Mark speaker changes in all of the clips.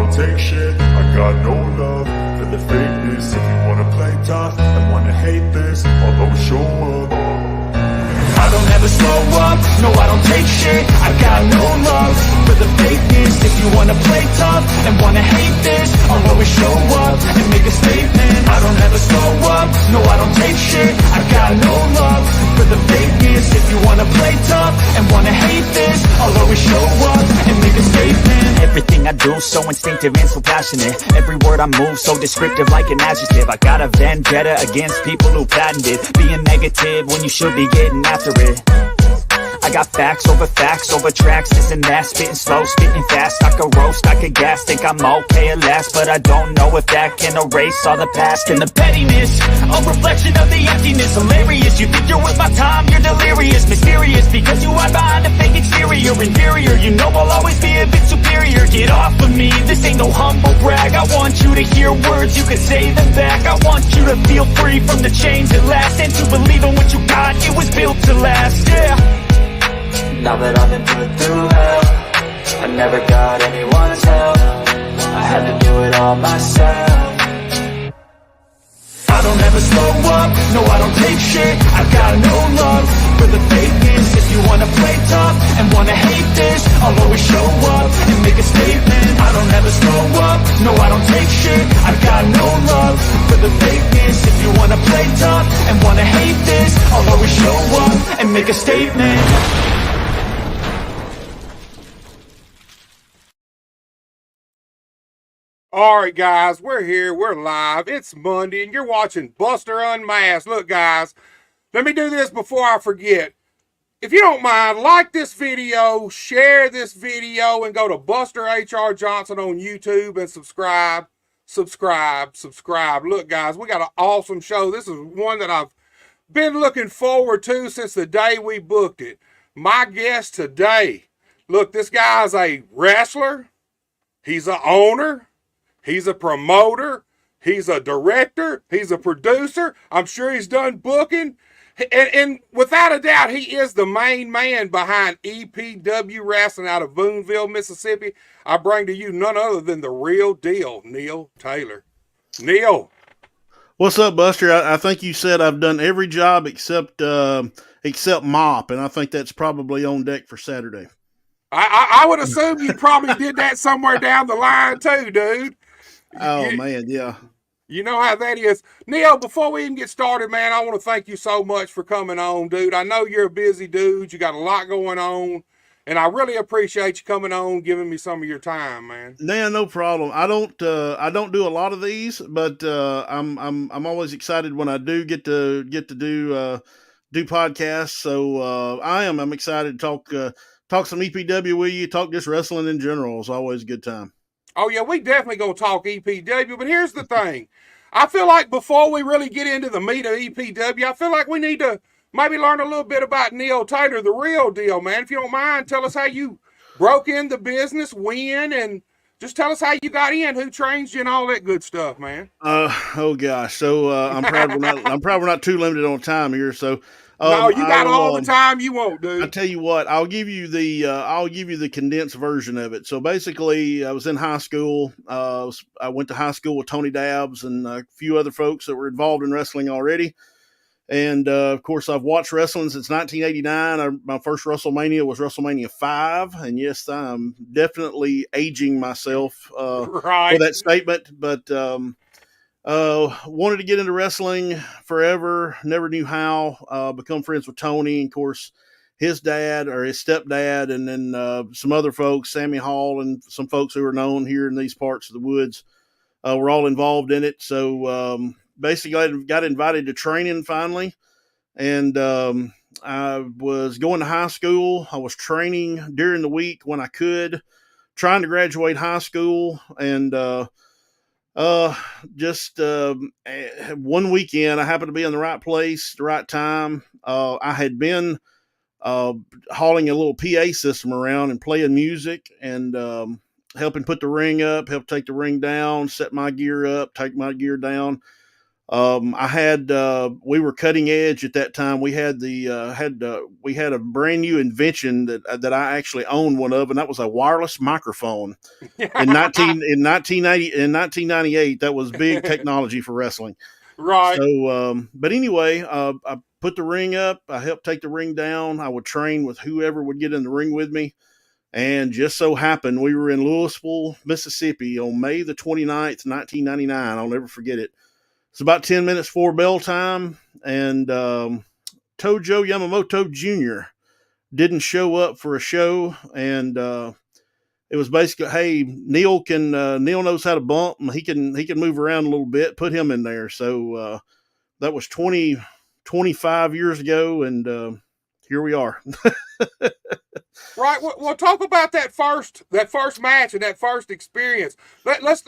Speaker 1: don't take shit. I got no love for the fakeness. If you wanna play tough and wanna hate this, I'll always show up.
Speaker 2: I don't ever slow up, no I don't take shit. I got no love for the fakeness. If you wanna play tough and wanna hate this, I'll always show up and make a statement. I don't ever slow up, no I don't take shit. I got no love for the fakeness. If you wanna play tough and wanna hate this, I'll always show up and make a statement. Everything I do so instinctive and so passionate. Every word I move so descriptive like an adjective. I got a vendetta against people who patented being negative when you should be getting after it. I got facts over tracks, this and that, spitting slow, spitting fast. I could roast, I could gas, think I'm okay at last, but I don't know if that can erase all the past. And the pettiness, a reflection of the emptiness. Hilarious, you think you're worth my time, you're delirious. Mysterious, because you hide behind a fake exterior. Inferior, you know I'll always be a bit superior. Get off of me, this ain't no humble brag. I want you to hear words, you can say them back. I want you to feel free from the chains at last, and to believe in what you got, it was built to last, yeah. Now that I've been put through hell, I never got anyone's help. I had to do it all myself. I don't ever slow up, no I don't take shit. I got no love for the fakeness. If you wanna play tough and wanna hate this, I'll always show up and make a statement. I don't ever slow up, no I don't take shit. I got no love for the fakeness. If you wanna play tough and wanna hate this, I'll always show up and make a statement.
Speaker 3: All right, guys, we're here. We're live. It's Monday, and you're watching Buster Unmasked. Look, guys, let me do this before I forget. If you don't mind, like this video, share this video, and go to Buster H.R. Johnson on YouTube and subscribe. Look, guys, we got an awesome show. This is one that I've been looking forward to since the day we booked it. My guest today, look, this guy's a wrestler. He's an owner. He's a promoter, he's a director, he's a producer. I'm sure he's done booking. And without a doubt, he is the main man behind EPW Wrestling out of Boonville, Mississippi. I bring to you none other than the real deal, Neil Taylor. Neil.
Speaker 4: What's up, Buster? I think you said I've done every job except mop, and I think that's probably on deck for Saturday.
Speaker 3: I would assume you probably did that somewhere down the line too, dude.
Speaker 4: Oh, man, yeah.
Speaker 3: You know how that is. Neil, before we even get started, man, I want to thank you so much for coming on, dude. I know you're a busy dude. You got a lot going on, and I really appreciate you coming on, giving me some of your time, man.
Speaker 4: Nah, no problem. I don't do a lot of these, but I'm always excited when I do get to do podcasts. So I'm excited to talk some EPW with you, talk just wrestling in general. It's always a good time.
Speaker 3: Oh, yeah, we definitely going to talk EPW, but here's the thing. I feel like before we really get into the meat of EPW, I feel like we need to maybe learn a little bit about Neil Taylor, the real deal, man. If you don't mind, tell us how you broke into business, when, and just tell us how you got in, who trains you, and all that good stuff, man.
Speaker 4: Oh, gosh. So I'm proud we're not too limited on time here, so...
Speaker 3: no, you got all the time you want, dude.
Speaker 4: I tell you what, I'll give you the condensed version of it. So basically, I was in high school. I went to high school with Tony Dabbs and a few other folks that were involved in wrestling already. And of course, I've watched wrestling since 1989. My first WrestleMania was WrestleMania 5, and yes, I'm definitely aging myself for that statement. But wanted to get into wrestling forever, never knew how, become friends with Tony, and of course his dad or his stepdad, and then some other folks, Sammy Hall and some folks who are known here in these parts of the woods, were all involved in it. So basically I got invited to training finally, and I was going to high school. I was training during the week when I could, trying to graduate high school, and just one weekend, I happened to be in the right place, the right time. I had been hauling a little PA system around and playing music and helping put the ring up, help take the ring down, set my gear up, take my gear down. I had we were cutting edge at that time. We had we had a brand new invention that I actually owned one of, and that was a wireless microphone in 1998. That was big technology for wrestling.
Speaker 3: Right.
Speaker 4: So, but anyway, I put the ring up. I helped take the ring down. I would train with whoever would get in the ring with me. And just so happened, we were in Louisville, Mississippi on May the 29th, 1999. I'll never forget it. It's about 10 minutes before bell time. And Tojo Yamamoto Jr. didn't show up for a show. And it was basically, hey, Neil knows how to bump. He can move around a little bit. Put him in there. So that was 25 years ago. And here we are.
Speaker 3: Right. Well, talk about that first match and that first experience. Let's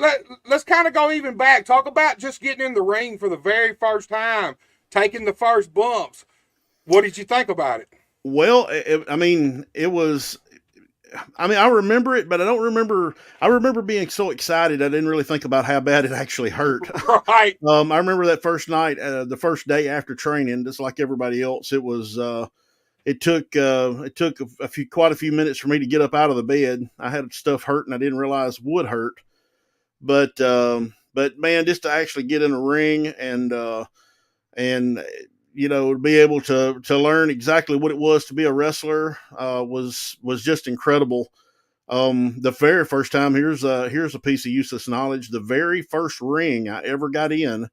Speaker 3: kind of go even back. Talk about just getting in the ring for the very first time, taking the first bumps. What did you think about it?
Speaker 4: Well, it was. I remember it, but I don't remember. I remember being so excited. I didn't really think about how bad it actually hurt.
Speaker 3: Right.
Speaker 4: I remember that first night, the first day after training, just like everybody else. It was. It took quite a few minutes for me to get up out of the bed. I had stuff hurting I didn't realize would hurt, but man, just to actually get in a ring and be able to learn exactly what it was to be a wrestler was just incredible. The very first time, here's a piece of useless knowledge. The very first ring I ever got in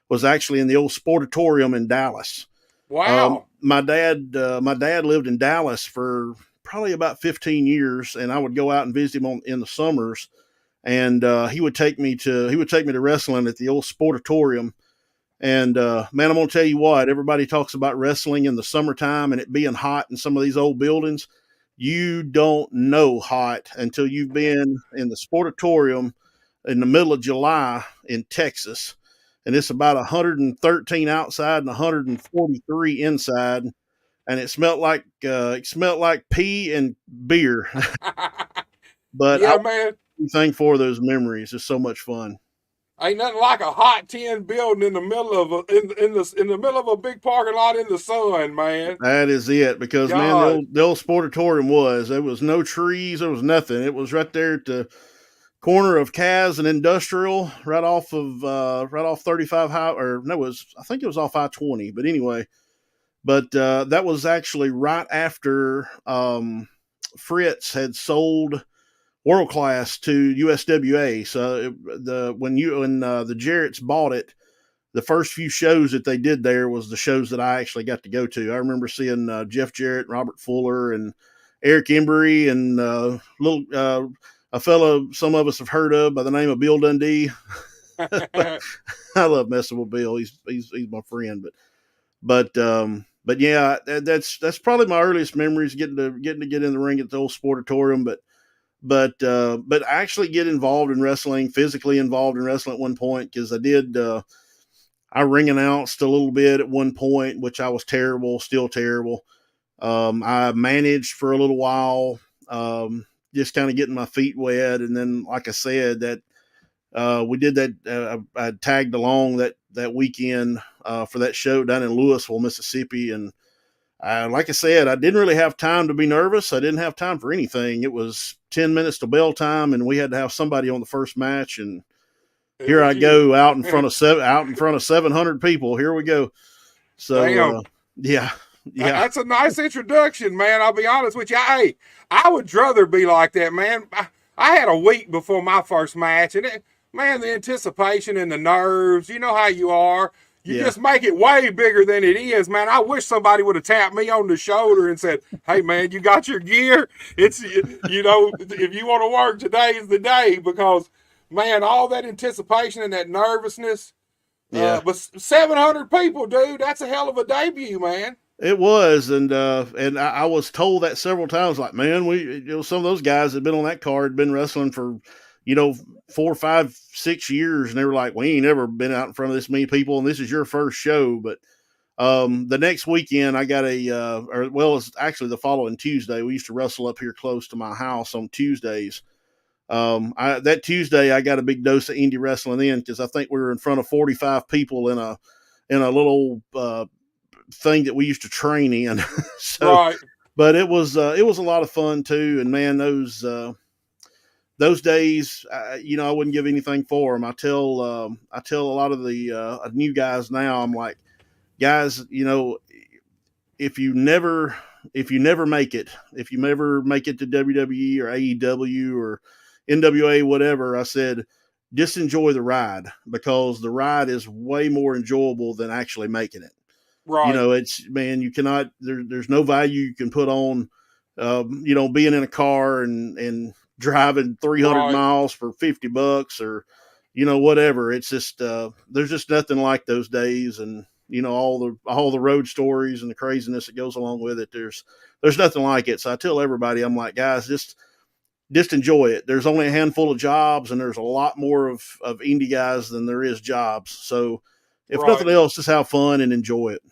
Speaker 4: was actually in the old Sportatorium in Dallas.
Speaker 3: Wow.
Speaker 4: My dad lived in Dallas for probably about 15 years, and I would go out and visit him in the summers. And he would take me to wrestling at the old Sportatorium. And man, I'm gonna tell you what, everybody talks about wrestling in the summertime and it being hot in some of these old buildings. You don't know hot until you've been in the Sportatorium in the middle of July in Texas. And it's about 113 outside and 143 inside, and it smelled like pee and beer. But
Speaker 3: yeah, man,
Speaker 4: thank for those memories. It's so much fun.
Speaker 3: Ain't nothing like a hot tin building in the middle of in the middle of a big parking lot in the sun, man.
Speaker 4: That is it, because
Speaker 3: God.
Speaker 4: man, the old Sportatorium there was no trees, there was nothing. It was right there at the corner of Kaz and Industrial, right off 35 high, I think it was off I-20, but anyway, that was actually right after Fritz had sold World Class to USWA. So when the Jarretts bought it, the first few shows that they did there was the shows that I actually got to go to. I remember seeing Jeff Jarrett, Robert Fuller, and Eric Embry, and a fellow some of us have heard of by the name of Bill Dundee. I love messing with Bill. He's my friend. But yeah, that's probably my earliest memories, getting to get in the ring at the old Sportatorium. But actually get involved in wrestling, physically involved in wrestling at one point, because I ring announced a little bit at one point, which I was terrible, still terrible. I managed for a little while, just kind of getting my feet wet. And then, like I said, that we did that. I tagged along that weekend for that show down in Louisville, Mississippi. And like I said, I didn't really have time to be nervous. I didn't have time for anything. It was 10 minutes to bell time, and we had to have somebody on the first match. And here I go out in front of 700 people. Here we go. So yeah.
Speaker 3: That's a nice introduction, man. I'll be honest with you. Hey, I would rather be like that, man. I had a week before my first match, and man, the anticipation and the nerves, you know how you are. You just make it way bigger than it is, man. I wish somebody would have tapped me on the shoulder and said, hey, man, you got your gear? It's, if you want to work, today is the day, because, man, all that anticipation and that nervousness.
Speaker 4: Yeah.
Speaker 3: But 700 people, dude, that's a hell of a debut, man.
Speaker 4: It was, and I was told that several times, like, man, some of those guys that had been on that card had been wrestling for, 4, 5, 6 years, and they were like, we ain't never been out in front of this many people, and this is your first show. But the next weekend, I got it's actually the following Tuesday. We used to wrestle up here close to my house on Tuesdays. That Tuesday I got a big dose of indie wrestling in, because I think we were in front of 45 people in a little thing that we used to train in. So,
Speaker 3: Right.
Speaker 4: but it was a lot of fun too. And man, those days, I wouldn't give anything for them. I tell a lot of the new guys now, I'm like, guys, if you never make it, if you never make it to WWE or AEW or NWA, whatever, I said, just enjoy the ride, because the ride is way more enjoyable than actually making it.
Speaker 3: Right.
Speaker 4: It's, man, you cannot, there's no value you can put on, being in a car and driving 300
Speaker 3: Right.
Speaker 4: miles for $50 or, whatever. It's just, there's just nothing like those days. And, all the road stories and the craziness that goes along with it. There's nothing like it. So I tell everybody, I'm like, guys, just enjoy it. There's only a handful of jobs, and there's a lot more of indie guys than there is jobs. So if
Speaker 3: Right.
Speaker 4: nothing else, just have fun and enjoy it.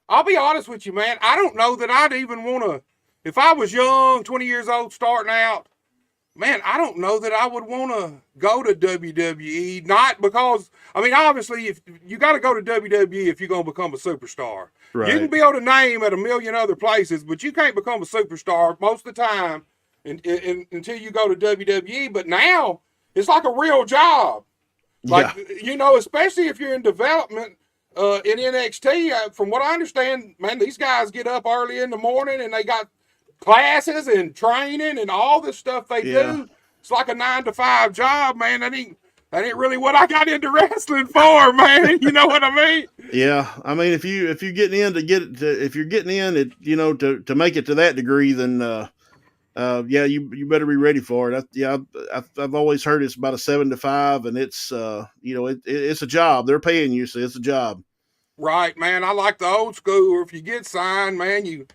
Speaker 3: I'll be honest with you, man. I don't know that I'd even want to, if I was young, 20 years old, starting out, man, I don't know that I would want to go to WWE. Not because, obviously, if you got to go to WWE if you're going to become a superstar.
Speaker 4: Right.
Speaker 3: You can be able to name at a million other places, but you can't become a superstar most of the time until you go to WWE. But now it's like a real job. Like, especially if you're in development in NXT. From what I understand, man, these guys get up early in the morning and they got classes and training and all this stuff they do. It's like a 9-to-5 job, man. That ain't really what I got into wrestling for, man. You know what I mean?
Speaker 4: Yeah, if you're getting in to make it to that degree, then you better be ready for it. I've always heard it's about a 7 to 5, and it's it's a job. They're paying you, so it's a job.
Speaker 3: Right, man. I like the old school. If you get signed, man,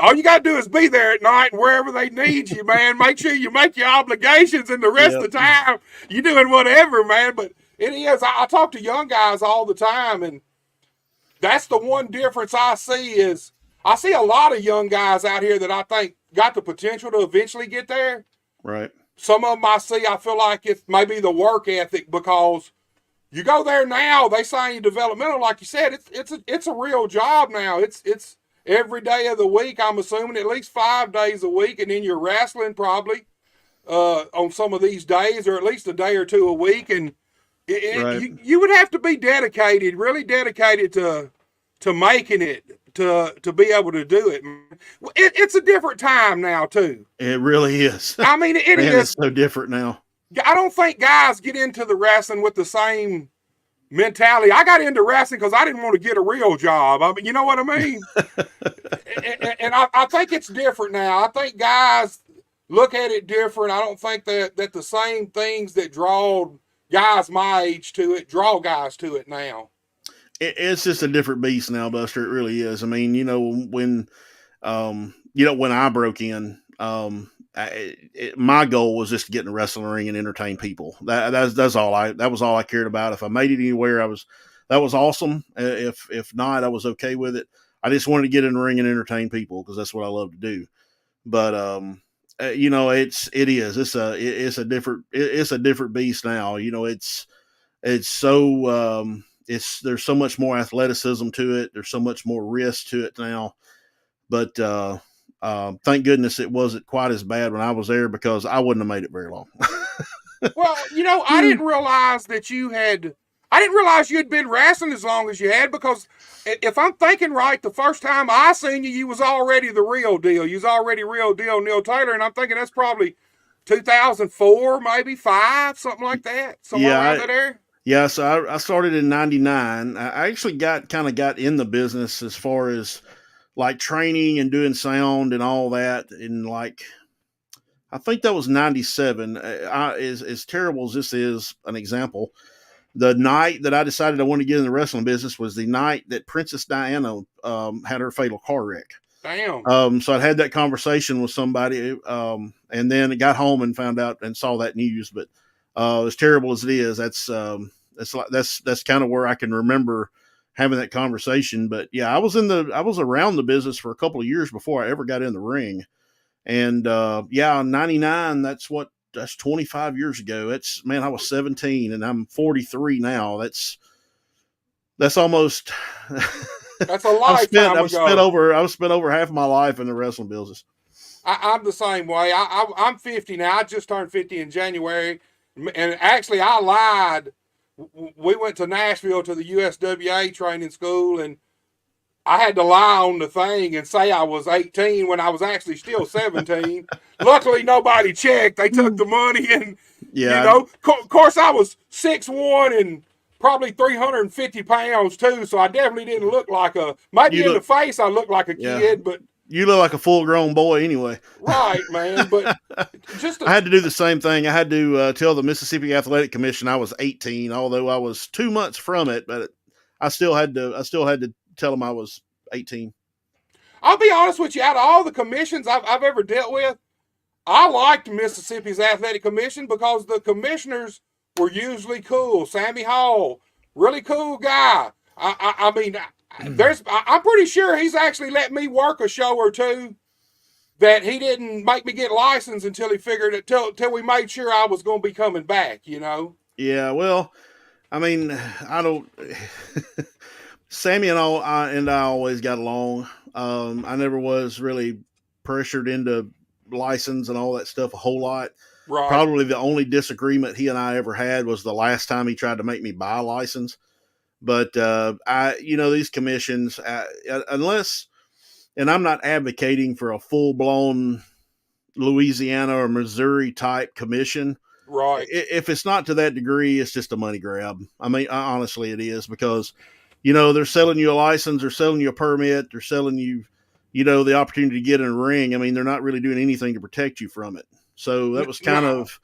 Speaker 3: all you got to do is be there at night and wherever they need you, man. Make sure you make your obligations, and the rest of the time you're doing whatever, man. But it is. I talk to young guys all the time, and that's the one difference I see is I see a lot of young guys out here that I think got the potential to eventually get there.
Speaker 4: Right.
Speaker 3: Some of them I feel like it's maybe the work ethic, because you go there now, they sign you developmental, like you said, it's a real job now. It's every day of the week, I'm assuming at least 5 days a week, and then you're wrestling probably on some of these days, or at least a day or two a week, and you would have to be dedicated, really dedicated to making it, to be able to do it. It's a different time now too.
Speaker 4: It really is.
Speaker 3: It is.
Speaker 4: It's so different now.
Speaker 3: I don't think guys get into the wrestling with the same mentality. I got into wrestling because I didn't want to get a real job. You know what I mean? and I think it's different now. I think guys look at it different. I don't think that the same things that draw guys my age to it draw guys to it now.
Speaker 4: It's just a different beast now, Buster. It really is. When I broke in, my goal was just to get in the wrestling ring and entertain people. That was all I cared about. If I made it anywhere, that was awesome. If not, I was okay with it. I just wanted to get in the ring and entertain people, because that's what I love to do. But it's a different beast now. It's so there's so much more athleticism to it. There's so much more risk to it now. But thank goodness it wasn't quite as bad when I was there, because I wouldn't have made it very long.
Speaker 3: Well, I didn't realize you had been wrestling as long as you had, because if I'm thinking right, the first time I seen you was already the real deal. You was already real deal Neil Taylor, and I'm thinking that's probably 2004, maybe 5, something like that. Somewhere around there.
Speaker 4: Yeah, so I started in 99. I actually got in the business as far as like training and doing sound and all that. And like, I think that was 97. As terrible as this is an example, the night that I decided I wanted to get in the wrestling business was the night that Princess Diana had her fatal car wreck.
Speaker 3: Damn.
Speaker 4: So I had that conversation with somebody, and then I got home and found out and saw that news. But as terrible as it is, that's kind of where I can remember having that conversation. But yeah, I was around the business for a couple of years before I ever got in the ring. And in 99, that's what that's 25 years ago. That's, man, I was 17 and I'm 43 now. That's almost.
Speaker 3: That's a lifetime ago.
Speaker 4: I've spent over half my life in the wrestling business.
Speaker 3: I'm the same way. I'm 50 now. I just turned 50 in January, and actually I lied. We went to Nashville to the USWA training school, and I had to lie on the thing and say I was 18 when I was actually still 17. Luckily, nobody checked. They took the money, and
Speaker 4: Yeah,
Speaker 3: of course, I was 6'1" and probably 350 pounds too. So I definitely didn't look like maybe in the face I looked like a kid, but
Speaker 4: you look like a full-grown boy anyway.
Speaker 3: right, man. But
Speaker 4: I had to do the same thing. I had to tell the Mississippi Athletic Commission I was 18, although I was 2 months from it. But I still had to tell them I was 18.
Speaker 3: I'll be honest with you. Out of all the commissions I've ever dealt with, I liked Mississippi's Athletic Commission because the commissioners were usually cool. Sammy Hall, really cool guy. I mean, I'm pretty sure he's actually let me work a show or two that he didn't make me get licensed until he figured it, till we made sure I was going to be coming back,
Speaker 4: Yeah, well, I mean, I don't. Sammy and I always got along. I never was really pressured into license and all that stuff a whole lot.
Speaker 3: Right.
Speaker 4: Probably the only disagreement he and I ever had was the last time he tried to make me buy a license. But these commissions, unless, and I'm not advocating for a full blown Louisiana or Missouri type commission.
Speaker 3: Right.
Speaker 4: If it's not to that degree, it's just a money grab. I mean, honestly, it is, because, they're selling you a license, they're selling you a permit, they're selling you, the opportunity to get in a ring. I mean, they're not really doing anything to protect you from it. So that was kind of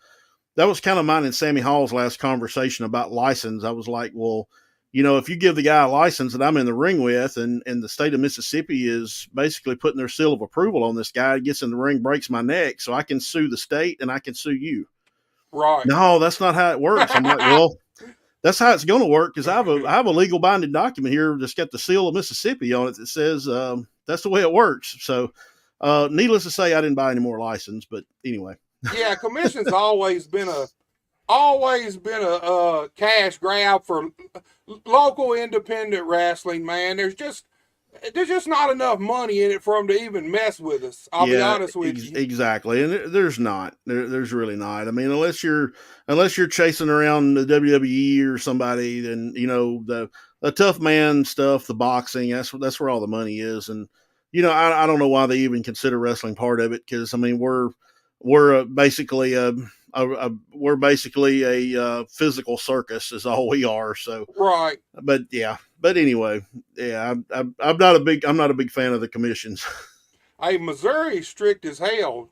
Speaker 4: mine and Sammy Hall's last conversation about license. I was like, well, if you give the guy a license that I'm in the ring with, and the state of Mississippi is basically putting their seal of approval on this guy, gets in the ring, breaks my neck, so I can sue the state and I can sue you.
Speaker 3: Right.
Speaker 4: No, that's not how it works. I'm like, well, that's how it's going to work, because I have a legal binding document here that's got the seal of Mississippi on it that says that's the way it works. So, needless to say, I didn't buy any more license. But anyway,
Speaker 3: yeah, commission's always been a cash grab for local independent wrestling. Man, there's just not enough money in it for them to even mess with us. I'll be honest with you.
Speaker 4: Exactly, and there's not. There's really not. I mean, unless you're chasing around the WWE or somebody, then the tough man stuff, the boxing. That's where all the money is, and I don't know why they even consider wrestling part of it, because I mean we're basically a physical circus is all we are. So
Speaker 3: right.
Speaker 4: But anyway, yeah, I'm not a big fan of the commissions.
Speaker 3: Hey, Missouri's strict as hell.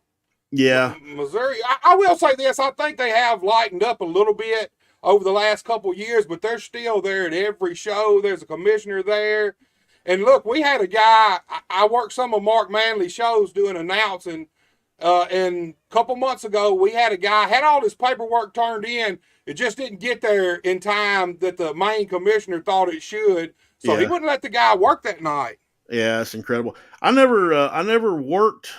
Speaker 4: Yeah.
Speaker 3: Missouri, I will say this, I think they have lightened up a little bit over the last couple years, but they're still there at every show. There's a commissioner there. And look, we had a guy, I worked some of Mark Manley's shows doing announcing, and a couple months ago, we had a guy, had all his paperwork turned in. It just didn't get there in time that the main commissioner thought it should. So he wouldn't let the guy work that night.
Speaker 4: Yeah, that's incredible. I never worked.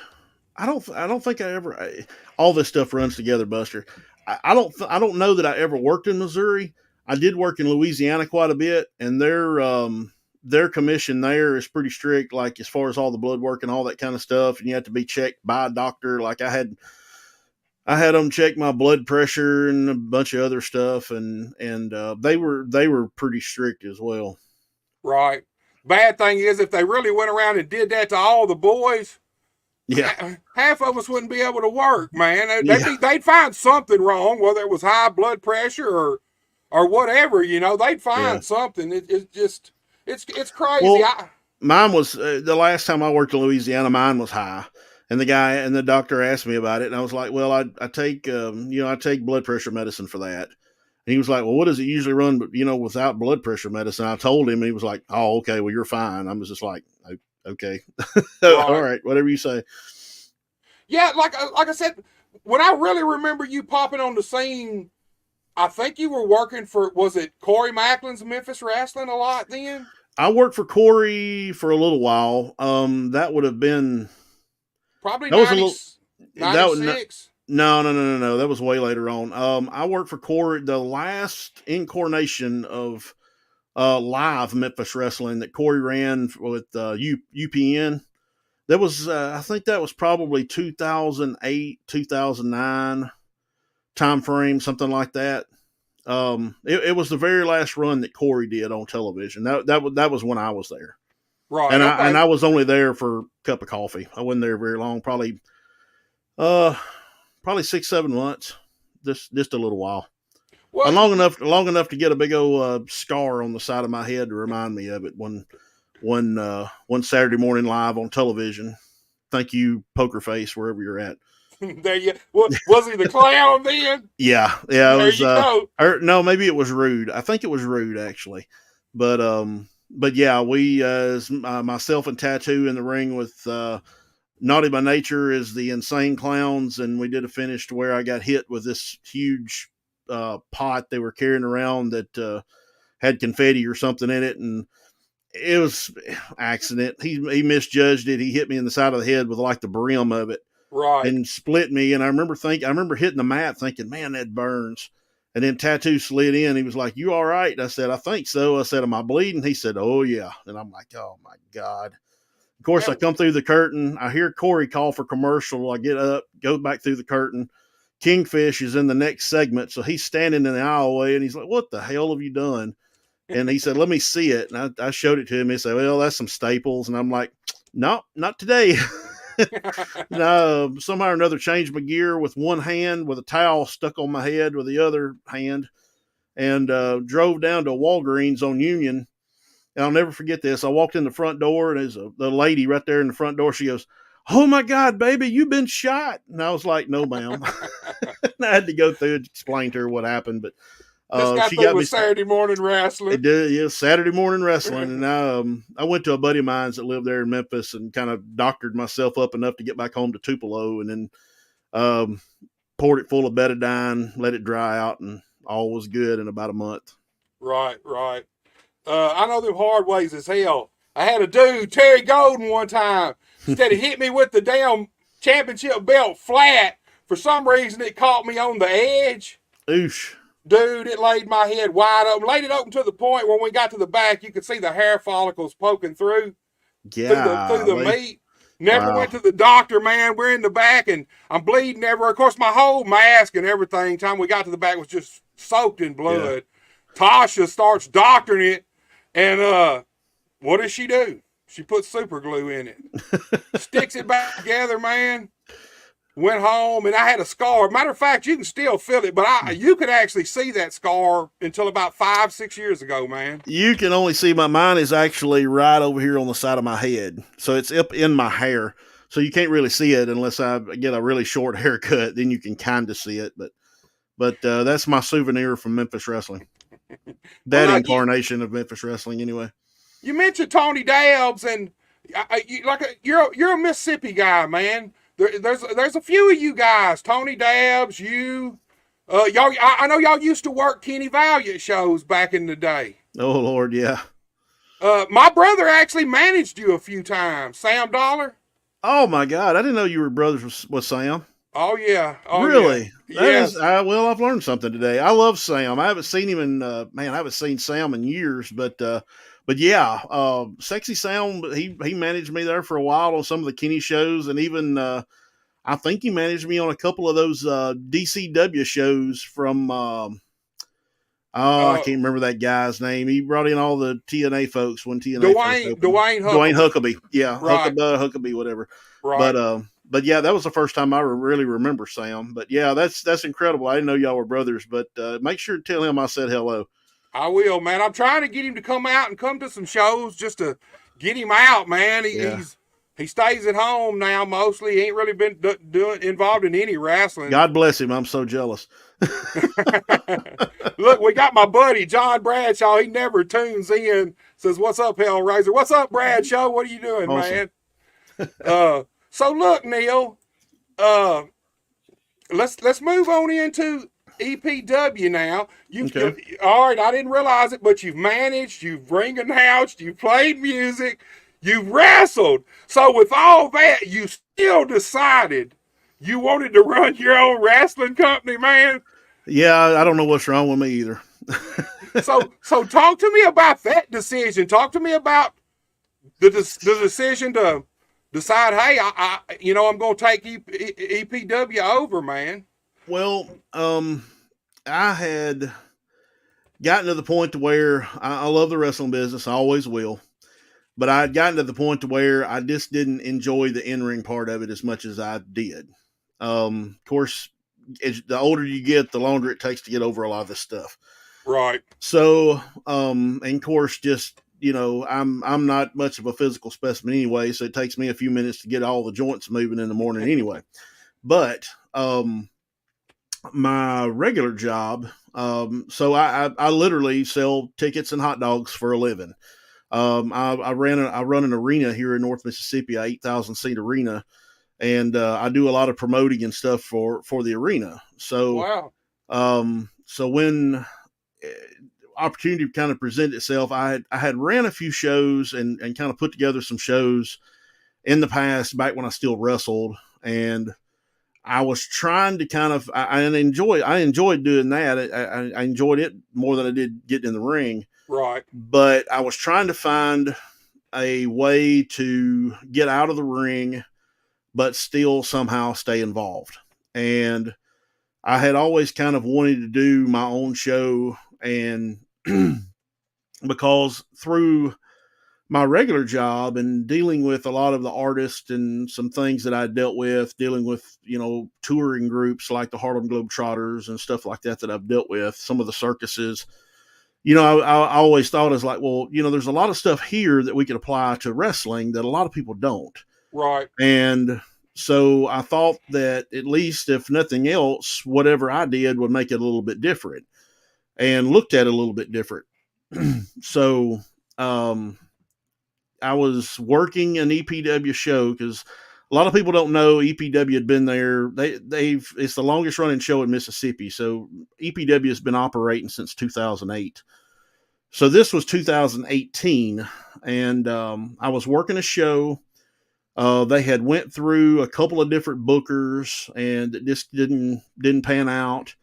Speaker 4: I don't think I ever. All this stuff runs together, Buster. I don't know that I ever worked in Missouri. I did work in Louisiana quite a bit, and their commission there is pretty strict, like as far as all the blood work and all that kind of stuff. And you have to be checked by a doctor. Like I had them check my blood pressure and a bunch of other stuff, and they were pretty strict as well.
Speaker 3: Right. Bad thing is, if they really went around and did that to all the boys,
Speaker 4: yeah,
Speaker 3: half of us wouldn't be able to work, man. They'd find something wrong, whether it was high blood pressure or whatever. They'd find something. It's crazy.
Speaker 4: Well, mine was the last time I worked in Louisiana. Mine was high, and the doctor asked me about it, and I was like, "Well, I take blood pressure medicine for that." And he was like, "Well, what does it usually run, without blood pressure medicine?" I told him, and he was like, "Oh, okay, well, you're fine." I was just like, "Okay, all right, whatever you say."
Speaker 3: Yeah, like I said, when I really remember you popping on the scene, I think you were working for, was it Corey Macklin's Memphis Wrestling a lot then?
Speaker 4: I worked for Corey for a little while. That would have been
Speaker 3: probably
Speaker 4: that
Speaker 3: 96.
Speaker 4: No. That was way later on. I worked for Corey, the last incarnation of live Memphis wrestling that Corey ran with UPN. That was, I think that was probably 2008, 2009 time frame, something like that. It was the very last run that Corey did on television. That was when I was there.
Speaker 3: Right.
Speaker 4: And
Speaker 3: okay.
Speaker 4: I was only there for a cup of coffee. I wasn't there very long, probably 6-7 months, just a little while.
Speaker 3: Well,
Speaker 4: long enough to get a big old scar on the side of my head to remind me of it one Saturday morning live on television. Thank you, Poker Face, wherever you're at.
Speaker 3: there you. Was he the clown then?
Speaker 4: Yeah. It
Speaker 3: There
Speaker 4: was.
Speaker 3: you go.
Speaker 4: No, maybe it was Rude. I think it was Rude actually, but yeah, we myself and Tattoo in the ring with Naughty by Nature is the Insane Clowns, and we did a finish to where I got hit with this huge pot they were carrying around that had confetti or something in it, and it was accident. He misjudged it. He hit me in the side of the head with like the brim of it,
Speaker 3: Right.
Speaker 4: and split me. And I remember hitting the mat thinking, man, that burns. And then Tattoo slid in. He was like, "You all right?" And I said, "I think so." I said, "Am I bleeding?" He said, "Oh yeah." And I'm like, "Oh my God." Of course, I come through the curtain. I hear Corey call for commercial. I get up, go back through the curtain. Kingfish is in the next segment. So he's standing in the aisleway and he's like, "What the hell have you done?" And he said, "Let me see it." And I showed it to him. He said, "Well, that's some staples." And I'm like, "No, not today." And somehow or another changed my gear with one hand with a towel stuck on my head with the other hand, and drove down to Walgreens on Union. And I'll never forget this. I walked in the front door, and there's the lady right there in the front door. She goes, "Oh my God, baby, you've been shot." And I was like, "No, ma'am." And I had to go through and explain to her what happened. But
Speaker 3: She got me Saturday morning wrestling.
Speaker 4: It did, yeah, Saturday morning wrestling. And I went to a buddy of mine that lived there in Memphis and kind of doctored myself up enough to get back home to Tupelo, and then poured it full of betadine, let it dry out, and all was good in about a month.
Speaker 3: Right. I know them hard ways as hell. I had a dude, Terry Golden, one time. Instead of hit me with the damn championship belt flat, for some reason it caught me on the edge.
Speaker 4: Oosh.
Speaker 3: Dude, it laid my head wide open. Laid it open to the point when we got to the back, you could see the hair follicles poking through.
Speaker 4: Yeah.
Speaker 3: Through the meat. Never went to the doctor, man. We're in the back, and I'm bleeding everywhere. Of course, my whole mask and everything, time we got to the back, was just soaked in blood. Yeah. Tasha starts doctoring it, and what does she do? She puts super glue in it. Sticks it back together, man. Went home, and I had a scar. Matter of fact, you can still feel it, but you could actually see that scar until about 5-6 years ago, man.
Speaker 4: You can only see mine is actually right over here on the side of my head. So it's up in my hair. So you can't really see it unless I get a really short haircut. Then you can kind of see it. But that's my souvenir from Memphis wrestling. That incarnation of Memphis wrestling, anyway.
Speaker 3: You mentioned Tony Dabbs, and you're a Mississippi guy, man. There's a few of you guys, Tony Dabbs, you, y'all. I know y'all used to work Kenny Valiant shows back in the day.
Speaker 4: Oh Lord, yeah.
Speaker 3: My brother actually managed you a few times, Sam Dollar.
Speaker 4: Oh my God, I didn't know you were brothers with Sam.
Speaker 3: Oh yeah. Oh,
Speaker 4: really?
Speaker 3: Yeah. Yes.
Speaker 4: Well, I've learned something today. I love Sam. I haven't seen him in I haven't seen Sam in years, but yeah, Sexy Sam. He managed me there for a while on some of the Kenny shows, and even I think he managed me on a couple of those DCW shows from. I can't remember that guy's name. He brought in all the TNA folks when TNA. Dwayne Huckabee. Yeah, right. Huckabee, whatever. Right. But yeah, that was the first time I really remember Sam. But yeah, that's incredible. I didn't know y'all were brothers, but make sure to tell him I said hello.
Speaker 3: I will, man. I'm trying to get him to come out and come to some shows just to get him out, man. He stays at home now mostly. He ain't really been involved in any wrestling.
Speaker 4: God bless him. I'm so jealous.
Speaker 3: Look, we got my buddy, John Bradshaw. He never tunes in. Says, "What's up, Hellraiser? What's up, Bradshaw? What are you doing, awesome, man?" So look, Neil, let's move on into EPW now. All right, I didn't realize it, but you've managed, you've ring announced, you've played music, you've wrestled. So with all that, you still decided You wanted to run your own wrestling company, man.
Speaker 4: Yeah, I don't know what's wrong with me either.
Speaker 3: So talk to me about that decision. Talk to me about the decision to decide, hey, I'm going to take EPW over, man.
Speaker 4: Well, I had gotten to the point to where I love the wrestling business. I always will. But I had gotten to the point to where I just didn't enjoy the in-ring part of it as much as I did. Of course, the older you get, the longer it takes to get over a lot of this stuff.
Speaker 3: Right.
Speaker 4: So, and of course, just, I'm not much of a physical specimen anyway, so it takes me a few minutes to get all the joints moving in the morning anyway. But my regular job, so I literally sell tickets and hot dogs for a living. I run an arena here in North Mississippi, a 8,000 seat arena, and I do a lot of promoting and stuff for the arena. So,
Speaker 3: Wow.
Speaker 4: So when opportunity kind of presented itself, I had ran a few shows and kind of put together some shows in the past, back when I still wrestled, and I was trying to kind of I enjoyed doing that. I enjoyed it more than I did getting in the ring.
Speaker 3: Right.
Speaker 4: But I was trying to find a way to get out of the ring, but still somehow stay involved. And I had always kind of wanted to do my own show, and because through my regular job and dealing with a lot of the artists and some things that I dealt with, dealing with, touring groups like the Harlem Globetrotters and stuff like that I've dealt with, some of the circuses, I always thought, as like, well, there's a lot of stuff here that we could apply to wrestling that a lot of people don't.
Speaker 3: Right.
Speaker 4: And so I thought that, at least if nothing else, whatever I did would make it a little bit different and looked at it a little bit different. So, I was working an EPW show, because a lot of people don't know EPW had been there. It's the longest running show in Mississippi. So EPW has been operating since 2008. So this was 2018, and I was working a show. They had went through a couple of different bookers, and it just didn't pan out.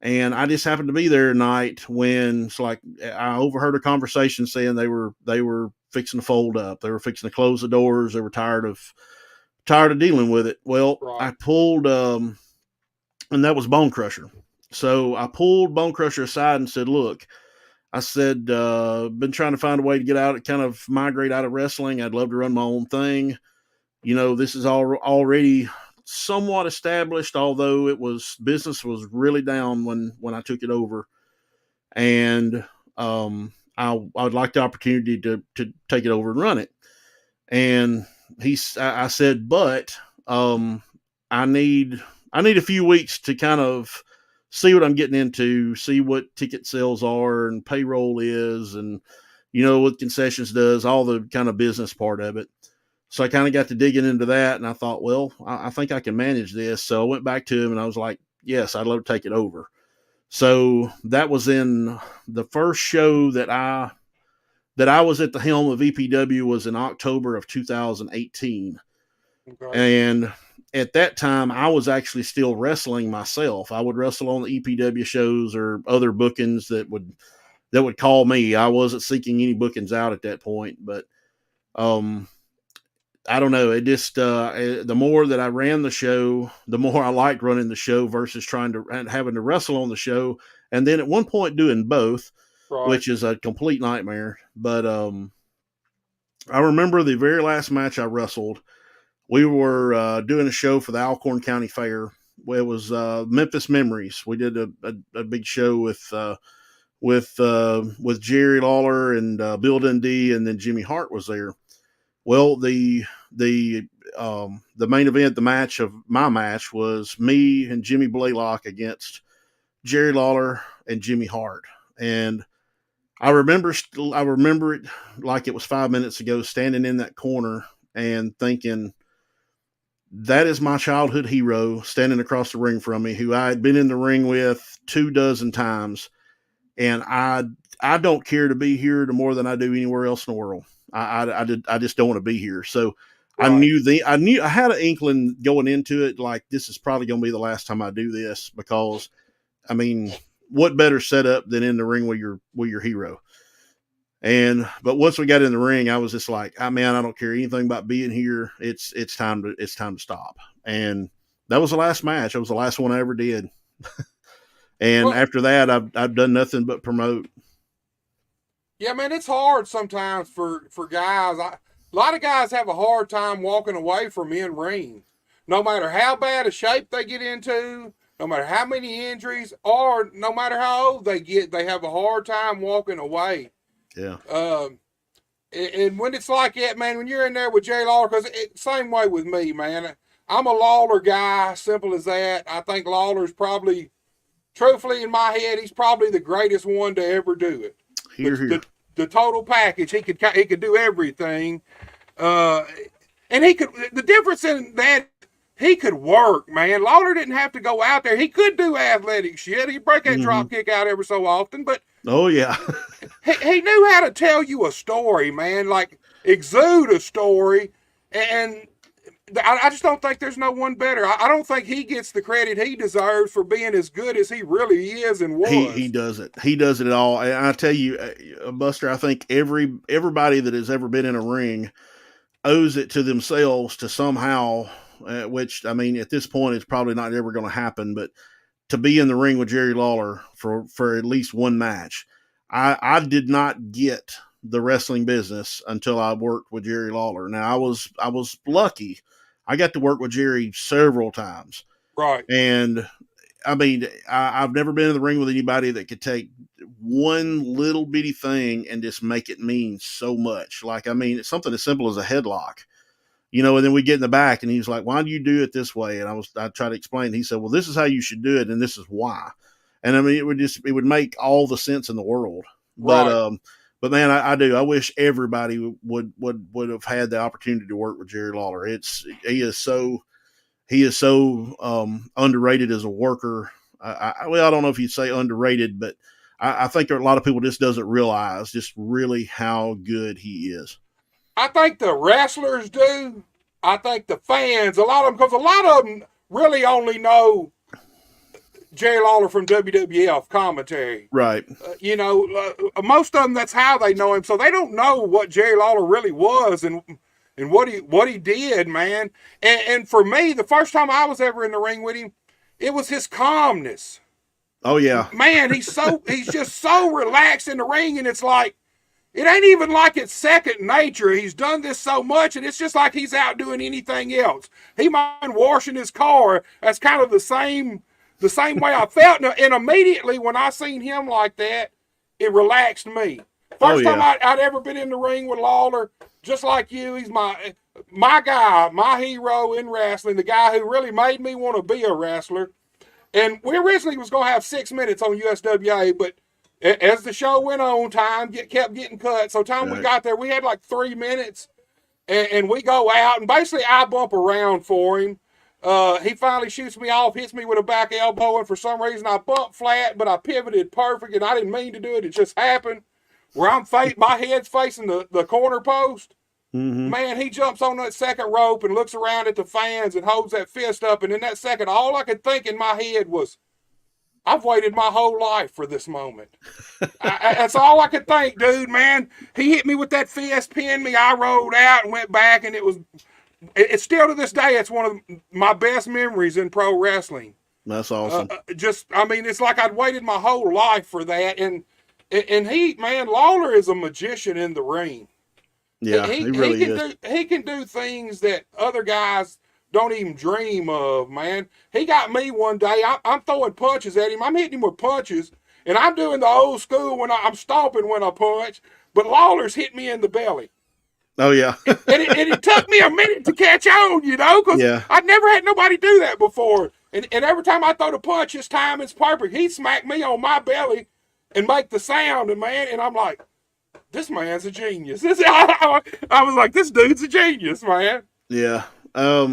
Speaker 4: And I just happened to be there tonight when it's like I overheard a conversation saying they were fixing to fold up. They were fixing to close the doors. They were tired of dealing with it. Well,
Speaker 3: Right.
Speaker 4: I pulled, and that was Bone Crusher. So I pulled Bone Crusher aside and said, look, I said, been trying to find a way to get out, kind of migrate out of wrestling. I'd love to run my own thing. This is already somewhat established, although business was really down when I took it over. And I would like the opportunity to take it over and run it. And I said, but I need a few weeks to kind of see what I'm getting into, see what ticket sales are and payroll is, and what concessions does, all the kind of business part of it. So I kind of got to digging into that, and I thought, well, I think I can manage this. So I went back to him and I was like, yes, I'd love to take it over. So that was in the first show that I was at the helm of EPW was in October of 2018.
Speaker 3: Okay.
Speaker 4: And at that time, I was actually still wrestling myself. I would wrestle on the EPW shows or other bookings that would call me. I wasn't seeking any bookings out at that point, but I don't know. It just the more that I ran the show, the more I liked running the show versus having to wrestle on the show, and then at one point doing both,
Speaker 3: Right.
Speaker 4: which is a complete nightmare. But I remember the very last match I wrestled. We were doing a show for the Alcorn County Fair. It was Memphis Memories. We did a big show with Jerry Lawler and Bill Dundee, and then Jimmy Hart was there. Well, the main event, my match was me and Jimmy Blaylock against Jerry Lawler and Jimmy Hart. And I remember it like it was 5 minutes ago, standing in that corner and thinking, that is my childhood hero standing across the ring from me, who I had been in the ring with 24 times. And I don't care to be here more than I do anywhere else in the world. I just don't want to be here. So
Speaker 3: Right.
Speaker 4: I had an inkling going into it, like this is probably going to be the last time I do this because, I mean, what better setup than in the ring with your hero? But once we got in the ring, I was just like, man, I don't care anything about being here. It's time to stop. And that was the last match. It was the last one I ever did. And
Speaker 3: Well,
Speaker 4: after that, I've done nothing but promote.
Speaker 3: yeah, man, it's hard sometimes for guys. A lot of guys have a hard time walking away from in ring, no matter how bad a shape they get into, no matter how many injuries, or no matter how old they get. They have a hard time walking away.
Speaker 4: Yeah.
Speaker 3: And when it's like that, man, when you're in there with Jerry Lawler, because same way with me, man. I'm a Lawler guy, simple as that. I think Lawler's probably, truthfully, in my head, he's probably the greatest one to ever do it.
Speaker 4: Here.
Speaker 3: The total package, he could do everything, and he could. The difference in that, he could work, man. Lawler didn't have to go out there. He could do athletic shit. He'd break that drop kick out every so often, but
Speaker 4: Oh yeah.
Speaker 3: he knew how to tell you a story, man. Like exude a story, and I just don't think there's no one better. I don't think he gets the credit he deserves for being as good as he really is and was.
Speaker 4: He does it. He does it all. And I tell you, Buster, I think everybody that has ever been in a ring owes it to themselves to somehow, which I mean, at this point, it's probably not ever going to happen, but to be in the ring with Jerry Lawler for at least one match. I did not get the wrestling business until I worked with Jerry Lawler. Now I was lucky. I got to work with Jerry several times.
Speaker 3: Right.
Speaker 4: And I mean, I've never been in the ring with anybody that could take one little bitty thing and just make it mean so much. Like, I mean, it's something as simple as a headlock, and then we get in the back and he's like, why do you do it this way? And I tried to explain. He said, well, this is how you should do it. And this is why. And I mean, it would make all the sense in the world.
Speaker 3: Right.
Speaker 4: But man, I do. I wish everybody would have had the opportunity to work with Jerry Lawler. He is so underrated as a worker. I don't know if you'd say underrated, but I think there are a lot of people just doesn't realize just really how good he is.
Speaker 3: I think the wrestlers do. I think the fans, a lot of them, because a lot of them really only know Jerry Lawler from WWF commentary.
Speaker 4: Right.
Speaker 3: Most of them, that's how they know him. So they don't know what Jerry Lawler really was and what he did, man. And for me, the first time I was ever in the ring with him, it was his calmness.
Speaker 4: Oh yeah.
Speaker 3: Man, he's just so relaxed in the ring, and it's like, it ain't even like it's second nature. He's done this so much, and it's just like he's out doing anything else. He might be washing his car. That's kind of the same way I felt. And immediately when I seen him like that, it relaxed me. First time I'd ever been in the ring with Lawler, just like you, he's my guy, my hero in wrestling, the guy who really made me want to be a wrestler. And we originally was going to have 6 minutes on USWA, but as the show went on, time kept getting cut. So time we got there, we had like 3 minutes, and we go out, and basically I bump around for him. He finally shoots me off, hits me with a back elbow, and for some reason I bumped flat, but I pivoted perfect, and I didn't mean to do it. It just happened. Where my head's facing the corner post. Mm-hmm. Man, he jumps on that second rope and looks around at the fans and holds that fist up. And in that second, all I could think in my head was, I've waited my whole life for this moment. That's all I could think, dude, man. He hit me with that fist, pinned me. I rolled out and went back, and it's still to this day, it's one of my best memories in pro wrestling.
Speaker 4: That's awesome.
Speaker 3: It's like I'd waited my whole life for that. And Lawler is a magician in the ring.
Speaker 4: Yeah, he really is.
Speaker 3: He can do things that other guys don't even dream of, man. He got me one day. I'm throwing punches at him. I'm hitting him with punches, and I'm doing the old school when I'm stomping when I punch, but Lawler's hit me in the belly.
Speaker 4: Oh, yeah.
Speaker 3: and it took me a minute to catch on, because I'd never had nobody do that before. And every time I throw the punch, his timing's perfect. He smacked me on my belly and make the sound, and I'm like, this man's a genius. I was like, this dude's a genius, man.
Speaker 4: Yeah. Or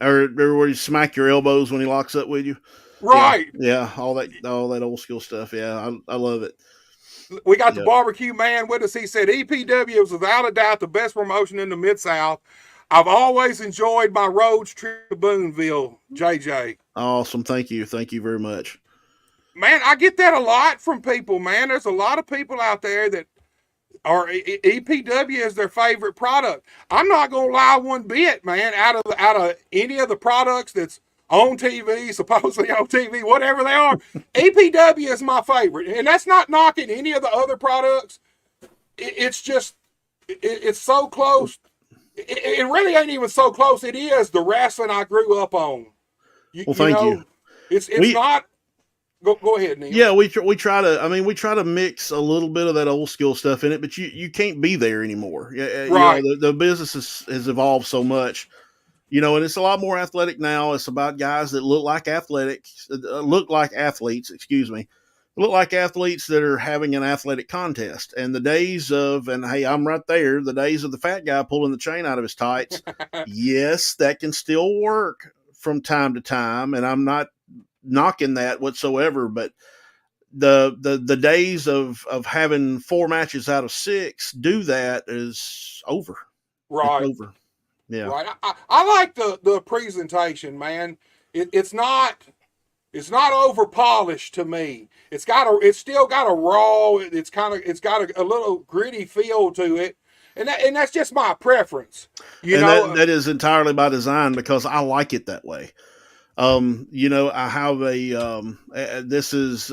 Speaker 4: where you smack your elbows when he locks up with you.
Speaker 3: Right.
Speaker 4: Yeah. All that old school stuff. Yeah. I love it.
Speaker 3: We got the barbecue man with us. He said EPW was without a doubt the best promotion in the Mid-South. I've always enjoyed my roads trip to Boonville, JJ.
Speaker 4: Awesome. Thank you. Thank you very much.
Speaker 3: Man, I get that a lot from people, man. There's a lot of people out there that are EPW is their favorite product. I'm not gonna lie one bit, man. Out of any of the products that's on TV, supposedly on TV, whatever they are, EPW is my favorite, and that's not knocking any of the other products. It's just it's so close. It really ain't even so close. It is the wrestling I grew up on.
Speaker 4: Well, thank you.
Speaker 3: It's not. Go ahead, Neil.
Speaker 4: Yeah, we try to. I mean, we try to mix a little bit of that old school stuff in it, but you can't be there anymore. Yeah,
Speaker 3: right.
Speaker 4: You know, the business has evolved so much. You know, and it's a lot more athletic now. It's about guys that look like athletes. Excuse me, look like athletes that are having an athletic contest. And the days of, and hey, I'm right there. The days of the fat guy pulling the chain out of his tights. Yes, that can still work from time to time, and I'm not knocking that whatsoever, but the days of having 4 matches out of 6 do that is over.
Speaker 3: Right.
Speaker 4: It's over. Yeah.
Speaker 3: Right. I like the presentation, man. It's not over polished to me. It's still got a raw. It's got a little gritty feel to it, and that's just my preference. You know,
Speaker 4: that is entirely by design because I like it that way. You know, I have this is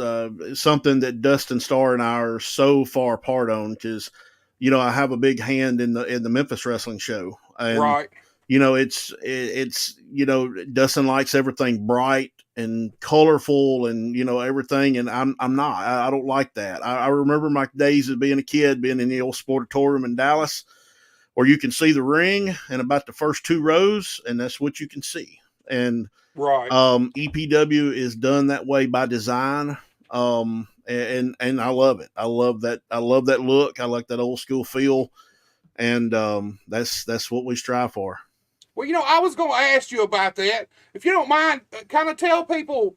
Speaker 4: something that Dustin Starr and I are so far apart on because, you know, I have a big hand in the Memphis wrestling show. And,
Speaker 3: right.
Speaker 4: You know, it's, you know, Dustin likes everything bright and colorful and, you know, everything. And I'm not, I don't like that. I remember my days of being a kid, being in the old Sportatorium in Dallas, where you can see the ring and about the first 2 rows, and that's what you can see. And,
Speaker 3: right.
Speaker 4: EPW is done that way by design. And I love it. I love that look. I like that old school feel. And, that's what we strive for.
Speaker 3: Well, you know, I was going to ask you about that. If you don't mind, kind of tell people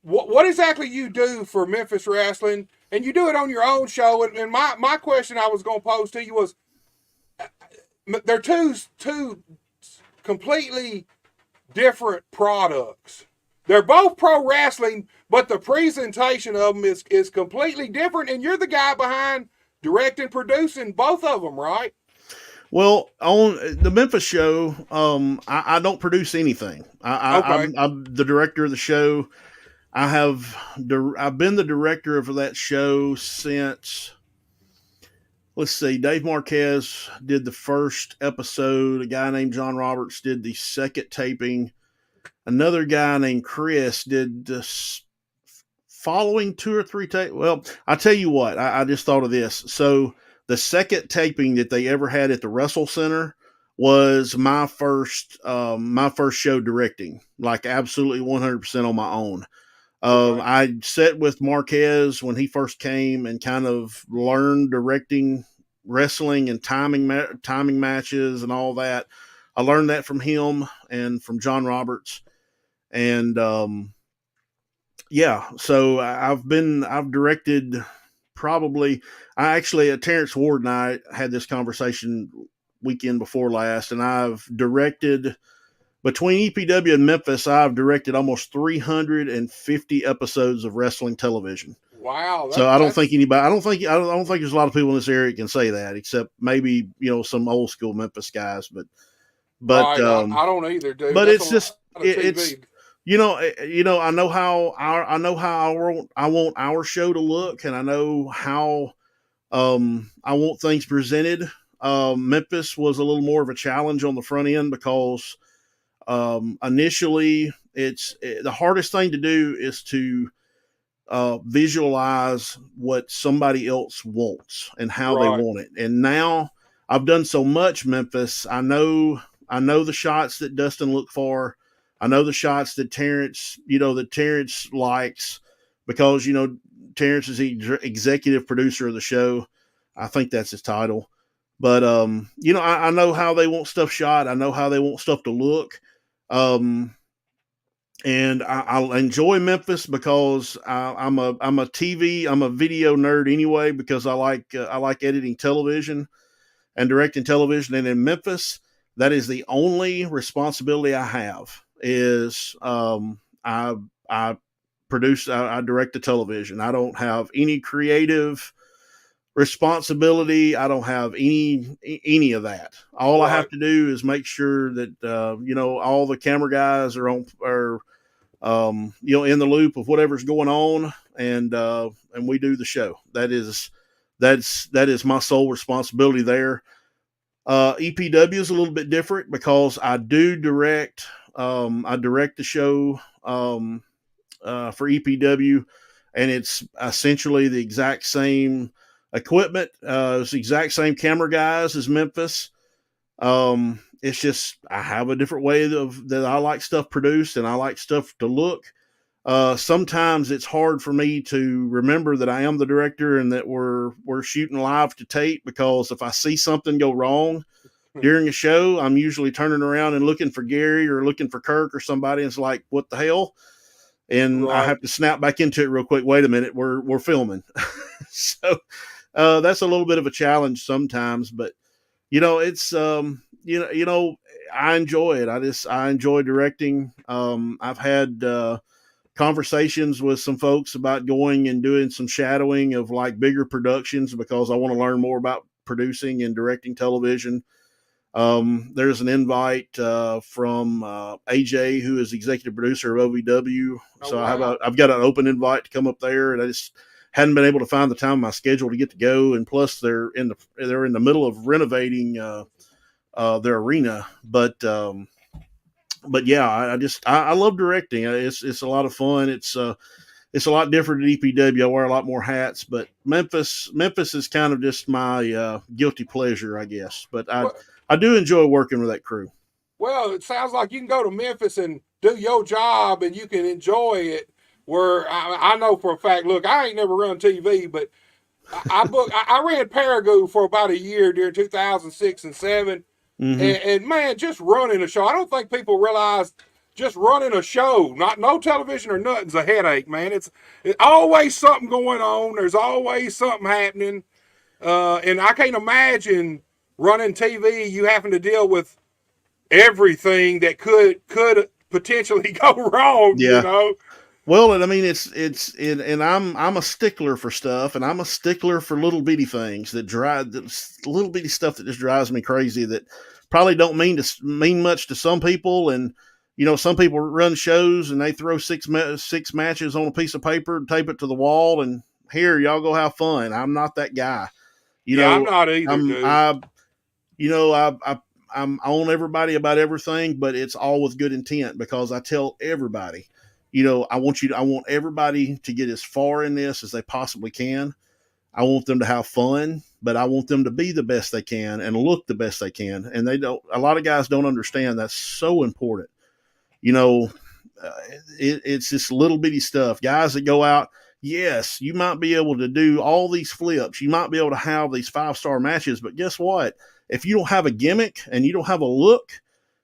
Speaker 3: what exactly you do for Memphis Wrestling, and you do it on your own show. And my question I was going to pose to you was, they're two completely different products. They're both pro wrestling, but the presentation of them is completely different. And you're the guy behind directing, producing both of them, right?
Speaker 4: Well, on the Memphis show, I don't produce anything.
Speaker 3: Okay.
Speaker 4: I'm the director of the show. I've been the director of that show since, let's see, Dave Marquez did the first episode. A guy named John Roberts did the second taping. Another guy named Chris did the following 2 or 3 tapes. Well, I tell you what, I just thought of this. So the second taping that they ever had at the Wrestle Center was my first show directing, like absolutely 100% on my own. I sat with Marquez when he first came and kind of learned directing wrestling and timing matches and all that. I learned that from him and from John Roberts. And, yeah, so I've directed probably, Terrence Ward and I had this conversation weekend before last, and I've directed between EPW and Memphis, I've directed almost 350 episodes of wrestling television.
Speaker 3: Wow.
Speaker 4: So I don't think there's a lot of people in this area that can say that, except maybe, you know, some old school Memphis guys, but
Speaker 3: right. I don't either, dude.
Speaker 4: But that's it's you know, I know how I want our show to look, and I know how I want things presented. Memphis was a little more of a challenge on the front end because initially the hardest thing to do is to visualize what somebody else wants and how they want it. And now I've done so much Memphis. I know the shots that Dustin looked for. I know the shots that Terrence likes, because, you know, Terrence is the executive producer of the show. I think that's his title. But, you know, I know how they want stuff shot. I know how they want stuff to look. And I enjoy Memphis because I'm a video nerd anyway, because I like editing television and directing television. And in Memphis, That is the only responsibility I have is I produce, I direct the television. I don't have any creative responsibility. I don't have any of that. All I have to do is make sure that all the camera guys are in the loop of whatever's going on, and we do the show. That is my sole responsibility there. EPW is a little bit different because I do direct. I direct the show for EPW, and it's essentially the exact same equipment. It's the exact same camera guys as Memphis. It's just I have a different way that I like stuff produced, and I like stuff to look. Sometimes it's hard for me to remember that I am the director and that we're shooting live to tape, because if I see something go wrong during a show, I'm usually turning around and looking for Gary or looking for Kirk or somebody, and it's like, what the hell? And I have to snap back into it real quick. Wait a minute, we're filming. So that's a little bit of a challenge sometimes, but it's I enjoy it. I enjoy directing. I've had conversations with some folks about going and doing some shadowing of like bigger productions, because I want to learn more about producing and directing television. There's an invite from AJ, who is executive producer of OVW. So wow. I've got an open invite to come up there, and I just hadn't been able to find the time in my schedule to get to go. And plus they're in the middle of renovating their arena. But yeah, I love directing. It's a lot of fun. It's a lot different at EPW. I wear a lot more hats, but Memphis is kind of just my guilty pleasure, I guess. But I do enjoy working with that crew.
Speaker 3: Well, it sounds like you can go to Memphis and do your job and you can enjoy it. Where I know for a fact, look, I ain't never run TV, but I ran Paragould for about a year during 2006 and 7. Mm-hmm. And man, just running a show, I don't think people realize just running a show, no television or nothing's a headache, man. It's always something going on. There's always something happening. And I can't imagine running TV, you having to deal with everything that could potentially go wrong,
Speaker 4: Yeah. Well, and I mean, and I'm a stickler for stuff, and I'm a stickler for little bitty things little bitty stuff that just drives me crazy, that probably don't mean much to some people. And, some people run shows and they throw six matches on a piece of paper and tape it to the wall, and here, y'all go have fun. I'm not that guy.
Speaker 3: I'm not either, dude.
Speaker 4: I'm on everybody about everything, but it's all with good intent, because I tell everybody, I want everybody to get as far in this as they possibly can. I want them to have fun, but I want them to be the best they can and look the best they can. And a lot of guys don't understand that's so important. It's this little bitty stuff. Guys that go out, yes, you might be able to do all these flips. You might be able to have these 5-star matches, but guess what? If you don't have a gimmick and you don't have a look,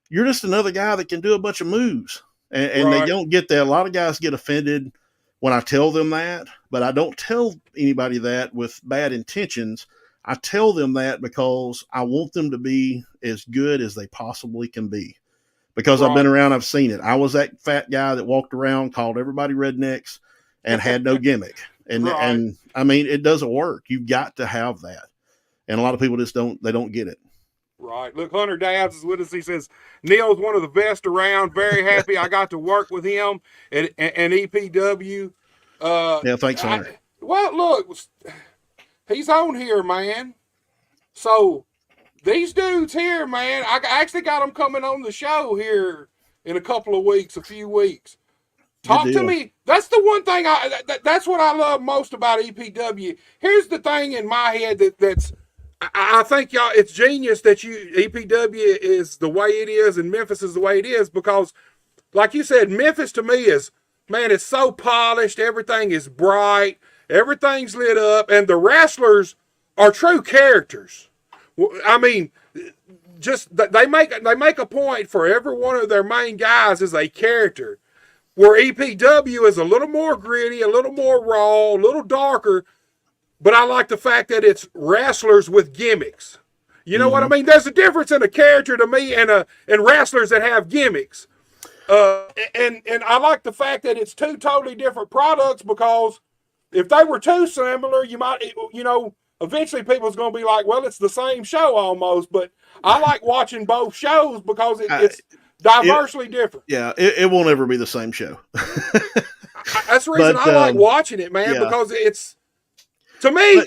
Speaker 4: you're just another guy that can do a bunch of moves. And right. They don't get that. A lot of guys get offended when I tell them that, but I don't tell anybody that with bad intentions. I tell them that because I want them to be as good as they possibly can be. Because right. I've been around, I've seen it. I was that fat guy that walked around, called everybody rednecks, and had no gimmick. And right. And I mean, it doesn't work. You've got to have that. And a lot of people just don't get it.
Speaker 3: Right. Look, Hunter Dowds is with us. He says, Neil's one of the best around. Very happy I got to work with him at EPW.
Speaker 4: Yeah, thanks, Hunter.
Speaker 3: Well, look, he's on here, man. So these dudes here, man, I actually got them coming on the show here in a few weeks. Talk to me. That's the one thing that's what I love most about EPW. Here's the thing in my head that's I think y'all, it's genius that EPW is the way it is and Memphis is the way it is, because like you said, Memphis to me is, man, it's so polished. Everything is bright. Everything's lit up. And the wrestlers are true characters. I mean, just they make a point for every one of their main guys is a character, where EPW is a little more gritty, a little more raw, a little darker. But I like the fact that it's wrestlers with gimmicks. You know what I mean? There's a difference in a character to me and wrestlers that have gimmicks. And I like the fact that it's two totally different products, because if they were too similar, you might, eventually people's going to be like, well, it's the same show almost. But I like watching both shows because it's diversely different.
Speaker 4: Yeah, it won't ever be the same show.
Speaker 3: That's the reason I like watching it, man, because it's, to me,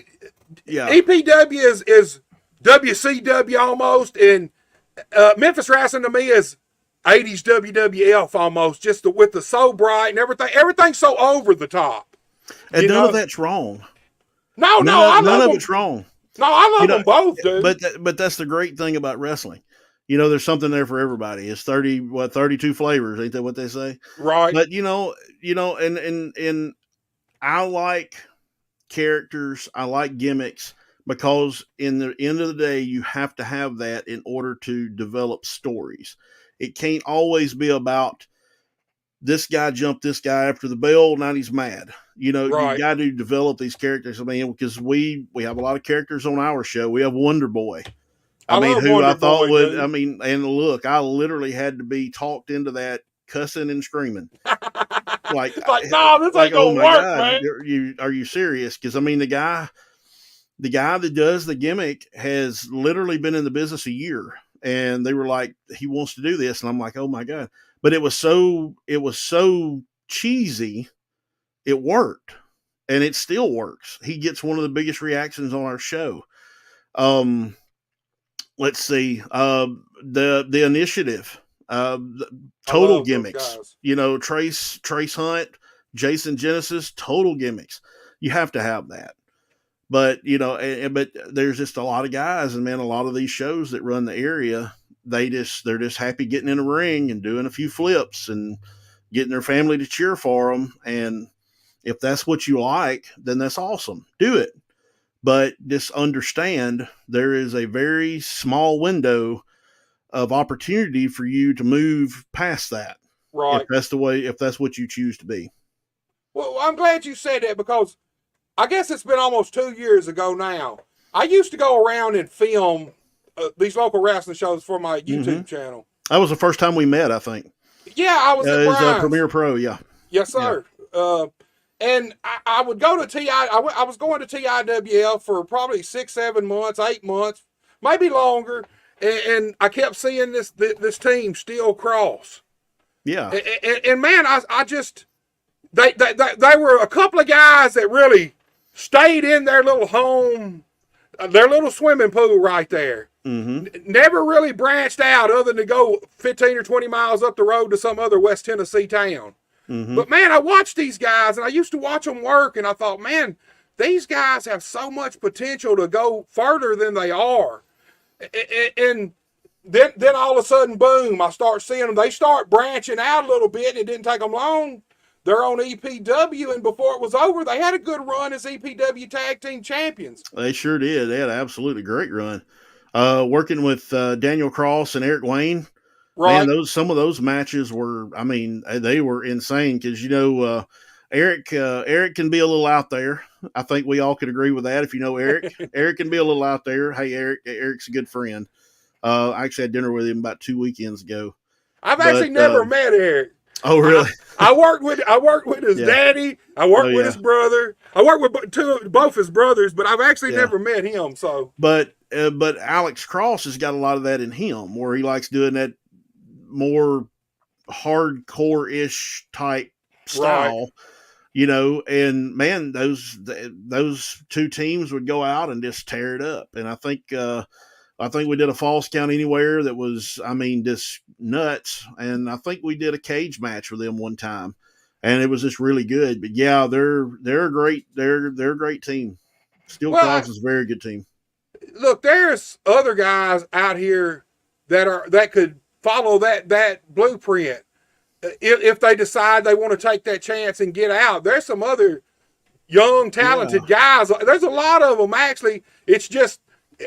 Speaker 3: EPW is WCW almost, and Memphis Wrestling to me is 80s WWF almost, just with the So Bright and everything. Everything's so over the top.
Speaker 4: And none of that's wrong.
Speaker 3: No,
Speaker 4: none of it's wrong.
Speaker 3: No, I love them both, dude.
Speaker 4: But that's the great thing about wrestling. There's something there for everybody. It's 32 flavors, ain't that what they say?
Speaker 3: Right.
Speaker 4: But and I like characters, I like gimmicks, because in the end of the day, you have to have that in order to develop stories. It can't always be about this guy jumped this guy after the bell, now he's mad. You got to develop these characters. I mean, because we have a lot of characters on our show. We have Wonder Boy. I literally had to be talked into that cussing and screaming. Like,
Speaker 3: no, this ain't gonna work, man.
Speaker 4: Are you serious? Because the guy that does the gimmick has literally been in the business a year, and they were like, he wants to do this, and I'm like, oh my God! But it was so cheesy, it worked, and it still works. He gets one of the biggest reactions on our show. Let's see, the Initiative, total gimmicks. Trace Hunt, Jason Genesis, total gimmicks. You have to have that. But but there's just a lot of guys, and man, a lot of these shows that run the area, they're just happy getting in a ring and doing a few flips and getting their family to cheer for them. And if that's what you like, then that's awesome. Do it. But just understand there is a very small window of opportunity for you to move past that.
Speaker 3: Right.
Speaker 4: If that's what you choose to be.
Speaker 3: Well, I'm glad you said that, because I guess it's been almost 2 years ago now. I used to go around and film these local wrestling shows for my YouTube channel.
Speaker 4: That was the first time we met, I think.
Speaker 3: Yeah, I was at Brian's.
Speaker 4: Premier Pro, yeah.
Speaker 3: Yes, sir. Yeah. And I would go to I was going to TIWL for probably 6, 7 months, 8 months, maybe longer. And I kept seeing this team Steel Cross.
Speaker 4: Yeah.
Speaker 3: And man, I just, they were a couple of guys that really stayed in their little home, their little swimming pool right there. Mm-hmm. Never really branched out other than to go 15 or 20 miles up the road to some other West Tennessee town. Mm-hmm. But man, I watched these guys, and I used to watch them work, and I thought, man, these guys have so much potential to go further than they are. And then all of a sudden, boom, I start seeing them. They start branching out a little bit, and it didn't take them long. They're on EPW, and before it was over, they had a good run as EPW Tag Team Champions.
Speaker 4: They sure did. They had an absolutely great run. Working with Daniel Cross and Eric Wayne. Right. Man, some of those matches were, they were insane, because, Eric can be a little out there. I think we all could agree with that. If you know Eric, Eric can be a little out there. Hey, Eric's a good friend. I actually had dinner with him about 2 weekends ago.
Speaker 3: I've actually never met Eric.
Speaker 4: Oh, really?
Speaker 3: I worked with his daddy. I worked with his brother. I worked with both his brothers, but I've actually never met him. So,
Speaker 4: but Alex Cross has got a lot of that in him, where he likes doing that more hardcore-ish type style, and man, those two teams would go out and just tear it up. And I think we did a Falls Count Anywhere that was, just nuts. And I think we did a cage match with them one time, and it was just really good. But yeah, they're a great team. Steel Cross is a very good team.
Speaker 3: Look, there's other guys out here that could follow that blueprint if they decide they want to take that chance and get out. There's some other young, talented guys. There's a lot of them, actually. It's just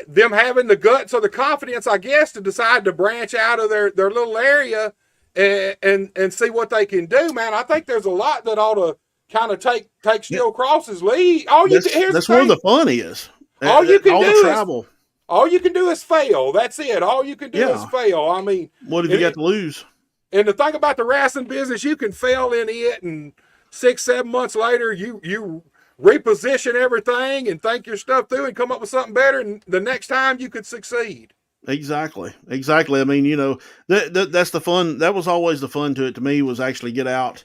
Speaker 3: them having the guts or the confidence, I guess, to decide to branch out of their little area and see what they can do, man. I think there's a lot that ought to kind of take Steel Cross's lead.
Speaker 4: That's where the fun is.
Speaker 3: All you can do
Speaker 4: the travel.
Speaker 3: all you can do is fail. That's it. All you can do is fail. I mean,
Speaker 4: what have you got to lose?
Speaker 3: And the thing about the wrestling business, you can fail in it, and 6-7 months later, you reposition everything and think your stuff through and come up with something better, and the next time you could succeed.
Speaker 4: Exactly. I mean, you know, that's the fun. That was always the fun to it to me, was actually get out,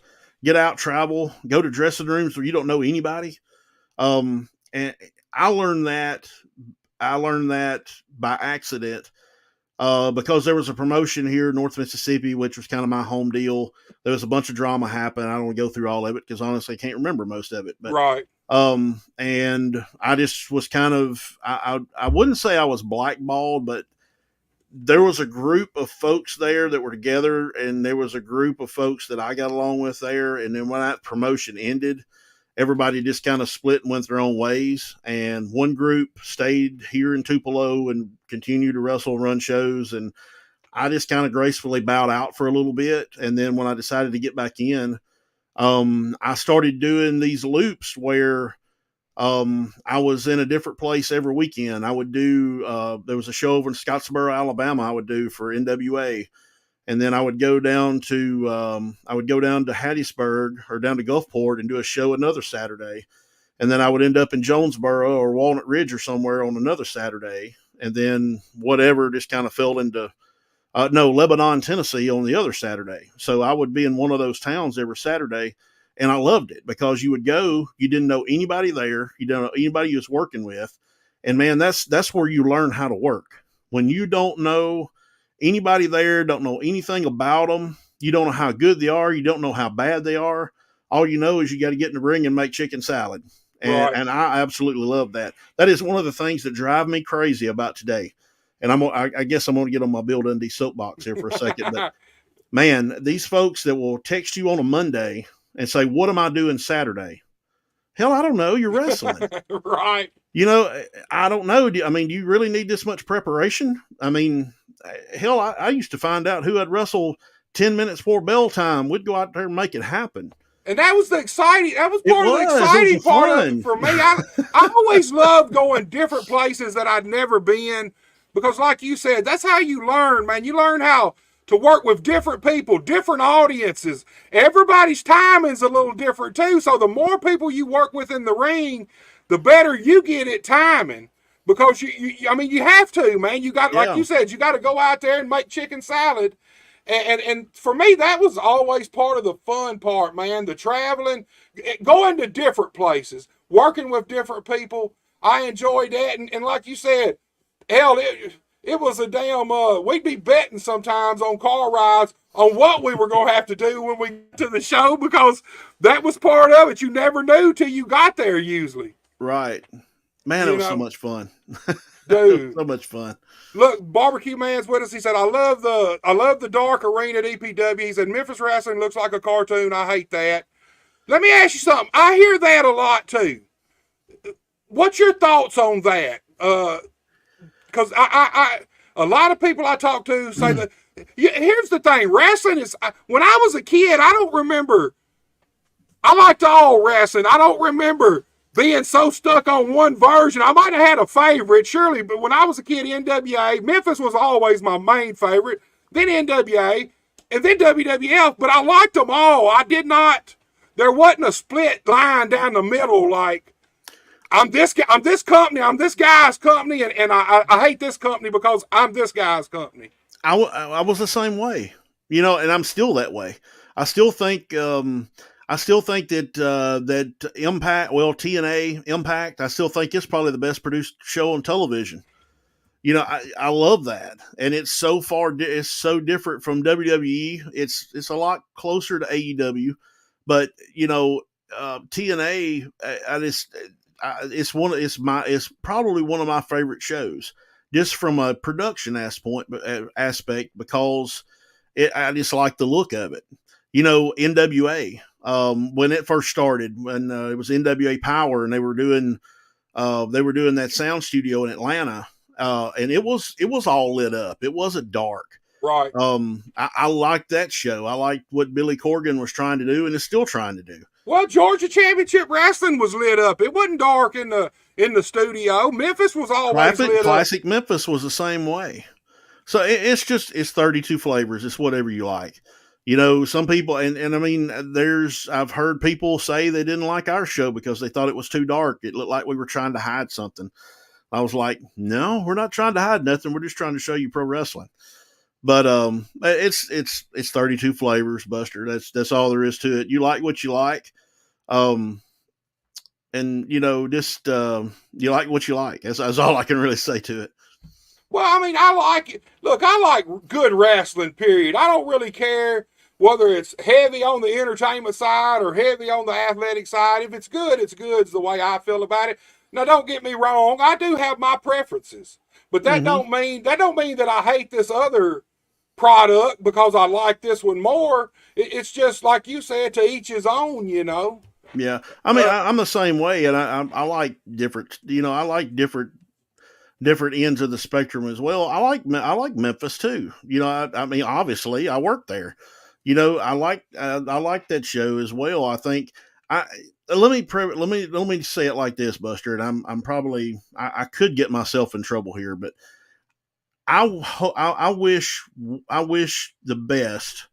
Speaker 4: travel, go to dressing rooms where you don't know anybody. And I learned that by accident, because there was a promotion here in North Mississippi, which was kind of my home deal. There was a bunch of drama happen. I don't want to go through all of it because honestly, I can't remember most of it. But
Speaker 3: right.
Speaker 4: And I just was kind of, I wouldn't say I was blackballed, but there was a group of folks there that were together, and there was a group of folks that I got along with there. And then when that promotion ended, everybody just kind of split and went their own ways. And one group stayed here in Tupelo and continued to wrestle and run shows. And I just kind of gracefully bowed out for a little bit. And then when I decided to get back in, I started doing these loops where I was in a different place every weekend. I would do, there was a show over in Scottsboro, Alabama, I would do for NWA. And then I would go down to Hattiesburg or down to Gulfport and do a show another Saturday. And then I would end up in Jonesboro or Walnut Ridge or somewhere on another Saturday. And then whatever just kind of fell into, Lebanon, Tennessee on the other Saturday. So I would be in one of those towns every Saturday. And I loved it because you would go, you didn't know anybody there. You didn't know anybody you was working with. And man, that's where you learn how to work. When you don't know anybody there, don't know anything about them, you don't know how good they are, you don't know how bad they are. All you know is you got to get in the ring and make chicken salad. And I absolutely love that. That is one of the things that drive me crazy about today. And I guess I'm going to get on my Bill Dundee soapbox here for a second. But man, these folks that will text you on a Monday and say, what am I doing Saturday? Hell, I don't know. You're wrestling.
Speaker 3: Right.
Speaker 4: You know, I don't know. I mean, do you really need this much preparation? I mean, hell, I used to find out who had wrestled 10 minutes before bell time. We'd go out there and make it happen.
Speaker 3: And that was part of the exciting part of it for me. I always loved going different places that I'd never been because, like you said, that's how you learn, man. You learn how to work with different people, different audiences. Everybody's timing's a little different too. So the more people you work with in the ring, the better you get at timing. Because you have to, man. You got, like you said, you got to go out there and make chicken salad. And for me, that was always part of the fun part, man. The traveling, going to different places, working with different people. I enjoyed that. And like you said, hell, it was a damn, we'd be betting sometimes on car rides on what we were going to have to do when we get to the show because that was part of it. You never knew till you got there usually.
Speaker 4: Right. Man, it was so much fun.
Speaker 3: Dude.
Speaker 4: So much fun.
Speaker 3: Look, Barbecue Man's with us. He said, I love the dark arena at EPW. He said, Memphis wrestling looks like a cartoon. I hate that. Let me ask you something. I hear that a lot too. What's your thoughts on that? Because a lot of people I talk to say that. Here's the thing. Wrestling is, when I was a kid, I don't remember. I liked all wrestling. I don't remember being so stuck on one version. I might have had a favorite, surely, but when I was a kid, NWA, Memphis was always my main favorite, then NWA, and then WWF, but I liked them all. There wasn't a split line down the middle like, I'm this company, I'm this guy's company, and I hate this company because I'm this guy's company.
Speaker 4: I was the same way, and I'm still that way. I still think that Impact, TNA Impact, I still think it's probably the best produced show on television. I love that, and it's so different from WWE. It's a lot closer to AEW, but TNA, it's probably one of my favorite shows, just from a production aspect because I just like the look of it. NWA. When it first started, when it was NWA Power, and they were doing that sound studio in Atlanta, and it was all lit up. It wasn't dark.
Speaker 3: Right.
Speaker 4: I liked that show. I liked what Billy Corgan was trying to do and is still trying to do.
Speaker 3: Well, Georgia Championship Wrestling was lit up. It wasn't dark in the in the studio. Memphis was always lit up.
Speaker 4: Classic Memphis was the same way. So it's 32 flavors. It's whatever you like. You know, some people, and I mean, I've heard people say they didn't like our show because they thought it was too dark. It looked like we were trying to hide something. I was like, no, we're not trying to hide nothing. We're just trying to show you pro wrestling. But it's 32 flavors, Buster. That's all there is to it. You like what you like. And you know, just you like what you like. That's all I can really say to it.
Speaker 3: Well, I mean, I like it. Look, I like good wrestling, period. I don't really care whether it's heavy on the entertainment side or heavy on the athletic side. If it's good, it's good, is the way I feel about it. Now, don't get me wrong. I do have my preferences, but that don't mean that I hate this other product because I like this one more. It's just like you said, to each his own, you know.
Speaker 4: Yeah, I mean, I'm the same way, and I like different. You know, I like different ends of the spectrum as well. I like Memphis too. You know, I mean, obviously, I work there. You know, I like that show as well. I think let me say it like this, Buster. And I'm probably I could get myself in trouble here, but I wish the best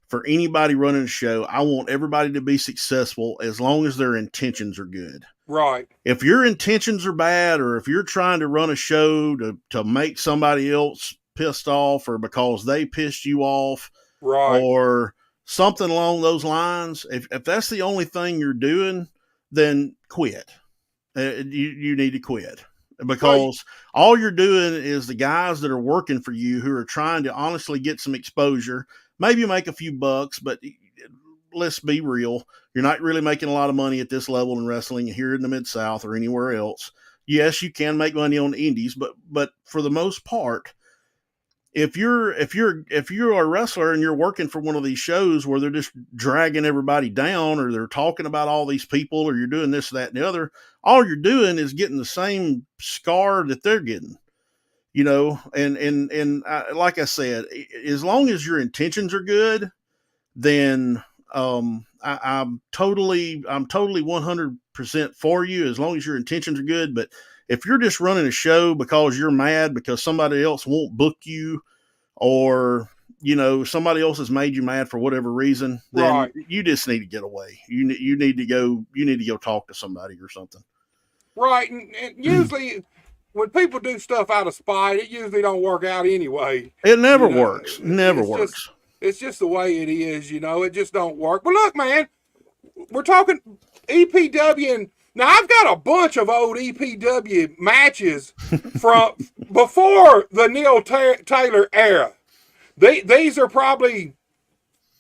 Speaker 4: for anybody running a show. I want everybody to be successful as long as their intentions are good.
Speaker 3: Right.
Speaker 4: If your intentions are bad, or if you're trying to run a show to make somebody else pissed off, or because they pissed you off,
Speaker 3: right,
Speaker 4: or something along those lines, if that's the only thing you're doing, then quit. You need to quit, because all you're doing is the guys that are working for you, who are trying to honestly get some exposure, maybe make a few bucks, but let's be real. You're not really making a lot of money at this level in wrestling here in the Mid-South or anywhere else. Yes, you can make money on the indies, but for the most part, if you're a wrestler and you're working for one of these shows where they're just dragging everybody down, or they're talking about all these people, or you're doing this, that, and the other, all you're doing is getting the same scar that they're getting. You know, and like I said, as long as your intentions are good, then I'm totally 100% for you, as long as your intentions are good. But if you're just running a show because you're mad because somebody else won't book you, or you know, somebody else has made you mad for whatever reason, then you just need to get away. You need to go talk to somebody or something.
Speaker 3: Right, and usually when people do stuff out of spite, it usually don't work out anyway.
Speaker 4: It never works. Never works.
Speaker 3: It's just the way it is, you know. It just don't work. But look, man, we're talking EPW, and now I've got a bunch of old EPW matches from before the Neil Taylor era. These are probably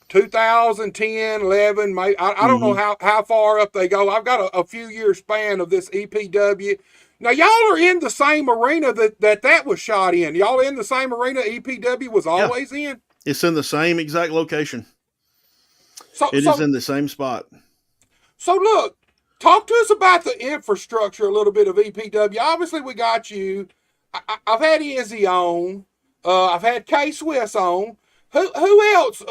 Speaker 3: 2010, 11, maybe, I don't know how far up they go. I've got a few year span of this EPW. Now, y'all are in the same arena that was shot in. Y'all in the same arena EPW was always in?
Speaker 4: It's in the same exact location. It is in the same spot.
Speaker 3: So, look, talk to us about the infrastructure a little bit of EPW. Obviously, we got you. I've had Izzy on. I've had K-Swiss on. Who else?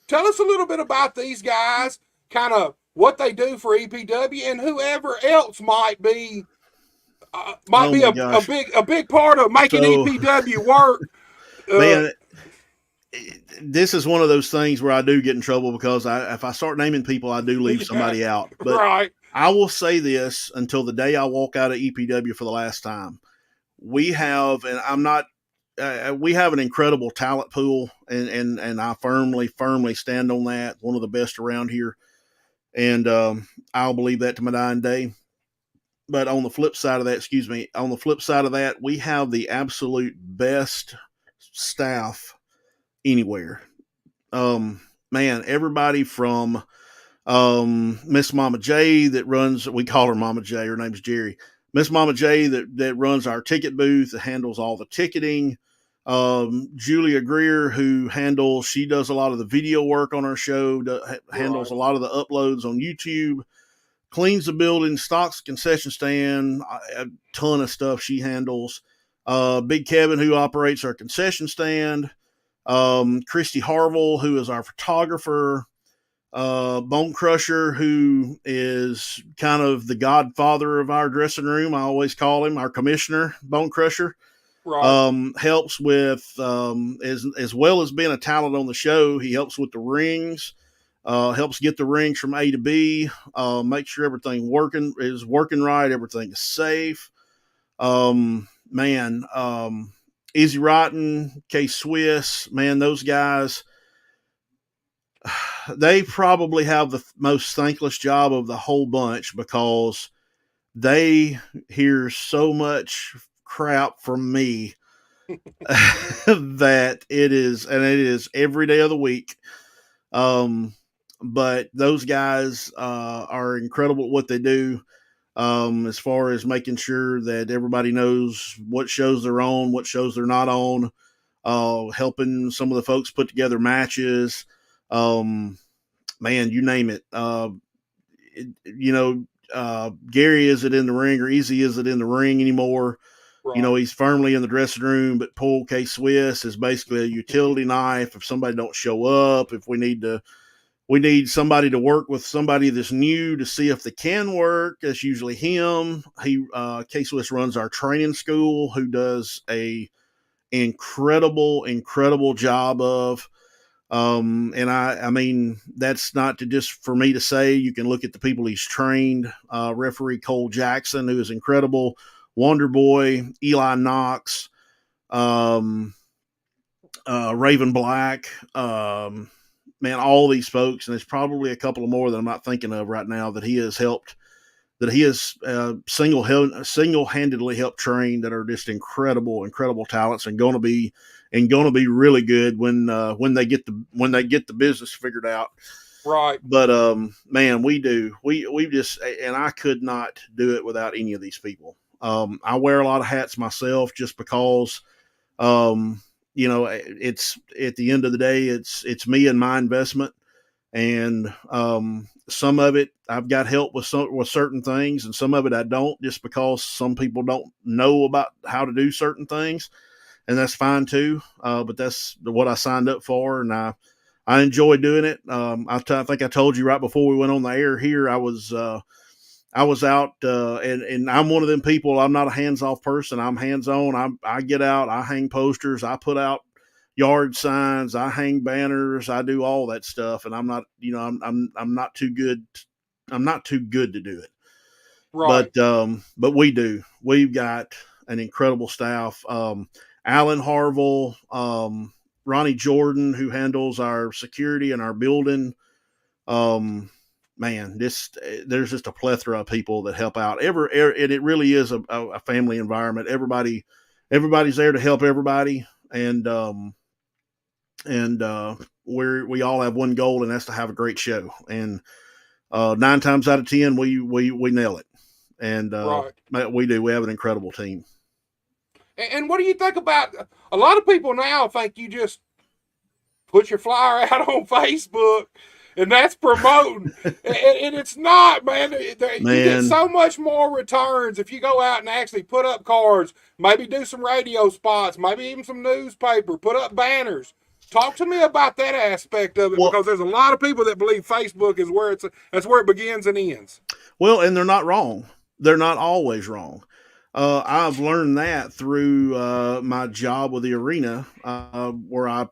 Speaker 3: Tell us a little bit about these guys, kind of what they do for EPW, and whoever else might be a big part of making EPW work.
Speaker 4: Man, this is one of those things where I do get in trouble, because if I start naming people, I do leave somebody out. But I will say this until the day I walk out of EPW for the last time. We have, and I'm not, we have an incredible talent pool, and I firmly stand on that. One of the best around here. And I'll believe that to my dying day. But on the flip side of that, we have the absolute best staff anywhere. Man, everybody from Miss Mama J that runs, we call her Mama J, her name's Jerry. Miss Mama J that runs our ticket booth, that handles all the ticketing. Julia Greer, she does a lot of the video work on our show, handles a lot of the uploads on YouTube, cleans the building, stocks the concession stand, a ton of stuff she handles. Big Kevin, who operates our concession stand. Christy Harville, who is our photographer. Bone Crusher, who is kind of the godfather of our dressing room. I always call him our commissioner, Bone Crusher.
Speaker 3: Right.
Speaker 4: Helps with, as well as being a talent on the show, he helps with the rings, helps get the rings from A to B, make sure everything is working right, everything is safe. Man, Easy Rotten, K Swiss, man, those guys, they probably have the most thankless job of the whole bunch because they hear so much crap from me that it is every day of the week. But those guys are incredible at what they do. As far as making sure that everybody knows what shows they're on, what shows they're not on, helping some of the folks put together matches. Man, you name it. Gary isn't in the ring, or Easy isn't in the ring anymore.
Speaker 3: Right.
Speaker 4: He's firmly in the dressing room, but Pool K Swiss is basically a utility knife. If somebody don't show up, if we need somebody to work with somebody that's new to see if they can work, that's usually him. K Swiss runs our training school, who does a incredible job of. And I mean, that's not just for me to say. You can look at the people he's trained. Referee Cole Jackson, who is incredible. Wonder Boy, Eli Knox, Raven Black, man, all these folks, and there's probably a couple more that I'm not thinking of right now that he has helped, that he has single-handedly helped train, that are just incredible talents, and going to be really good when they get the business figured out.
Speaker 3: Right.
Speaker 4: But man, we just, and I could not do it without any of these people. I wear a lot of hats myself just because, it's at the end of the day, it's me and my investment. And some of it I've got help with certain things, and some of it I don't, just because some people don't know about how to do certain things, and that's fine too. But that's what I signed up for, and I enjoy doing it. I think I told you right before we went on the air here, I was out, and I'm one of them people. I'm not a hands-off person. I'm hands-on. I get out, I hang posters, I put out yard signs, I hang banners, I do all that stuff. And I'm not, I'm not too good. I'm not too good to do it.
Speaker 3: Right.
Speaker 4: But we've got an incredible staff. Alan Harville, Ronnie Jordan, who handles our security and our building. Man, there's just a plethora of people that help out. And it really is a family environment. Everybody's there to help everybody, and we all have one goal, and that's to have a great show. And 9 times out of 10, we nail it. And
Speaker 3: right.
Speaker 4: we do. We have an incredible team.
Speaker 3: And what do you think about, a lot of people now think you just put your flyer out on Facebook and that's promoting. and it's not, man. You get so much more returns if you go out and actually put up cards, maybe do some radio spots, maybe even some newspaper, put up banners. Talk to me about that aspect of it, because there's a lot of people that believe Facebook is that's where it begins and ends.
Speaker 4: Well, and they're not wrong. They're not always wrong. I've learned that through my job with the arena, where I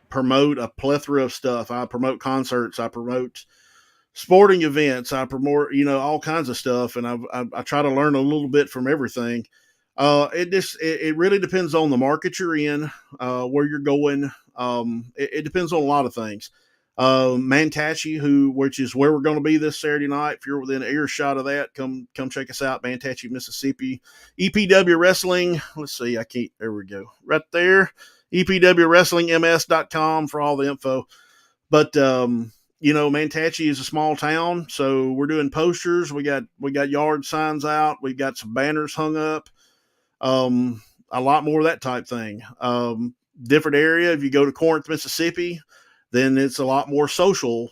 Speaker 4: promote a plethora of stuff. I promote concerts. I promote sporting events. I promote, all kinds of stuff. And I try to learn a little bit from everything. It really depends on the market you're in, where you're going. It depends on a lot of things. Mantachi, which is where we're going to be this Saturday night. If you're within earshot of that, come check us out. Mantachi, Mississippi. EPW Wrestling. Let's see. There we go. Right there. EPWWrestlingMS.com for all the info. But, Mantachi is a small town, so we're doing posters. We got yard signs out. We've got some banners hung up. A lot more of that type thing. Different area. If you go to Corinth, Mississippi, then it's a lot more social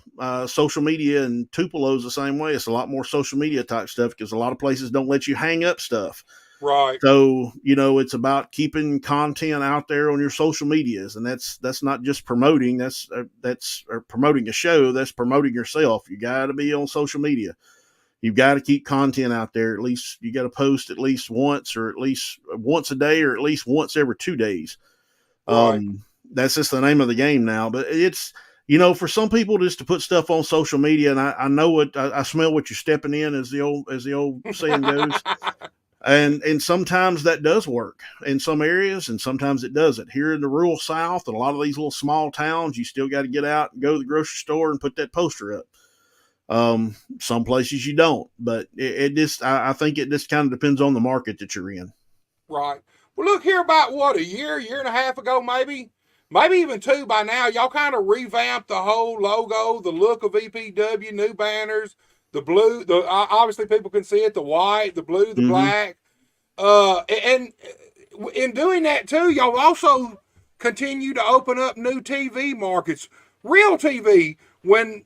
Speaker 4: media, and Tupelo's the same way. It's a lot more social media type stuff, because a lot of places don't let you hang up stuff.
Speaker 3: Right.
Speaker 4: So, it's about keeping content out there on your social medias, and that's not just promoting. That's promoting a show. That's promoting yourself. You got to be on social media. You've got to keep content out there. At least you got to post at least once, or at least once a day, or at least once every 2 days.
Speaker 3: Right.
Speaker 4: That's just the name of the game now. But it's, for some people, just to put stuff on social media, and I know what I smell what you're stepping in, as the old saying goes. And sometimes that does work in some areas, and sometimes it doesn't. Here in the rural South, and a lot of these little small towns, you still got to get out and go to the grocery store and put that poster up. Some places you don't, but I think it just kind of depends on the market that you're in.
Speaker 3: Right. Well, look here, about what, a year and a half ago, maybe even 2 by now, y'all kind of revamped the whole logo, the look of EPW, new banners, the blue, obviously people can see it, the white, the blue, the black. And in doing that too, y'all also continue to open up new TV markets, real TV, when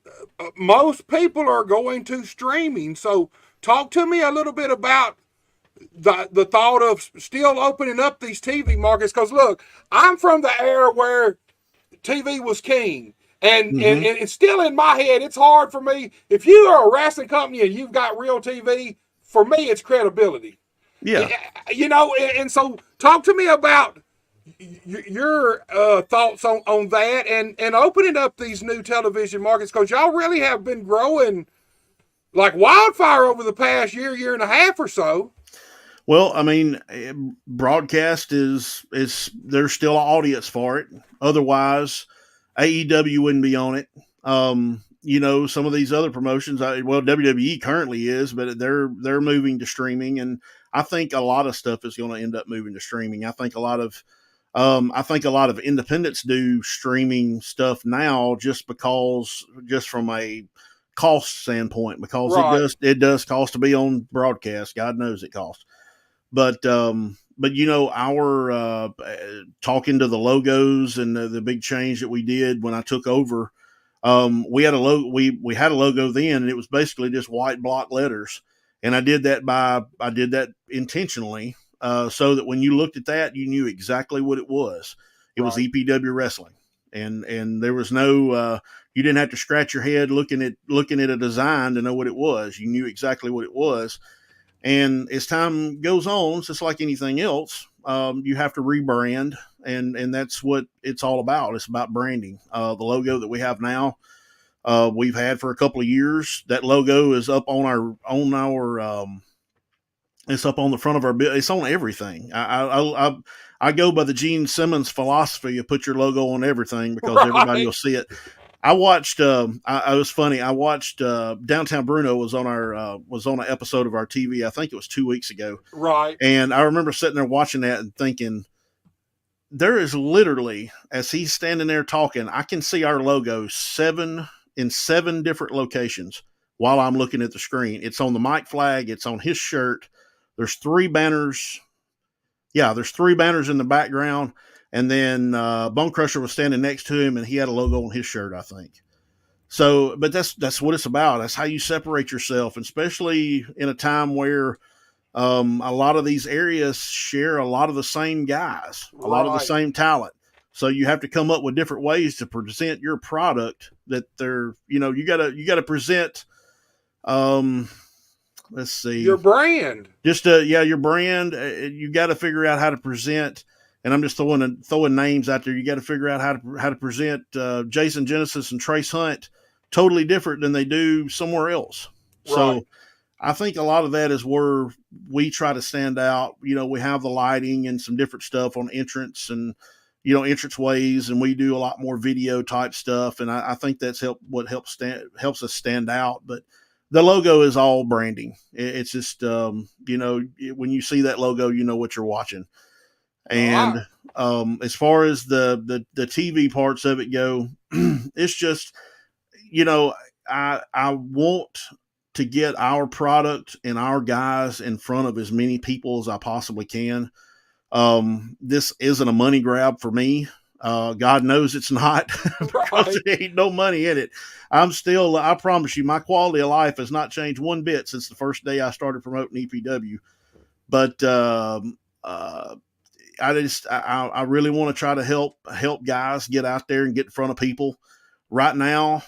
Speaker 3: most people are going to streaming. So talk to me a little bit about the thought of still opening up these TV markets. Because look, I'm from the era where TV was king. And it's still in my head, it's hard for me. If you are a wrestling company and you've got real TV, for me, it's credibility.
Speaker 4: Yeah.
Speaker 3: And so talk to me about your thoughts on that and opening up these new television markets, because y'all really have been growing like wildfire over the past year and a half or so.
Speaker 4: Well, I mean, broadcast is there's still an audience for it. Otherwise, AEW wouldn't be on it. Some of these other promotions, WWE currently is, but they're moving to streaming, and I think a lot of stuff is going to end up moving to streaming. I think a lot of independents do streaming stuff now just from a cost standpoint, because it does cost to be on broadcast. God knows it costs. But our talking to the logos and the big change that we did when I took over, we had a logo then, and it was basically just white block letters. And I did that intentionally, so that when you looked at that, you knew exactly what it was. It was EPW Wrestling, and there was no you didn't have to scratch your head looking at a design to know what it was. You knew exactly what it was. And as time goes on, just like anything else, you have to rebrand, and that's what it's all about. It's about branding. The logo that we have now, we've had for a couple of years. That logo is up on our it's up on the front of our it's on everything. I go by the Gene Simmons philosophy of put your logo on everything, because everybody will see it. I watched. It was funny. I watched Downtown Bruno was on an episode of our TV. I think it was 2 weeks ago.
Speaker 3: Right.
Speaker 4: And I remember sitting there watching that and thinking, there is literally, as he's standing there talking, I can see our logo in seven different locations while I'm looking at the screen. It's on the Mike flag. It's on his shirt. There's 3 banners. Yeah, there's 3 banners in the background. And then Bone Crusher was standing next to him, and he had a logo on his shirt, I think. So, but that's what it's about. That's how you separate yourself, and especially in a time where a lot of these areas share a lot of the same guys, a lot of the same talent. So you have to come up with different ways to present your product that they're, you gotta present, let's see,
Speaker 3: your brand.
Speaker 4: Just your brand. You got to figure out how to present. And I'm just throwing names out there. You got to figure out how to present Jason Genesis and Trace Hunt totally different than they do somewhere else. Right. So I think a lot of that is where we try to stand out. We have the lighting and some different stuff on entrance and entrance ways, and we do a lot more video type stuff. And I think that's helps us stand out. But the logo is all branding. It's just when you see that logo, you know what you're watching. And as far as the TV parts of it go, it's just, I want to get our product and our guys in front of as many people as I possibly can. This isn't a money grab for me. God knows it's not, because there ain't no money in it. I promise you, my quality of life has not changed one bit since the first day I started promoting EPW. But I really want to try to help guys get out there and get in front of people. Right now,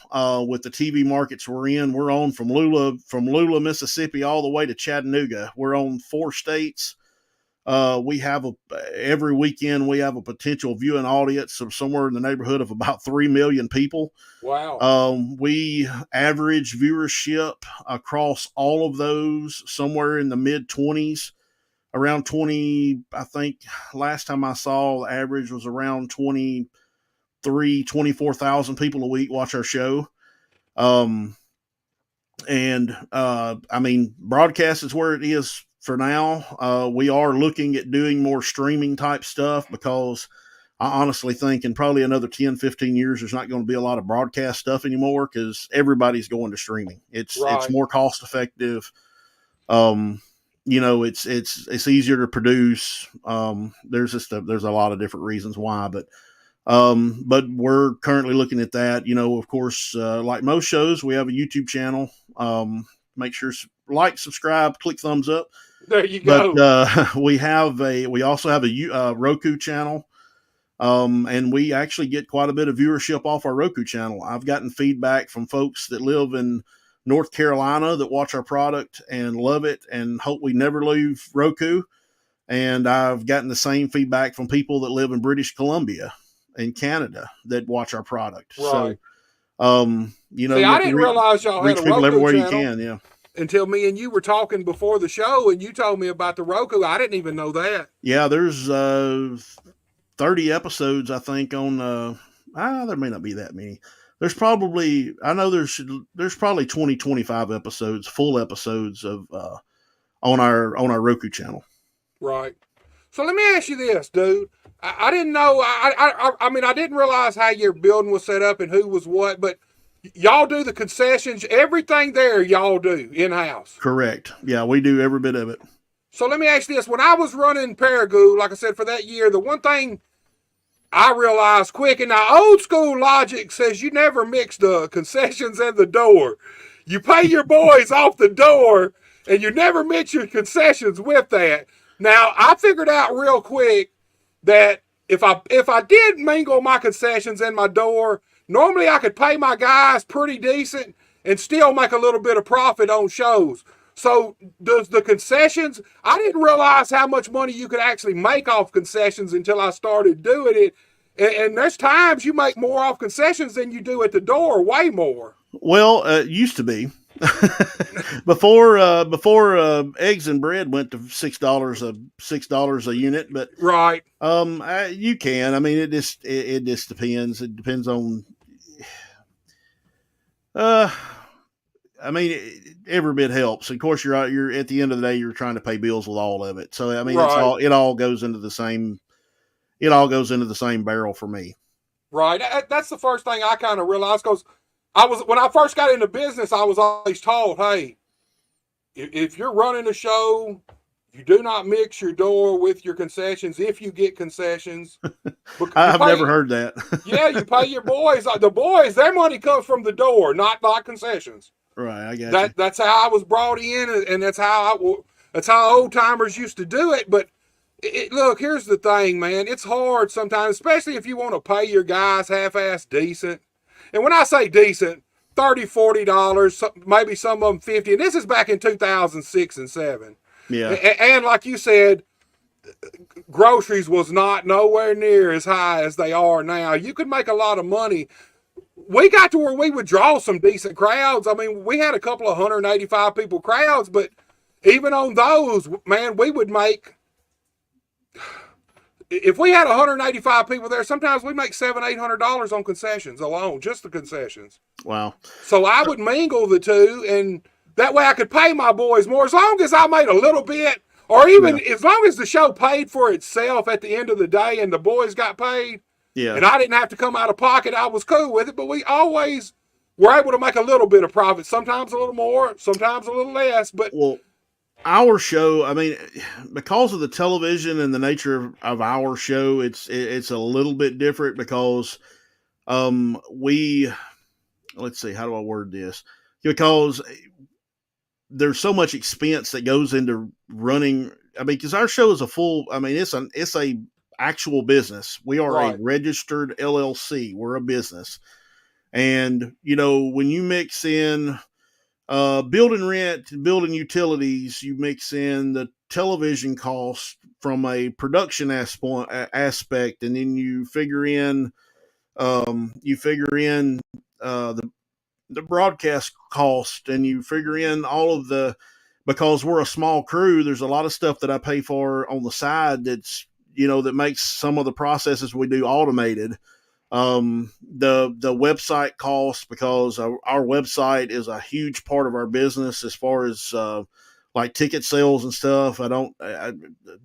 Speaker 4: with the TV markets we're in, we're on from Lula, Mississippi, all the way to Chattanooga. We're on 4 states. We have every weekend we have a potential viewing audience of somewhere in the neighborhood of about 3 million people.
Speaker 3: Wow.
Speaker 4: We average viewership across all of those somewhere in the mid 20s, around 20. I think last time I saw the average was around 24,000 people a week watch our show. I mean, broadcast is where it is for now. We are looking at doing more streaming type stuff because I honestly think in probably another 10, 15 years, there's not going to be a lot of broadcast stuff anymore because everybody's going to streaming. It's more cost effective. It's easier to produce. There's a lot of different reasons why, but we're currently looking at that. Of course, like most shows, we have a YouTube channel. Make sure like, subscribe, click thumbs up.
Speaker 3: There you go.
Speaker 4: But we also have a Roku channel. And we actually get quite a bit of viewership off our Roku channel. I've gotten feedback from folks that live in North Carolina that watch our product and love it and hope we never leave Roku. And I've gotten the same feedback from people that live in British Columbia and Canada that watch our product.
Speaker 3: Right.
Speaker 4: So,
Speaker 3: See, I didn't realize y'all had a Roku
Speaker 4: everywhere
Speaker 3: channel
Speaker 4: you can. Yeah.
Speaker 3: until me and you were talking before the show, and you told me about the Roku. I didn't even know that.
Speaker 4: Yeah, there's 30 episodes, I think, on. There may not be that many. There's probably, I know there's probably 20, 25 episodes, full episodes of on our Roku channel.
Speaker 3: Right. So let me ask you this, dude. I didn't know. I mean, I didn't realize how your building was set up and who was what, but y'all do the concessions, everything there y'all do in-house.
Speaker 4: Correct. Yeah, we do every bit of it.
Speaker 3: So let me ask you this. When I was running Paragoo, like I said, for that year, the one thing I realized quick, and now old school logic says you never mix the concessions and the door. You pay your boys off the door, and you never mix your concessions with that. Now, I figured out real quick that if I did mingle my concessions and my door, normally I could pay my guys pretty decent and still make a little bit of profit on shows. So does the concessions, I didn't realize how much money you could actually make off concessions until I started doing it. And there's times you make more off concessions than you do at the door, way more.
Speaker 4: Well, it used to be. before eggs and bread went to $6 a unit, but
Speaker 3: right.
Speaker 4: You can. I mean, it just depends. It depends on. I mean, every bit helps. Of course, you're at the end of the day, you're trying to pay bills with all of it. So I mean,
Speaker 3: right.
Speaker 4: it all goes into the same. It all goes into the same barrel for me.
Speaker 3: Right. That's the first thing I kind of realized, because when I first got into business, I was always told, hey, if you're running a show, you do not mix your door with your concessions if you get concessions.
Speaker 4: I've never heard that.
Speaker 3: Yeah, you pay your boys. The boys, their money comes from the door, not like concessions.
Speaker 4: Right, I got you.
Speaker 3: That's how I was brought in, and that's how old timers used to do it. But look, here's the thing, man. It's hard sometimes, especially if you want to pay your guys half-ass decent. And when I say decent, $30, $40, maybe some of them $50. And this is back in 2006 and 7.
Speaker 4: Yeah.
Speaker 3: And like you said, groceries was not nowhere near as high as they are now. You could make a lot of money. We got to where we would draw some decent crowds. I mean, we had a couple of 185 people crowds, but even on those, man, we would make, if we had 185 people there, sometimes we make $700-800 on concessions alone, just the concessions.
Speaker 4: Wow.
Speaker 3: So I would mingle the two, and that way I could pay my boys more, as long as I made a little bit, or even as long as the show paid for itself at the end of the day and the boys got paid.
Speaker 4: Yeah.
Speaker 3: And I didn't have to come out of pocket. I was cool with it, but we always were able to make a little bit of profit. Sometimes a little more, sometimes a little less. But
Speaker 4: well, our show, I mean, because of the television and the nature of our show, it's a little bit different because let's see, how do I word this? Because there's so much expense that goes into running I mean, because our show is it's a actual business. We are a
Speaker 3: Right.
Speaker 4: registered LLC. We're a business. And, you know, when you mix in building rent, building utilities, you mix in the television cost from a production aspect, and then you figure in the broadcast cost, and you figure in all of the, because we're a small crew, there's a lot of stuff that I pay for on the side that's, you know, that makes some of the processes we do automated. The website costs, because our website is a huge part of our business as far as like ticket sales and stuff.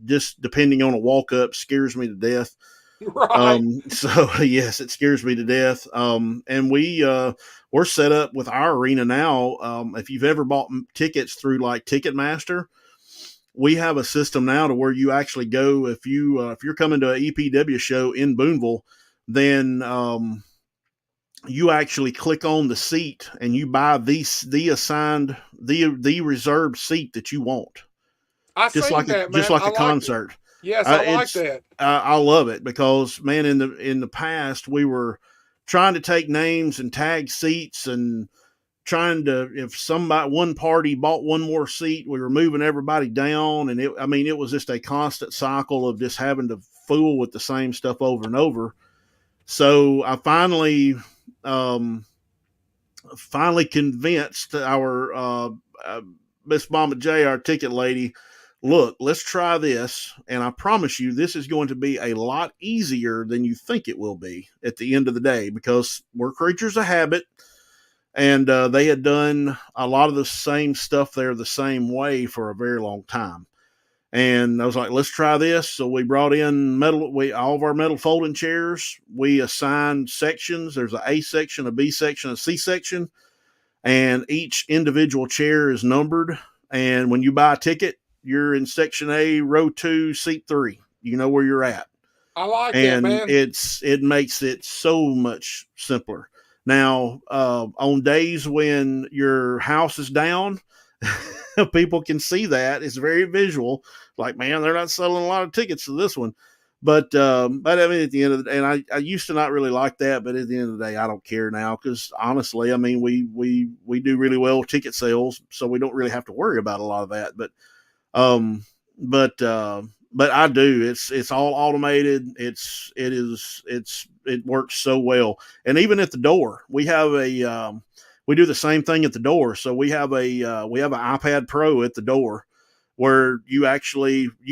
Speaker 4: Just depending on a walk up scares me to death.
Speaker 3: Right.
Speaker 4: So yes, it scares me to death. And we're set up with our arena now. If you've ever bought tickets through like Ticketmaster, we have a system now to where you actually go, if you're coming to an EPW show in Boonville, then you actually click on the seat and you buy the reserved seat that you want,
Speaker 3: I seen that, man.
Speaker 4: just like
Speaker 3: I
Speaker 4: a
Speaker 3: liked it.
Speaker 4: concert.
Speaker 3: Yes, I like that.
Speaker 4: I love it because, man, in the past we were trying to take names and tag seats, and trying to, if one party bought one more seat, we were moving everybody down, and it was just a constant cycle of just having to fool with the same stuff over and over. So I finally convinced our Miss Mama J, our ticket lady, look, let's try this. And I promise you, this is going to be a lot easier than you think it will be at the end of the day, because we're creatures of habit. And they had done a lot of the same stuff there the same way for a very long time. And I was like, let's try this. So we brought in all of our metal folding chairs. We assigned sections. There's an A section, a B section, a C section, and each individual chair is numbered. And when you buy a ticket, you're in section A, row 2, seat 3. You know where you're at.
Speaker 3: I like
Speaker 4: And
Speaker 3: that, man.
Speaker 4: it makes it so much simpler. Now, on days when your house is down, people can see that. It's very visual. Like, man, they're not selling a lot of tickets to this one. But I mean, at the end of the day, and I used to not really like that, but at the end of the day, I don't care now, because honestly, I mean, we do really well with ticket sales, so we don't really have to worry about a lot of that. But I do. It's all automated. It works so well. And even at the door, we have we do the same thing at the door. So we have an iPad Pro at the door, where you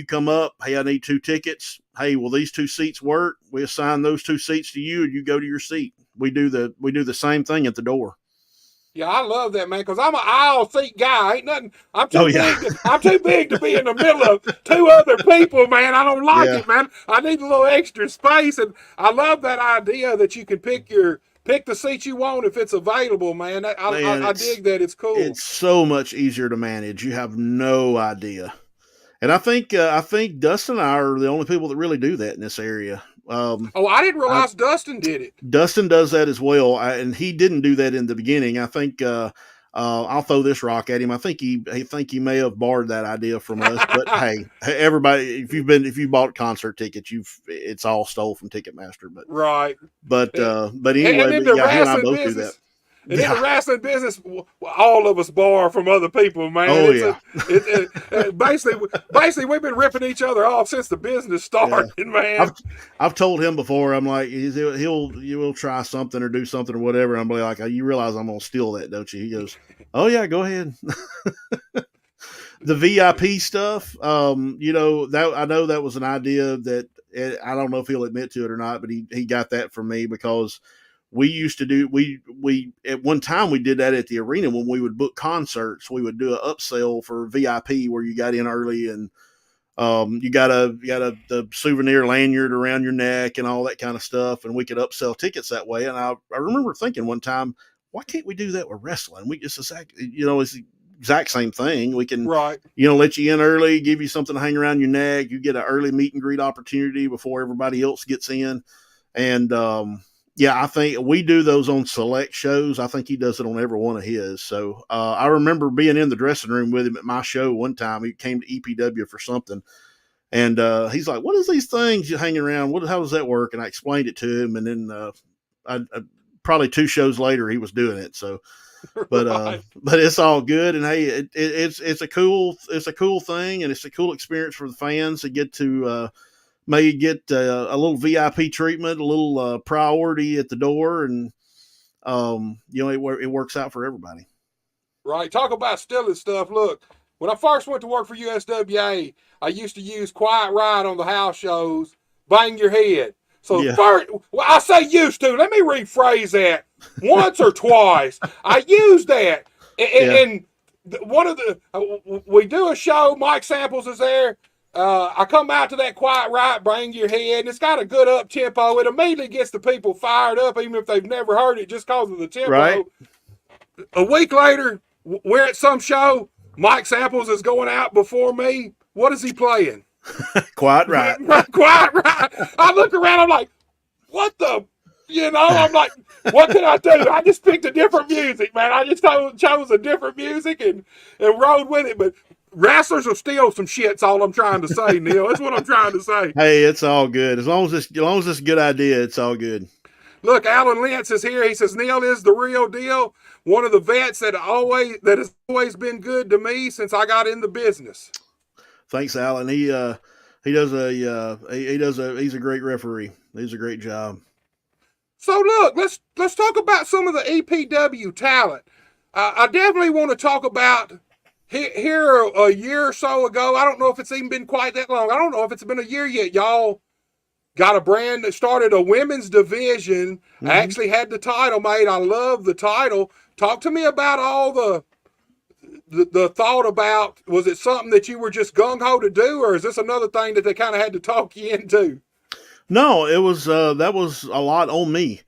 Speaker 4: come up, hey, I need 2 tickets. Hey, will these 2 seats work? We assign those 2 seats to you, and you go to your seat. We do the same thing at the door.
Speaker 3: Yeah, I love that, man, because I'm an aisle seat guy. Ain't nothing. I'm too
Speaker 4: yeah.
Speaker 3: big. I'm too big to be in the middle of 2 other people, man. I don't like
Speaker 4: Yeah.
Speaker 3: it, man. I need a little extra space, and I love that idea that you can pick the seat you want if it's available, man. I dig that. It's cool.
Speaker 4: It's so much easier to manage. You have no idea. And I think Dustin and I are the only people that really do that in this area.
Speaker 3: I didn't realize Dustin did it.
Speaker 4: Dustin does that as well, and he didn't do that in the beginning. I think I'll throw this rock at him. I think he may have borrowed that idea from us. But hey, everybody, if you bought concert tickets, it's all stole from Ticketmaster.
Speaker 3: Right.
Speaker 4: But anyway,
Speaker 3: and in the
Speaker 4: he and I
Speaker 3: wrestling
Speaker 4: both do that.
Speaker 3: business, and in the wrestling business, all of us borrow from other people, man.
Speaker 4: Oh, yeah.
Speaker 3: Basically, we've been ripping each other off since the business started, man.
Speaker 4: I've told him before. I'm like, he'll try something or do something or whatever. And I'm like, you realize I'm gonna steal that, don't you? He goes, oh yeah, go ahead. The VIP stuff, that I know that was an idea that I don't know if he'll admit to it or not, but he got that from me, because we used to do, we at one time we did that at the arena when we would book concerts. We would do an upsell for VIP where you got in early, and you got the souvenir lanyard around your neck and all that kind of stuff, and we could upsell tickets that way. And I remember thinking one time, why can't we do that with wrestling? It's the exact same thing. We can,
Speaker 3: right,
Speaker 4: let you in early, give you something to hang around your neck. You get an early meet and greet opportunity before everybody else gets in. And Yeah, I think we do those on select shows. I think he does it on every one of his. So I remember being in the dressing room with him at my show one time. He came to EPW for something, and he's like, "What is these things you hanging around? How does that work?" And I explained it to him, and then I probably 2 shows later he was doing it. So,
Speaker 3: Right.
Speaker 4: but it's all good, and hey, it's a cool thing, and it's a cool experience for the fans to get to. May get a little VIP treatment, a little priority at the door, and it works out for everybody.
Speaker 3: Right. Talk about stealing stuff. Look, when I first went to work for USWA, I used to use Quiet Riot on the house shows, bang your head. So
Speaker 4: Yeah.
Speaker 3: first, well, I say used to. Let me rephrase that. Once or twice, I used that, and one of the we do a show. Mike Samples is there. I come out to that Quiet Riot, bang your head, and it's got a good up tempo. It immediately gets the people fired up, even if they've never heard it, just because of the tempo.
Speaker 4: Right.
Speaker 3: A week later, we're at some show. Mike Samples is going out before me. What is he playing?
Speaker 4: Quiet Riot.
Speaker 3: Quiet Riot. I look around. I'm like, what the? I'm like, what can I do? I just picked a different music, man. I just chose a different music and rode with it. But wrestlers will steal some shit's all I'm trying to say, Neil. That's what I'm trying to say.
Speaker 4: Hey, it's all good. As long as it's a good idea, it's all good.
Speaker 3: Look, Alan Lentz is here. He says Neil is the real deal. One of the vets that has always been good to me since I got in the business.
Speaker 4: Thanks, Alan. He's a great referee. He's a great job.
Speaker 3: So look, let's talk about some of the EPW talent. I definitely want to talk about here a year or so ago. I don't know if it's even been quite that long. I don't know if it's been a year yet. Y'all got a brand that started a women's division. Mm-hmm. I actually had the title made. I love the title. Talk to me about all the thought about, was it something that you were just gung-ho to do, or is this another thing that they kind of had to talk you into?
Speaker 4: No, it was that was a lot on me.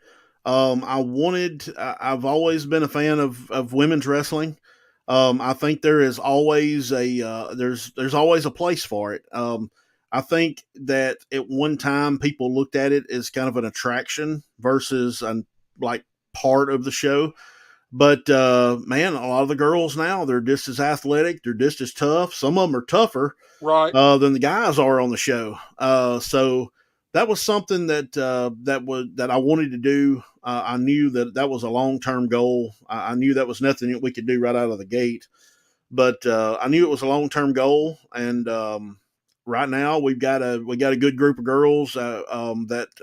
Speaker 4: I've always been a fan of women's wrestling. I think there is always there's always a place for it. I think that at one time people looked at it as kind of an attraction versus like part of the show. But man, a lot of the girls now, they're just as athletic, they're just as tough. Some of them are tougher,
Speaker 3: right,
Speaker 4: than the guys are on the show. So that was something that I wanted to do. I knew that was a long-term goal. I knew that was nothing that we could do right out of the gate, but I knew it was a long-term goal. And right now we've got a good group of girls that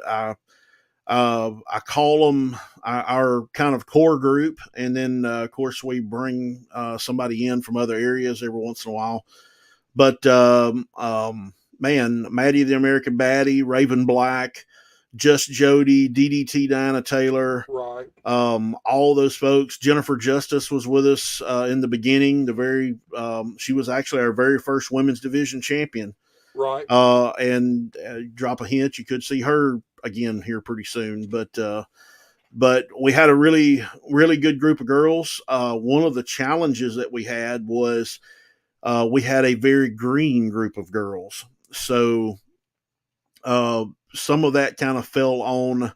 Speaker 4: I call them our kind of core group, and then of course we bring somebody in from other areas every once in a while. But man, Maddie the American Baddie, Raven Black, Just Jody, DDT Diana Taylor,
Speaker 3: right?
Speaker 4: All those folks. Jennifer Justice was with us in the beginning. She was actually our very first women's division champion.
Speaker 3: Right.
Speaker 4: And drop a hint, you could see her again here pretty soon. But we had a really, really good group of girls. One of the challenges that we had was we had a very green group of girls. So some of that kind of fell on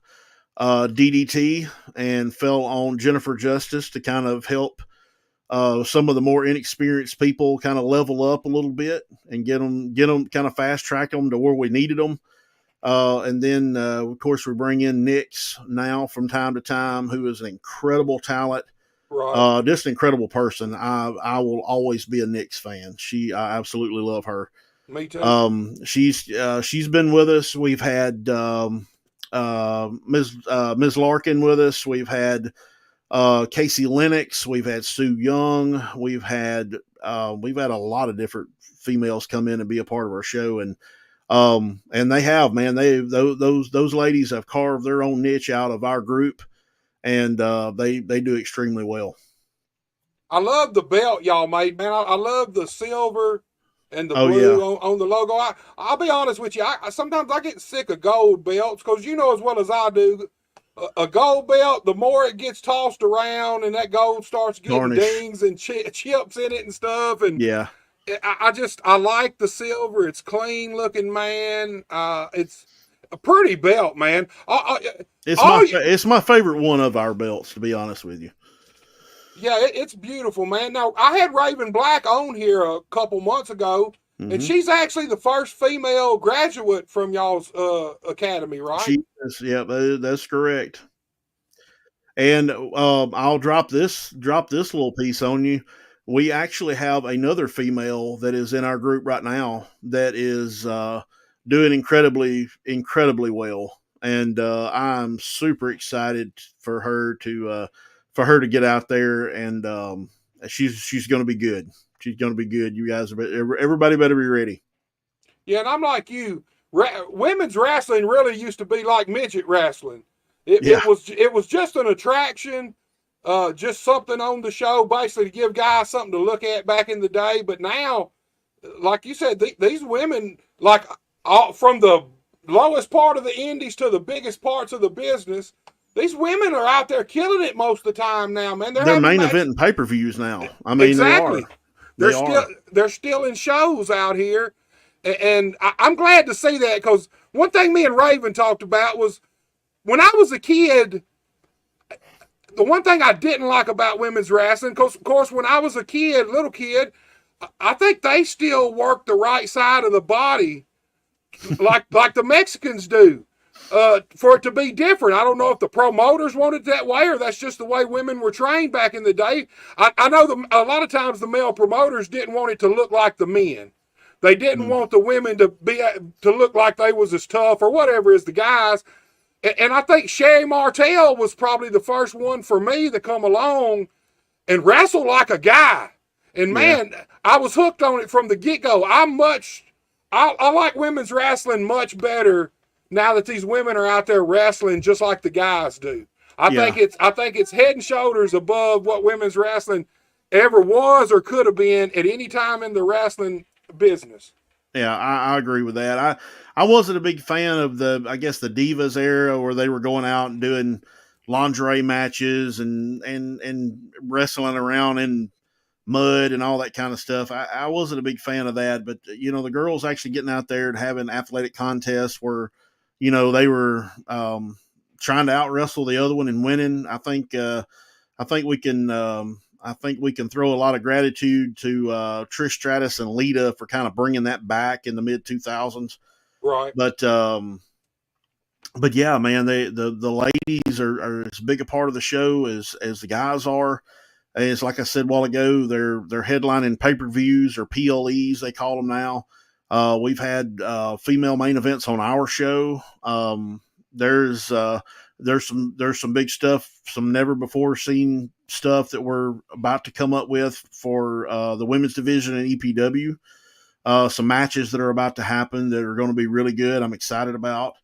Speaker 4: DDT and fell on Jennifer Justice to kind of help some of the more inexperienced people kind of level up a little bit and get them kind of fast track them to where we needed them. And then, of course, we bring in Nix now from time to time, who is an incredible talent.
Speaker 3: Right.
Speaker 4: Just an incredible person. I will always be a Nix fan. I absolutely love her.
Speaker 3: Me too.
Speaker 4: She's been with us. We've had Ms. Larkin with us. We've had Casey Lennox. We've had Sue Young. We've had a lot of different females come in and be a part of our show, and they have, man, those ladies have carved their own niche out of our group, and they do extremely well.
Speaker 3: I love the belt y'all made, man. I love the silver and the blue on the logo. I'll be honest with you. Sometimes I get sick of gold belts because you know as well as I do, a gold belt, the more it gets tossed around and that gold starts getting dings and chips in it and stuff. And
Speaker 4: yeah,
Speaker 3: I like the silver. It's clean looking, man. a pretty belt, man.
Speaker 4: It's my favorite one of our belts, to be honest with you.
Speaker 3: Yeah, it's beautiful, man. Now, I had Raven Black on here a couple months ago, and she's actually the first female graduate from y'all's academy, right?
Speaker 4: She is, yeah, that's correct. And I'll drop this little piece on you. We actually have another female that is in our group right now that is doing incredibly well, and I'm super excited for her to get out there, and she's going to be good. She's going to be good. You guys, everybody better be ready.
Speaker 3: Yeah, and I'm like you. Women's wrestling really used to be like midget wrestling. It was just an attraction, just something on the show, basically to give guys something to look at back in the day. But now, like you said, these women, like from the lowest part of the indies to the biggest parts of the business, these women are out there killing it most of the time now, man.
Speaker 4: They're main event and pay-per-views now. I mean,
Speaker 3: exactly.
Speaker 4: They are.
Speaker 3: They're still in shows out here, and I'm glad to see that, because one thing me and Raven talked about was, when I was a kid, the one thing I didn't like about women's wrestling, because of course when I was a kid, little kid, I think they still work the right side of the body, like the Mexicans do, for it to be different. I don't know if the promoters wanted it that way, or that's just the way women were trained back in the day. I know a lot of times the male promoters didn't want it to look like the men. They didn't want the women to look like they was as tough or whatever as the guys. And I think Sherry Martel was probably the first one for me to come along and wrestle like a guy. And man, I was hooked on it from the get-go. I like women's wrestling much better now that these women are out there wrestling just like the guys do. I think it's head and shoulders above what women's wrestling ever was or could have been at any time in the wrestling business.
Speaker 4: Yeah, I agree with that. I wasn't a big fan of the Divas era, where they were going out and doing lingerie matches and wrestling around in mud and all that kind of stuff. I wasn't a big fan of that, but the girls actually getting out there and having athletic contests where they were trying to out wrestle the other one and winning. I think we can. I think we can throw a lot of gratitude to Trish Stratus and Lita for kind of bringing that back in the mid 2000s.
Speaker 3: Right.
Speaker 4: But yeah, man, the ladies are as big a part of the show as the guys are. And it's like I said a while ago, they're headlining pay-per-views, or PLEs they call them now. We've had female main events on our show. There's some big stuff, some never before seen stuff that we're about to come up with for the women's division in EPW. Some matches that are about to happen that are going to be really good. I'm excited about.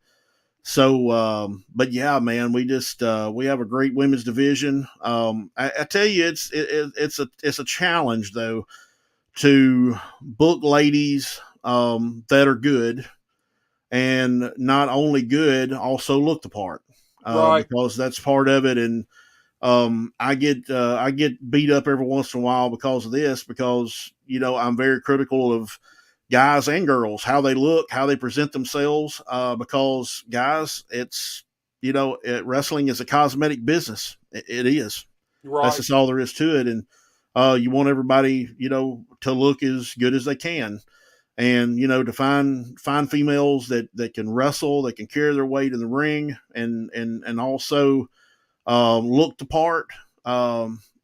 Speaker 4: So, but yeah, man, we have a great women's division. I tell you, it's a challenge though to book ladies that are good, and not only good, also look the part.
Speaker 3: Right.
Speaker 4: Because that's part of it. And I get beat up every once in a while because of this, because I'm very critical of guys and girls, how they look, how they present themselves, because guys, it's wrestling is a cosmetic business. It is.
Speaker 3: Right.
Speaker 4: That's just all there is to it. And you want everybody to look as good as they can. And, to find females that can wrestle, that can carry their weight in the ring, and also look the part,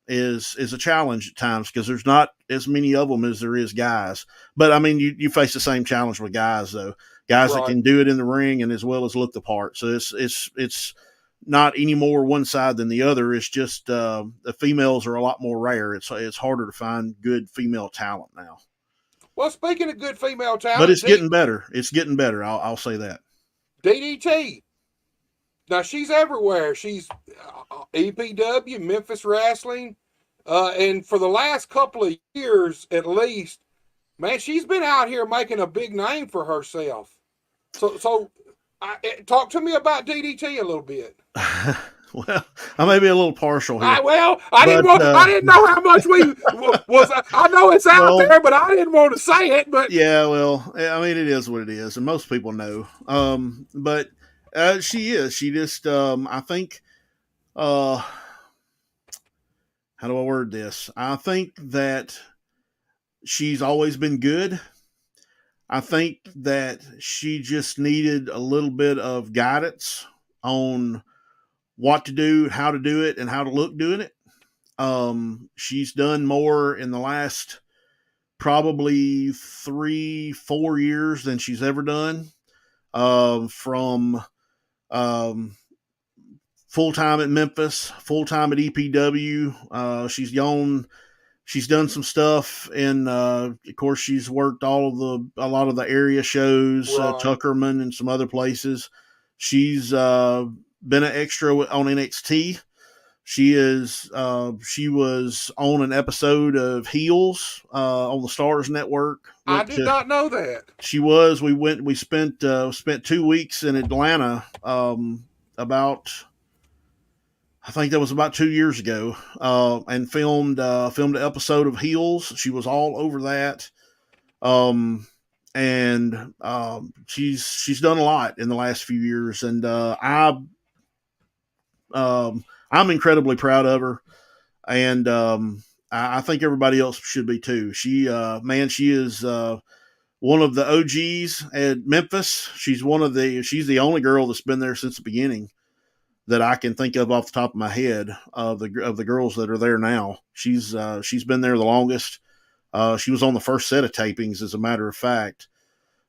Speaker 4: is a challenge at times, because there's not as many of them as there is guys. But I mean, you face the same challenge with guys though. Guys that can do it in the ring and as well as look the part. So it's not any more one side than the other. It's just the females are a lot more rare. It's harder to find good female talent now.
Speaker 3: Well, speaking of good female talent,
Speaker 4: but it's getting better. It's getting better. I'll say that.
Speaker 3: DDT. Now she's everywhere. She's EPW, Memphis Wrestling, and for the last couple of years at least, man, she's been out here making a big name for herself. So talk to me about DDT a little bit.
Speaker 4: Well, I may be a little partial here,
Speaker 3: I didn't
Speaker 4: but
Speaker 3: want. I didn't know how much we was. I know it's out
Speaker 4: well,
Speaker 3: there, but I didn't want to say it. But
Speaker 4: yeah, well, I mean, it is what it is, and most people know. But she is. She just, I think, how do I word this? I think that she's always been good. I think that she just needed a little bit of guidance on what to do, how to do it, and how to look doing it. She's done more in the last probably 3, 4 years than she's ever done. From full time at Memphis, full time at EPW. She's done some stuff, and of course, she's worked a lot of the area shows,
Speaker 3: right.
Speaker 4: Tuckerman and some other places. She's been an extra on NXT. She was on an episode of Heels on the Stars Network.
Speaker 3: I did not know that.
Speaker 4: She was. We spent 2 weeks in Atlanta. About I think that was about 2 years ago, and filmed an episode of Heels. She was all over that, and she's done a lot in the last few years, and I'm incredibly proud of her, and I think everybody else should be too. She is one of the OGs at Memphis. She's the only girl that's been there since the beginning that I can think of off the top of my head of the girls that are there now. She's been there the longest. She was on the first set of tapings, as a matter of fact.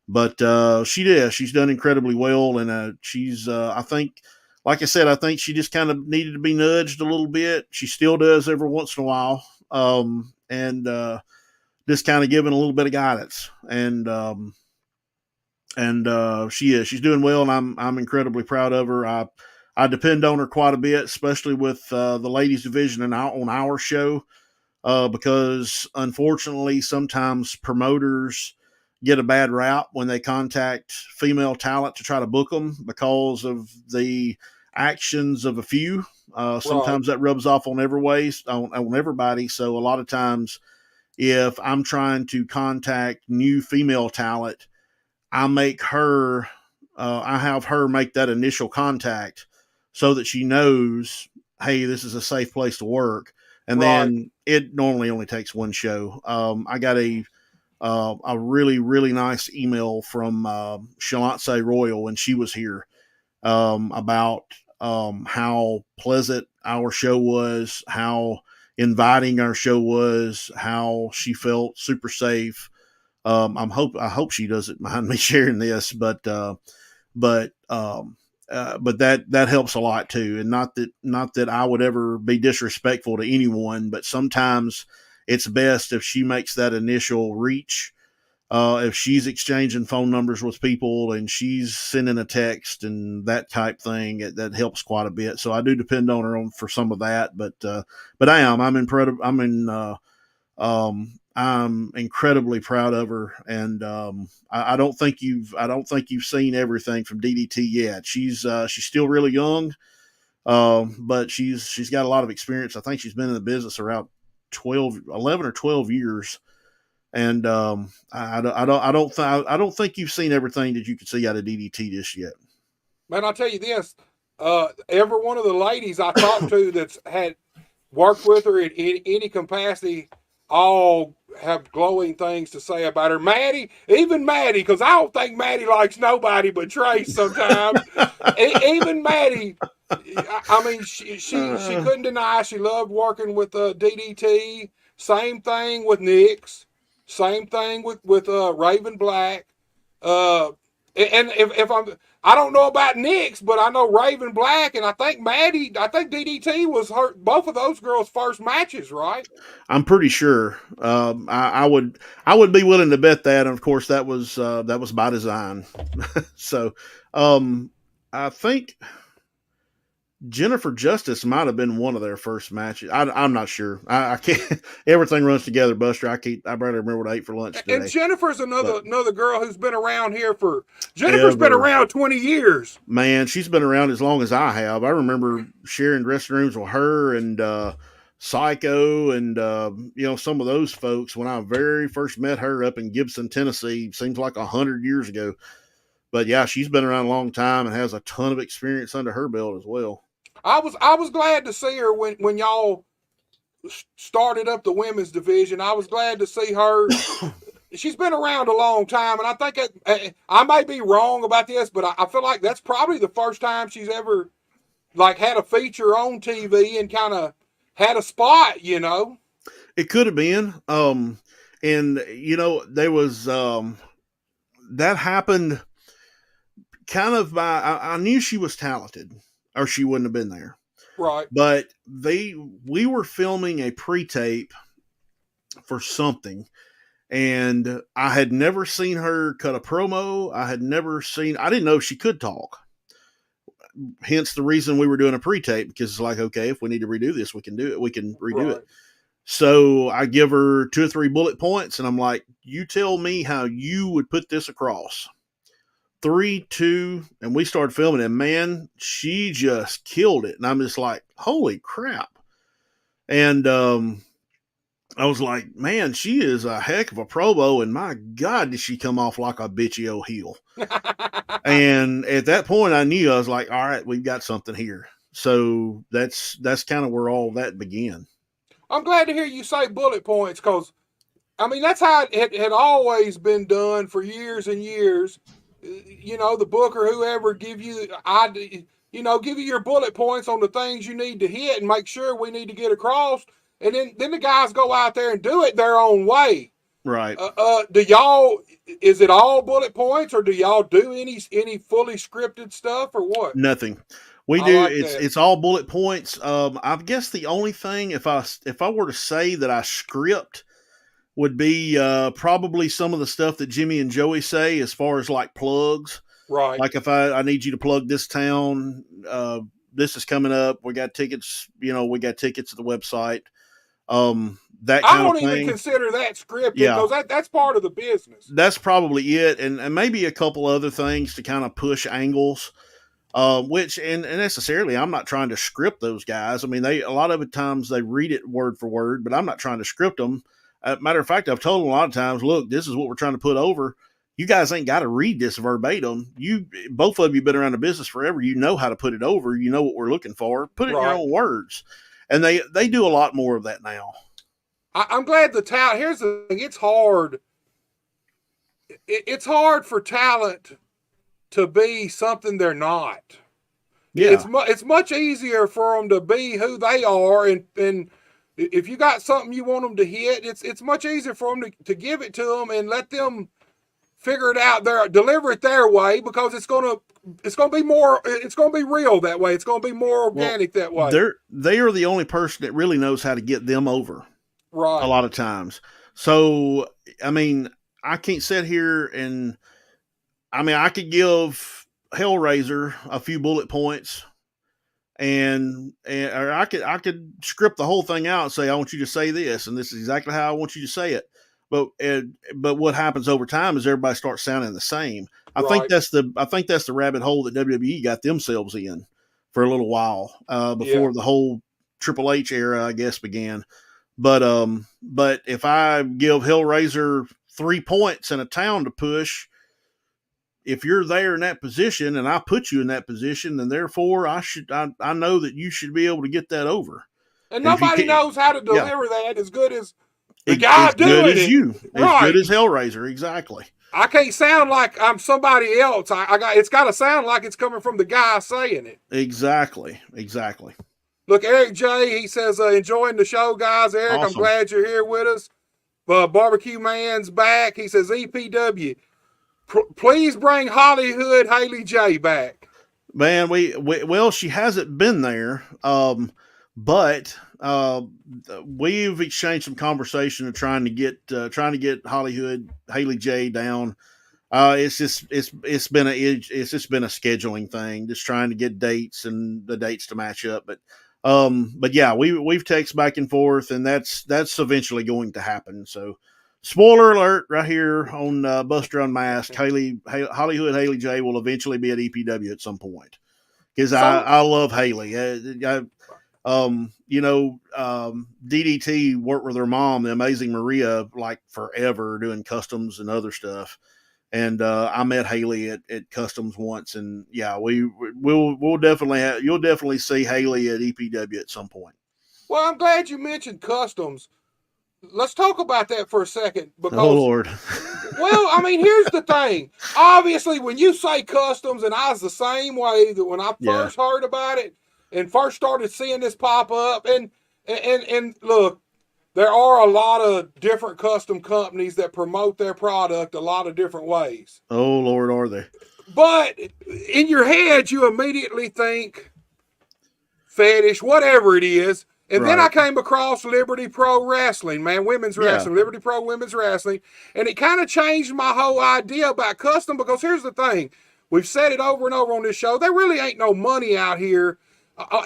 Speaker 4: But she's done incredibly well, and she's I think, like I said, I think she just kind of needed to be nudged a little bit. She still does every once in a while, and just kind of giving a little bit of guidance. And she's doing well, and I'm incredibly proud of her. I depend on her quite a bit, especially with the ladies division and on our show, because unfortunately sometimes promoters get a bad rap when they contact female talent to try to book them because of the actions of a few. Sometimes that rubs off on on everybody. So a lot of times, if I'm trying to contact new female talent, I have her make that initial contact so that she knows, hey, this is a safe place to work. And then it normally only takes one show. I got a really, really nice email from Shalance Royal when she was here, about how pleasant our show was, how inviting our show was, how she felt super safe. I hope she doesn't mind me sharing this, but that helps a lot too. And not that I would ever be disrespectful to anyone, but sometimes it's best if she makes that initial reach. If she's exchanging phone numbers with people and she's sending a text and that type thing, that helps quite a bit. So I do depend on her for some of that, but I'm incredibly proud of her, and I don't think you've seen everything from DDT yet. She's still really young, but she's got a lot of experience. I think she's been in the business around 11 or 12 years, and I don't think you've seen everything that you could see out of DDT just yet.
Speaker 3: Man, I'll tell you this: every one of the ladies I talked to that's had worked with her in any capacity, all have glowing things to say about her. Even Maddie, because I don't think Maddie likes nobody but Trace sometimes. Even Maddie, I mean, she couldn't deny she loved working with DDT. Same thing with Nix. Same thing with Raven Black. And I don't know about Nix, but I know Raven Black, and I think DDT was both of those girls' first matches, right?
Speaker 4: I'm pretty sure. I would be willing to bet that, and of course that was by design. So I think Jennifer Justice might have been one of their first matches. I'm not sure. I can't. Everything runs together, Buster. I barely remember what I ate for lunch today.
Speaker 3: And Jennifer's another girl who's been around here for. Jennifer's
Speaker 4: Ever.
Speaker 3: been around 20 years.
Speaker 4: Man, she's been around as long as I have. I remember sharing dressing rooms with her and Psycho and some of those folks when I very first met her up in Gibson, Tennessee. Seems like 100 years ago. But yeah, she's been around a long time and has a ton of experience under her belt as well.
Speaker 3: I was glad to see her when y'all started up the women's division. I was glad to see her. She's been around a long time, and I think I may be wrong about this, but I feel like that's probably the first time she's ever like had a feature on TV and kind of had a spot.
Speaker 4: It could have been, and there was that happened. Kind of I knew she was talented or she wouldn't have been there.
Speaker 3: Right.
Speaker 4: But we were filming a pre-tape for something and I had never seen her cut a promo. I didn't know if she could talk. Hence the reason we were doing a pre-tape because it's like, okay, if we need to redo this, we can do it. We can redo it. So I give her 2 or 3 bullet points and I'm like, you tell me how you would put this across. 3, 2, and we started filming, and man, she just killed it. And I'm just like, holy crap. And I was like, man, she is a heck of a promo, and my God, did she come off like a bitchy old heel. And at that point, I knew, I was like, all right, we've got something here. So that's kind of where all that began.
Speaker 3: I'm glad to hear you say bullet points because, I mean, that's how it had always been done for years and years. The book or whoever give you your bullet points on the things you need to hit and make sure we need to get across. And then the guys go out there and do it their own way.
Speaker 4: Right.
Speaker 3: Is it all bullet points or do y'all do any fully scripted stuff or what?
Speaker 4: Nothing. We do. It's all bullet points. I guess the only thing if I were to say that I script would be probably some of the stuff that Jimmy and Joey say as far as like plugs.
Speaker 3: Right.
Speaker 4: Like if I need you to plug this town, this is coming up. We got tickets, we got tickets at the website. That kind
Speaker 3: I don't
Speaker 4: of thing.
Speaker 3: even consider that scripted because that's part of the business.
Speaker 4: That's probably it. And maybe a couple other things to kind of push angles. Which and necessarily I'm not trying to script those guys. I mean, a lot of the times they read it word for word, but I'm not trying to script them. Matter of fact, I've told them a lot of times, look, this is what we're trying to put over. You guys ain't got to read this verbatim. Both of you been around the business forever. You know how to put it over. You know what we're looking for. Put it in your own words. And they do a lot more of that now. I'm
Speaker 3: glad the talent. Here's the thing. It's hard. It's hard for talent to be something they're not.
Speaker 4: Yeah.
Speaker 3: It's much easier for them to be who they are and if you got something you want them to hit, it's much easier for them to give it to them and let them figure it out deliver it their way because it's gonna be real that way. It's gonna be more organic that way.
Speaker 4: They are the only person that really knows how to get them over.
Speaker 3: Right.
Speaker 4: A lot of times. So I mean, I can't sit here and I could give Hellraiser a few bullet points. Or I could script the whole thing out and say, I want you to say this, and this is exactly how I want you to say it. But what happens over time is everybody starts sounding the same. I think that's the rabbit hole that WWE got themselves in for a little while before the whole Triple H era, I guess, began. But if I give Hellraiser 3 points in a town to push, if you're there in that position and I put you in that position, then therefore I know that you should be able to get that over.
Speaker 3: And nobody knows how to deliver that as good as the guy doing it.
Speaker 4: As good as you. As good as Hellraiser, exactly.
Speaker 3: I can't sound like I'm somebody else. It's got to sound like it's coming from the guy saying it.
Speaker 4: Exactly.
Speaker 3: Look, Eric J, he says, enjoying the show, guys. Eric, awesome. I'm glad you're here with us. Barbecue Man's back. He says, EPW. Please bring Hollywood Haley J back.
Speaker 4: Man, well, she hasn't been there, but we've exchanged some conversation of trying to get Hollywood Haley J down. It's just been a scheduling thing, just trying to get dates and the dates to match up. But yeah, we've texted back and forth, and that's eventually going to happen. So, spoiler alert, right here on Buster Unmasked, Hollywood Haley J will eventually be at EPW at some point, because I love Haley. DDT worked with her mom, the Amazing Maria, like forever doing customs and other stuff. And I met Haley at Customs once, and yeah, we'll definitely you'll definitely see Haley at EPW at some point.
Speaker 3: Well, I'm glad you mentioned Customs. Let's talk about that for a second, because
Speaker 4: oh Lord.
Speaker 3: Well, I mean, here's the thing. Obviously, when you say Customs, and I was the same way that when I first heard about it and first started seeing this pop up, and look, there are a lot of different custom companies that promote their product a lot of different ways.
Speaker 4: Oh, Lord, are they?
Speaker 3: But in your head, you immediately think fetish, whatever it is. And then I came across Liberty Pro Wrestling, man, women's wrestling, Liberty Pro Women's Wrestling. And it kind of changed my whole idea about custom, because here's the thing. We've said it over and over on this show. There really ain't no money out here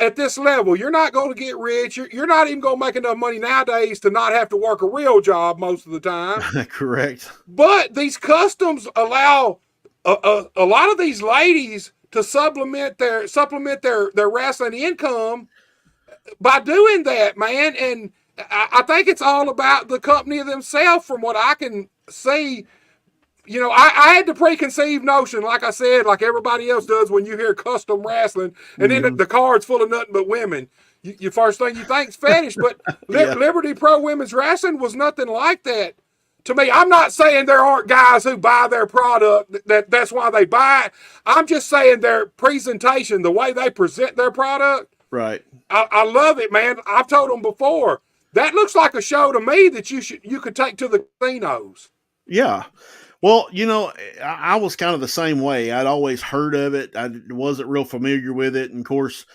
Speaker 3: at this level. You're not going to get rich. You're not even going to make enough money nowadays to not have to work a real job most of the time.
Speaker 4: Correct.
Speaker 3: But these customs allow a lot of these ladies to supplement their wrestling income by doing that, man. And I think it's all about the company themselves, from what I can see. You know, I had the preconceived notion, like I said, like everybody else does when you hear custom wrestling, and then the card's full of nothing but women. Your first thing you think is fetish, but Liberty Pro Women's Wrestling was nothing like that to me. I'm not saying there aren't guys who buy their product, that's why they buy it. I'm just saying their presentation, the way they present their product.
Speaker 4: Right.
Speaker 3: I love it, man. I've told them before, that looks like a show to me that you could take to the casinos.
Speaker 4: Yeah. Well, you know, I was kind of the same way. I'd always heard of it. I wasn't real familiar with it. And of course,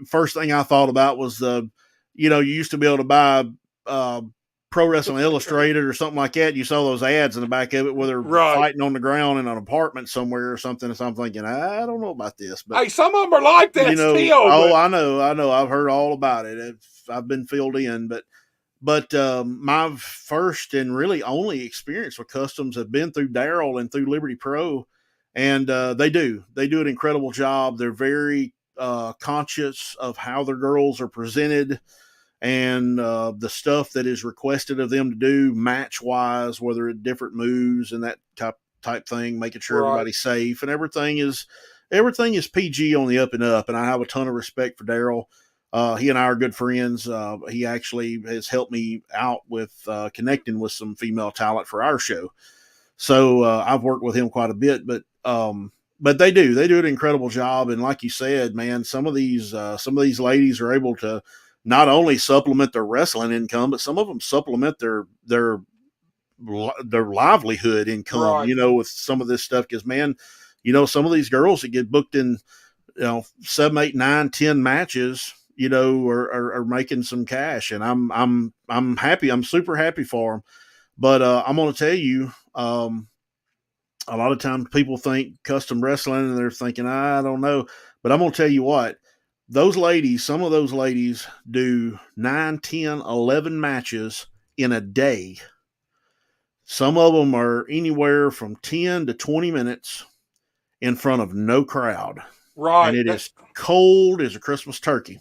Speaker 4: first thing I thought about was, you used to be able to buy Pro Wrestling Illustrated or something like that. You saw those ads in the back of it where they're fighting on the ground in an apartment somewhere or something. So I'm thinking, I don't know about this. But
Speaker 3: hey, some of them are like that still.
Speaker 4: Oh, I know. I've heard all about it. I've been filled in, But my first and really only experience with customs have been through Daryl and through Liberty Pro, and they do an incredible job. They're very conscious of how their girls are presented, and the stuff that is requested of them to do match wise, whether it's different moves and that type thing, making sure everybody's safe, and everything is PG on the up and up. And I have a ton of respect for Daryl. He and I are good friends. He actually has helped me out with connecting with some female talent for our show. So I've worked with him quite a bit, but they do an incredible job. And like you said, man, some of these ladies are able to not only supplement their wrestling income, but some of them supplement their livelihood income, with some of this stuff. Cause man, some of these girls that get booked in, 7, 8, 9, 10 matches, are making some cash, and I'm happy. I'm super happy for them. But I'm going to tell you, a lot of times people think custom wrestling and they're thinking, I don't know. But I'm going to tell you what, some of those ladies do 9, 10, 11 matches in a day. Some of them are anywhere from 10 to 20 minutes in front of no crowd.
Speaker 3: Right.
Speaker 4: And it is cold as a Christmas turkey.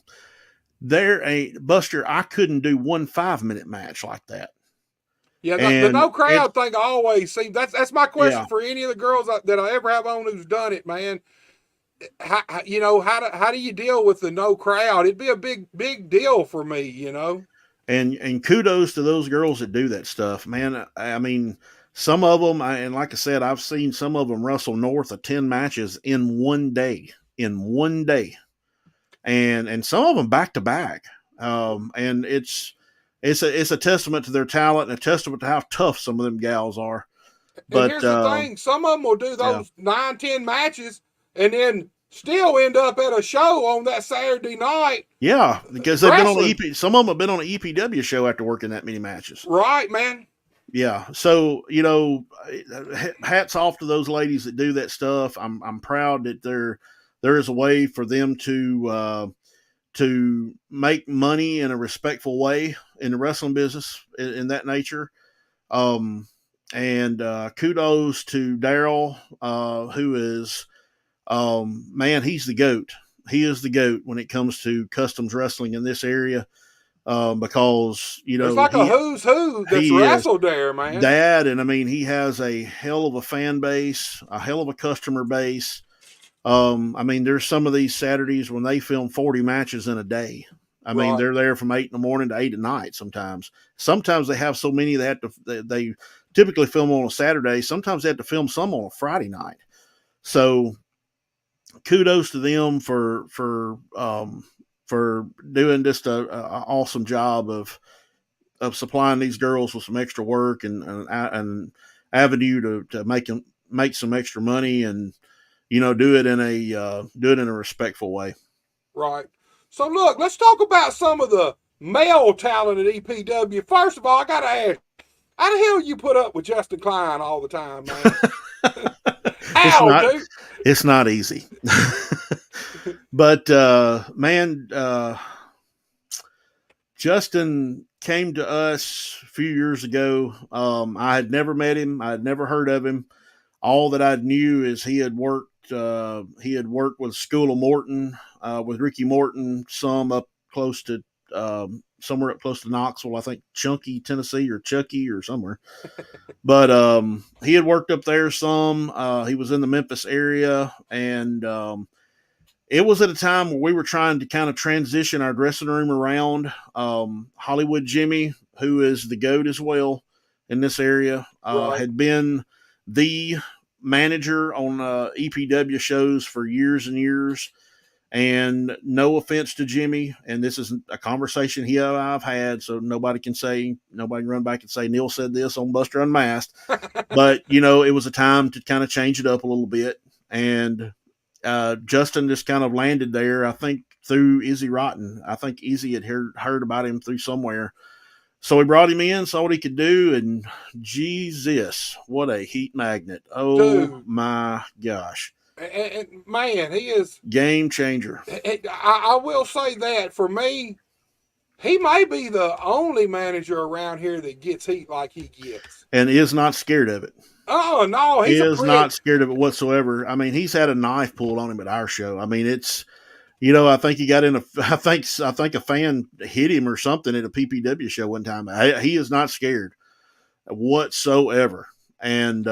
Speaker 4: Buster, I couldn't do one 5-minute match like that.
Speaker 3: Yeah, the no crowd thing always seems, that's my question for any of the girls that I ever have on who's done it, man. How do you deal with the no crowd? It'd be a big deal for me,
Speaker 4: And kudos to those girls that do that stuff, man. I mean, some of them, and like I said, I've seen some of them wrestle north of 10 matches in one day. And some of them back to back. And it's a testament to their talent and a testament to how tough some of them gals are. But
Speaker 3: here's the thing, some of them will do those 9, 10 matches and then still end up at a show on that Saturday night.
Speaker 4: Yeah, because they've been on some of them have been on an EPW show after working that many matches.
Speaker 3: Right, man.
Speaker 4: Yeah. So, hats off to those ladies that do that stuff. I'm proud that there is a way for them to make money in a respectful way in the wrestling business in that nature. Um, and kudos to Daryl, who is, man, he's the GOAT. He is the GOAT when it comes to customs wrestling in this area. Because
Speaker 3: There's like a who's who that's
Speaker 4: he is
Speaker 3: wrestled there, man.
Speaker 4: dad, and I mean he has a hell of a fan base, a hell of a customer base. I mean, there's some of these Saturdays when they film 40 matches in a day. I mean, they're there from 8 in the morning to 8 at night. Sometimes they have so many they typically film on a Saturday. Sometimes they have to film some on a Friday night. So kudos to them for doing just a awesome job of supplying these girls with some extra work and avenue to make some extra money, and do it in a respectful way.
Speaker 3: Right. So look, let's talk about some of the male talent at EPW. First of all, I gotta ask, how the hell you put up with Justin Klein all the time, man? How, dude?
Speaker 4: It's not easy. But man, Justin came to us a few years ago. I had never met him. I had never heard of him. All that I knew is he had worked with School of Morton, with Ricky Morton, somewhere up close to Knoxville, I think Chunky, Tennessee, or Chucky or somewhere. But he had worked up there some. He was in the Memphis area, and it was at a time where we were trying to kind of transition our dressing room around. Hollywood Jimmy, who is the GOAT as well in this area, had been the manager on EPW shows for years and years. And no offense to Jimmy, and this is a conversation I've had, so nobody can run back and say Neil said this on Buster Unmasked. But it was a time to kind of change it up a little bit, and Justin just kind of landed there, I think, through Izzy Rotten. I think Izzy had heard about him through somewhere. So we brought him in, saw what he could do, and Jesus, what a heat magnet. Oh, dude. My gosh.
Speaker 3: And man, he is
Speaker 4: game changer.
Speaker 3: I will say that for me, he may be the only manager around here that gets heat like he gets, and
Speaker 4: is not scared of it.
Speaker 3: Oh no, he
Speaker 4: is not scared of it whatsoever. I mean, he's had a knife pulled on him at our show. I mean, it's I think he got in I think a fan hit him or something at a PPW show one time. He is not scared whatsoever, and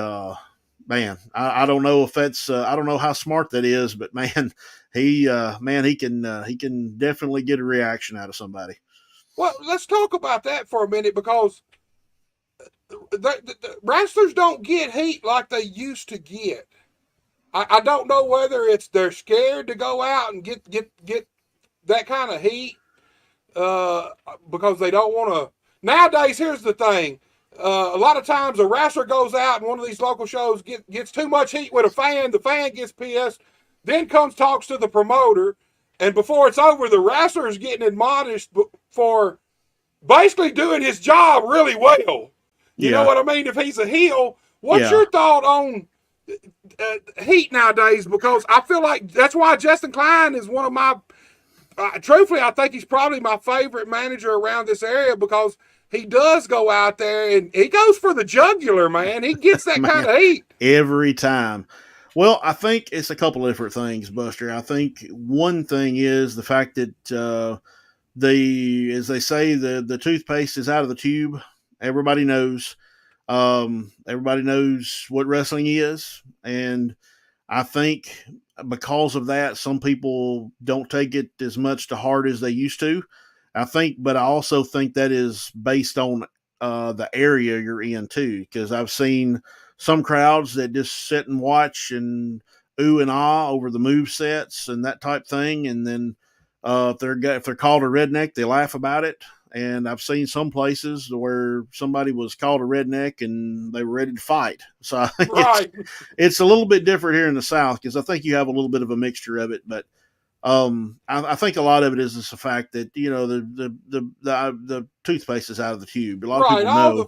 Speaker 4: man, I don't know if that's I don't know how smart that is, but man, he can definitely get a reaction out of somebody.
Speaker 3: Well, let's talk about that for a minute, because the wrestlers don't get heat like they used to get. I don't know whether it's they're scared to go out and get that kind of heat because they don't want to. Nowadays, here's the thing. A lot of times a wrestler goes out and one of these local shows gets too much heat with a fan. The fan gets pissed, then talks to the promoter, and before it's over, the wrestler is getting admonished for basically doing his job really well. You know what I mean? If he's a heel, what's your thought on heat nowadays? Because I feel like that's why Justin Klein is one of my, truthfully, I think he's probably my favorite manager around this area, because he does go out there and he goes for the jugular, man. He gets that kind of heat
Speaker 4: every time. Well, I think it's a couple of different things, Buster. I think one thing is the fact that as they say, the toothpaste is out of the tube. Everybody knows. Everybody knows what wrestling is, and I think because of that, some people don't take it as much to heart as they used to. But I also think that is based on the area you're in too, because I've seen some crowds that just sit and watch and ooh and ah over the move sets and that type thing, and then if they're called a redneck, they laugh about it. And I've seen some places where somebody was called a redneck and they were ready to fight. So I think it's a little bit different here in the South, because I think you have a little bit of a mixture of it. But I think a lot of it is just the fact that the toothpaste is out of the tube. A lot of
Speaker 3: Right.
Speaker 4: people know,
Speaker 3: All the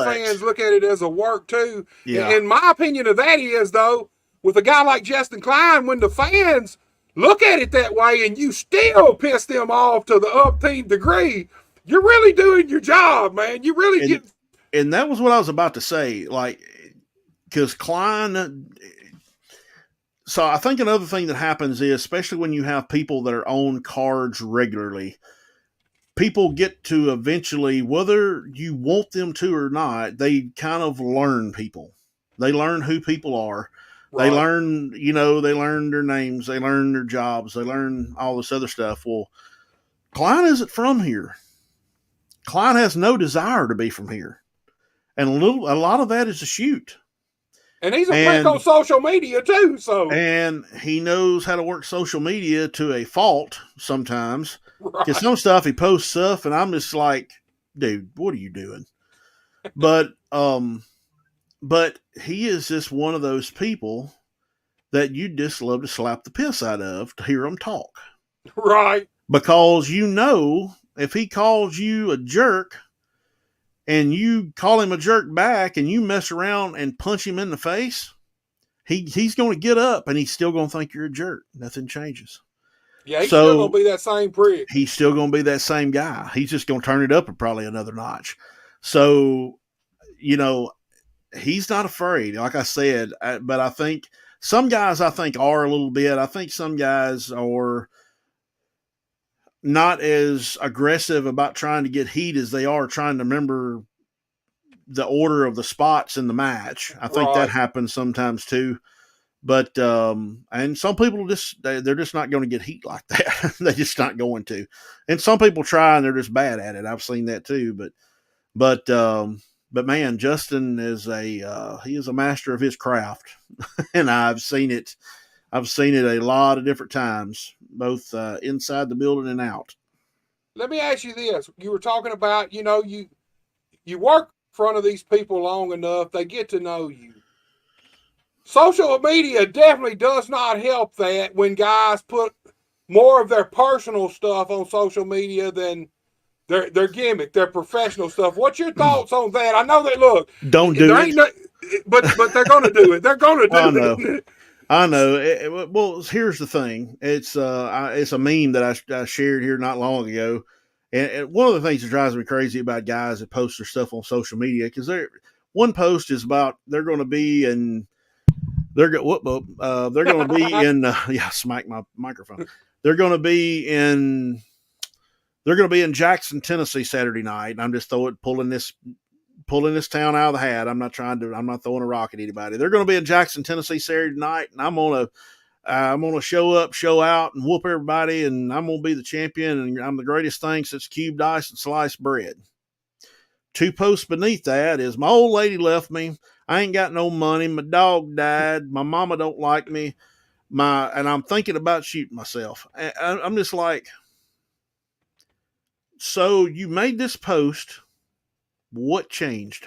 Speaker 4: but
Speaker 3: fans look at it as a work too.
Speaker 4: yeah,
Speaker 3: And my opinion of that is though, with a guy like Justin Klein, when the fans look at it that way and you still piss them off to the umpteenth degree, you're really doing your job, man. You really
Speaker 4: and
Speaker 3: get.
Speaker 4: and that was what I was about to say. Like, because Klein. So I think another thing that happens is, especially when you have people that are on cards regularly, people get to eventually, whether you want them to or not, they kind of learn people. They learn who people are. They
Speaker 3: Right.
Speaker 4: learn, they learn their names, they learn their jobs, they learn all this other stuff. Well, Klein isn't from here. Klein has no desire to be from here. And a lot of that is a shoot.
Speaker 3: And he's a prick on
Speaker 4: And
Speaker 3: social media too. So
Speaker 4: and he knows how to work social media to a fault sometimes. Because
Speaker 3: right.
Speaker 4: some stuff he posts stuff, and I'm just like, dude, what are you doing? But but he is just one of those people that you just love to slap the piss out of to hear him talk.
Speaker 3: Right.
Speaker 4: Because if he calls you a jerk and you call him a jerk back and you mess around and punch him in the face, he's going to get up and he's still going to think you're a jerk. Nothing changes.
Speaker 3: Yeah, he's still gonna be that same prick.
Speaker 4: He's still going to be that same guy. He's just going to turn it up probably another notch. So, he's not afraid, like I said. But I think some guys, are a little bit. I think some guys are not as aggressive about trying to get heat as they are trying to remember the order of the spots in the match. I think that happens sometimes too. But and some people they're just not going to get heat like that. They're just not going to. And some people try and they're just bad at it. I've seen that too. But man, Justin is he is a master of his craft, and I've seen it. I've seen it a lot of different times, both inside the building and out.
Speaker 3: Let me ask you this: you were talking about, you work in front of these people long enough, they get to know you. Social media definitely does not help that when guys put more of their personal stuff on social media than their gimmick, their professional stuff. What's your thoughts on that? I know that
Speaker 4: Don't do
Speaker 3: there
Speaker 4: it.
Speaker 3: ain't no, but they're gonna do it. They're gonna do it.
Speaker 4: I know. Well, here's the thing. It's a meme that I shared here not long ago, and one of the things that drives me crazy about guys that post their stuff on social media, because one post is about they're going to be in. They're going to be in. Smack my microphone. They're going to be in. They're going to be in Jackson, Tennessee Saturday night, and I'm just pulling this town out of the hat. I'm not throwing a rock at anybody. They're going to be in Jackson, Tennessee Saturday night, and I'm gonna show up, show out, and whoop everybody, and I'm gonna be the champion, and I'm the greatest thing since cubed ice and sliced bread. 2 posts beneath that is my old lady left me. I ain't got no money. My dog died. My mama don't like me. And I'm thinking about shooting myself. I'm just like, so you made this post. What changed?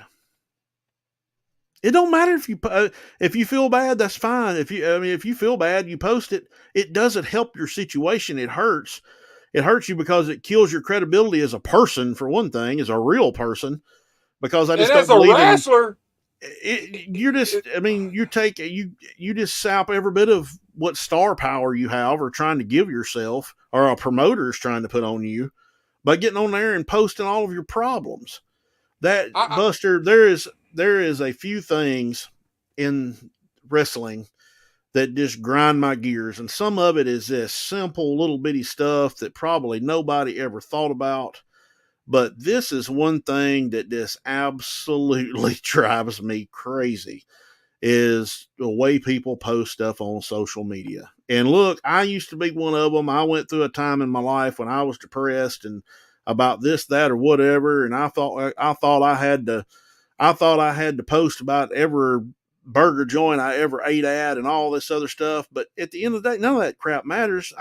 Speaker 4: It don't matter if you feel bad, that's fine. If you feel bad, you post it. It doesn't help your situation. It hurts. It hurts you because it kills your credibility as a person, for one thing, as a real person. Because I just don't believe
Speaker 3: as a wrestler,
Speaker 4: you just sap every bit of what star power you have, or trying to give yourself, or a promoter is trying to put on you, by getting on there and posting all of your problems. Buster, there is a few things in wrestling that just grind my gears, and some of it is this simple little bitty stuff that probably nobody ever thought about. But this is one thing that just absolutely drives me crazy, is the way people post stuff on social media. And look, I used to be one of them. I went through a time in my life when I was depressed and about this, that, or whatever, and I thought I had to post about every burger joint I ever ate at and all this other stuff. But at the end of the day, none of that crap matters.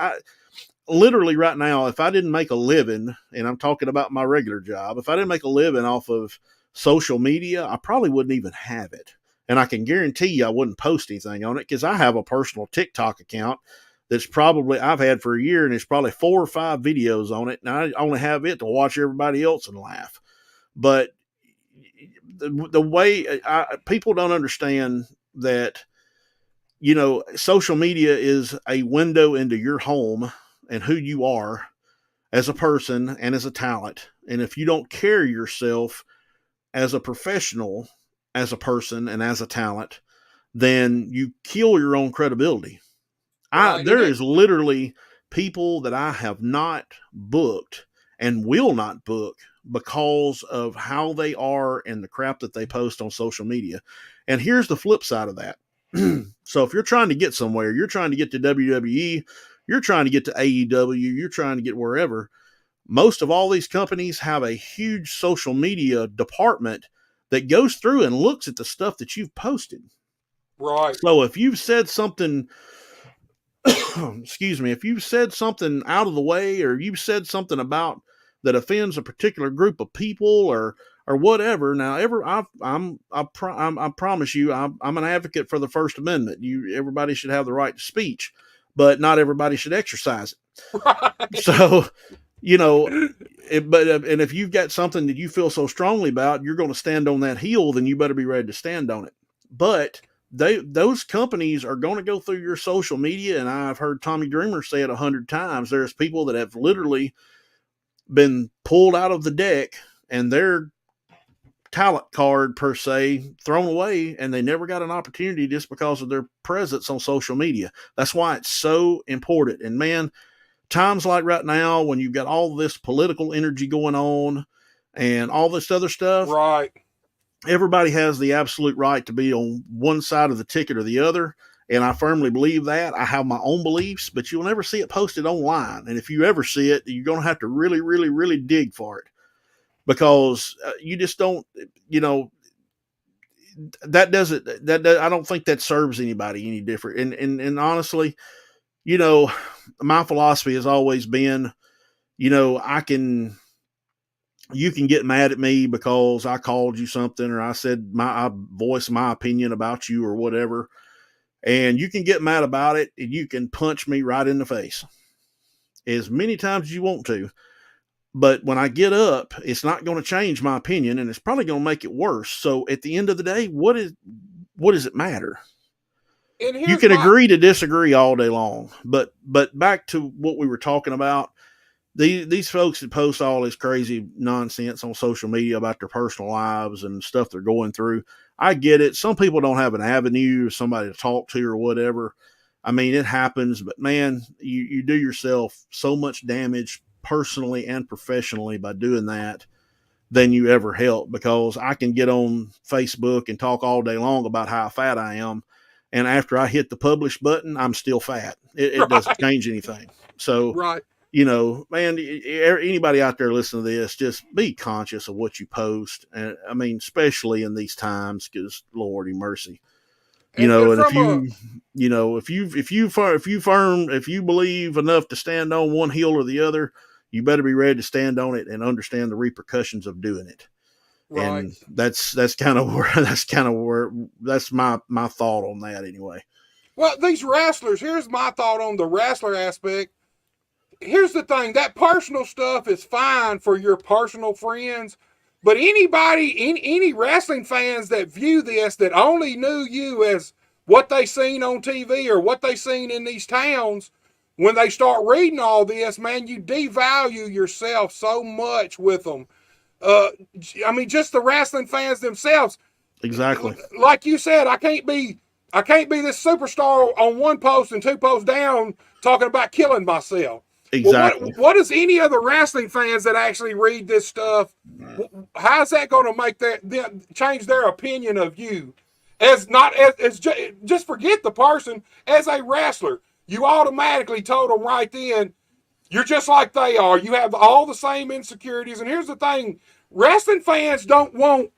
Speaker 4: Literally right now, if I didn't make a living, and I'm talking about my regular job, if I didn't make a living off of social media, I probably wouldn't even have it. And I can guarantee you I wouldn't post anything on it, because I have a personal TikTok account that's probably I've had for a year, and it's probably 4 or 5 videos on it, and I only have it to watch everybody else and laugh. But the way people don't understand that, social media is a window into your home and who you are as a person and as a talent. And if you don't carry yourself as a professional, as a person, and as a talent, then you kill your own credibility.
Speaker 3: Right.
Speaker 4: There is literally people that I have not booked and will not book because of how they are and the crap that they post on social media. And here's the flip side of that. So if you're trying to get somewhere, you're trying to get to WWE, you're trying to get to AEW, you're trying to get wherever, most of all these companies have a huge social media department that goes through and looks at the stuff that you've posted.
Speaker 3: Right.
Speaker 4: So if you've said something, excuse me, if you've said something out of the way, or you've said something about that offends a particular group of people, or whatever. Now, I promise you, I'm an advocate for the First Amendment. Everybody should have the right to speech, but not everybody should exercise it.
Speaker 3: Right.
Speaker 4: So, and if you've got something that you feel so strongly about, you're going to stand on that hill, then you better be ready to stand on it. But those companies are going to go through your social media, and I've heard Tommy Dreamer say it 100 times. There's people that have literally been pulled out of the deck and their talent card, per se, thrown away, and they never got an opportunity just because of their presence on social media. That's why it's so important. And man, times like right now, when you've got all this political energy going on and all this other stuff,
Speaker 3: right,
Speaker 4: everybody has the absolute right to be on one side of the ticket or the other. And I firmly believe that. I have my own beliefs, but you'll never see it posted online. And if you ever see it, you're going to have to really, really, really dig for it, because you just don't, that I don't think that serves anybody any different. And honestly, my philosophy has always been, you can get mad at me because I called you something, or I said I voiced my opinion about you or whatever. And you can get mad about it, and you can punch me right in the face as many times as you want to. But when I get up, it's not going to change my opinion, and it's probably going to make it worse. So at the end of the day, what does it matter? You can agree to disagree all day long, but back to what we were talking about. These folks that post all this crazy nonsense on social media about their personal lives and stuff they're going through, I get it. Some people don't have an avenue or somebody to talk to or whatever. I mean, it happens, but man, you do yourself so much damage personally and professionally by doing that than you ever help, because I can get on Facebook and talk all day long about how fat I am, and after I hit the publish button, I'm still fat. It doesn't change anything. So,
Speaker 3: right.
Speaker 4: Man, anybody out there listening to this, just be conscious of what you post. And I mean, especially in these times, because Lordy mercy, if you believe enough to stand on one heel or the other, you better be ready to stand on it and understand the repercussions of doing it. Right. And that's kind of where that's my thought on that anyway.
Speaker 3: Well, these wrestlers, here's my thought on the wrestler aspect. Here's the thing, that personal stuff is fine for your personal friends, but any wrestling fans that view this, that only knew you as what they seen on TV or what they seen in these towns, when they start reading all this, man, you devalue yourself so much with them. I mean, just the wrestling fans themselves.
Speaker 4: Exactly.
Speaker 3: Like you said, I can't be this superstar on one post and 2 posts down talking about killing myself.
Speaker 4: Exactly.
Speaker 3: Well, what does any other wrestling fans that actually read this stuff, how's that going to make them change their opinion of you? Just forget the person. As a wrestler, you automatically told them right then, you're just like they are. You have all the same insecurities. And here's the thing, wrestling fans don't want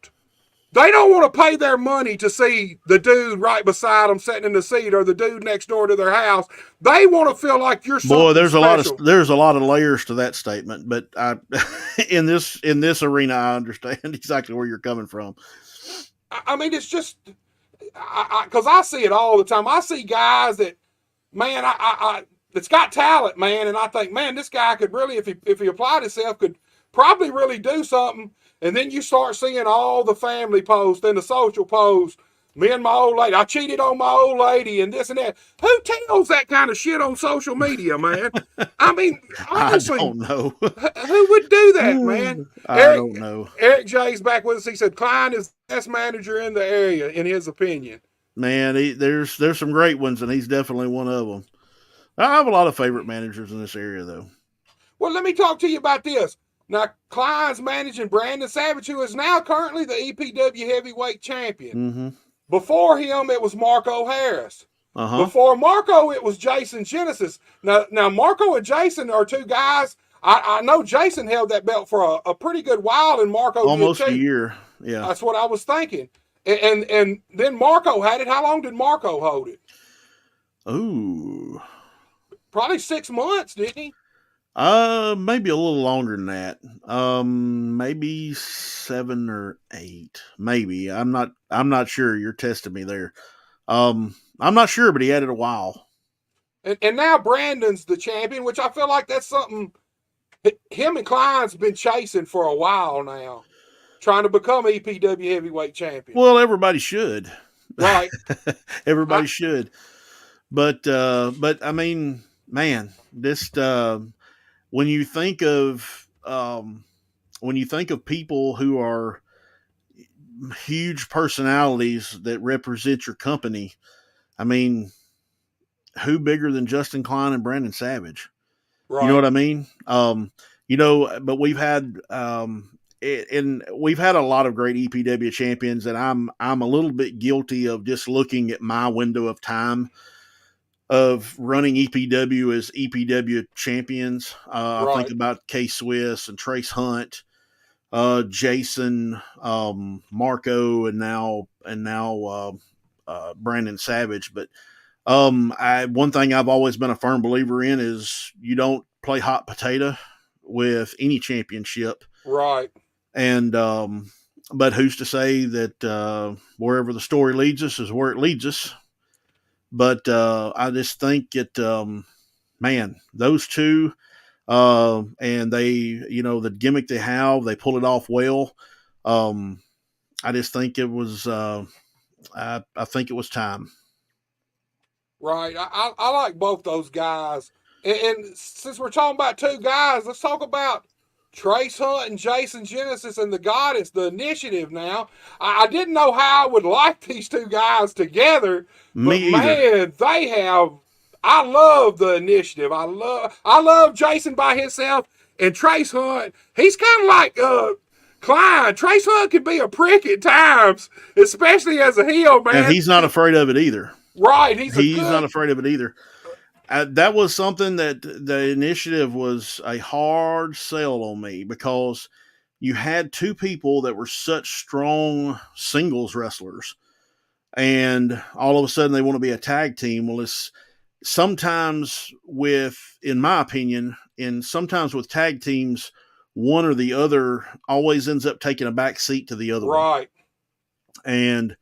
Speaker 3: to pay their money to see the dude right beside them sitting in the seat, or the dude next door to their house. They want to feel like you're something
Speaker 4: Boy, there's
Speaker 3: special.
Speaker 4: There's a lot of layers to that statement, but in this arena, I understand exactly where you're coming from.
Speaker 3: I mean, it's just, because I see it all the time. I see guys that, man, that's got talent, man. And I think, man, this guy could really, if he applied himself, could probably really do something. And then you start seeing all the family posts and the social posts. Me and my old lady, I cheated on my old lady and this and that. Who tells that kind of shit on social media, man? I mean, honestly,
Speaker 4: I don't know.
Speaker 3: who would do that, man?
Speaker 4: I don't know.
Speaker 3: Eric J's back with us. He said Klein is the best manager in the area, in his opinion.
Speaker 4: Man, there's some great ones, and he's definitely one of them. I have a lot of favorite managers in this area, though.
Speaker 3: Well, let me talk to you about this. Now, Klein's managing Brandon Savage, who is now currently the EPW heavyweight champion.
Speaker 4: Mm-hmm.
Speaker 3: Before him, it was Marco Harris.
Speaker 4: Uh-huh.
Speaker 3: Before Marco, it was Jason Genesis. Now Marco and Jason are two guys. I know Jason held that belt for a pretty good while, and Marco
Speaker 4: almost
Speaker 3: did too.
Speaker 4: a year. Yeah,
Speaker 3: that's what I was thinking. And then Marco had it. How long did Marco hold it?
Speaker 4: Ooh,
Speaker 3: probably 6 months, didn't he?
Speaker 4: Maybe a little longer than that. Maybe 7 or 8. Maybe. I'm not sure. You're testing me there. I'm not sure, but he had it a while.
Speaker 3: And now Brandon's the champion, which I feel like that's something him and Klein's been chasing for a while now, trying to become EPW heavyweight champion.
Speaker 4: Well, everybody should.
Speaker 3: Right.
Speaker 4: Everybody should. But I mean, man, this when you think of people who are huge personalities that represent your company, I mean, who bigger than Justin Klein and Brandon Savage? Right. You know what I mean? But we've had we've had a lot of great EPW champions, and I'm a little bit guilty of just looking at my window of time of running EPW as EPW champions. Right. I think about K-Swiss and Trace Hunt, Jason, Marco, and now Brandon Savage. But one thing I've always been a firm believer in is you don't play hot potato with any championship.
Speaker 3: Right. And
Speaker 4: but who's to say that wherever the story leads us is where it leads us. But I just think man, those two, and they, the gimmick they have, they pull it off well. I just think it was, I think it was time.
Speaker 3: Right. I like both those guys. And since we're talking about two guys, let's talk about Trace Hunt and Jason Genesis and the Goddess, the Initiative now. I didn't know how I would like these two guys together.
Speaker 4: Me
Speaker 3: but
Speaker 4: either.
Speaker 3: Man, they have. I love the Initiative. I love Jason by himself, and Trace Hunt. He's kind of like Klein. Trace Hunt can be a prick at times, especially as a heel, man.
Speaker 4: And he's not afraid of it either.
Speaker 3: Right.
Speaker 4: He's not afraid of it either. That was something that the Initiative was a hard sell on me, because you had two people that were such strong singles wrestlers, and all of a sudden they want to be a tag team. Well, it's sometimes in my opinion, sometimes with tag teams, one or the other always ends up taking a back seat to the other one.
Speaker 3: Right.
Speaker 4: And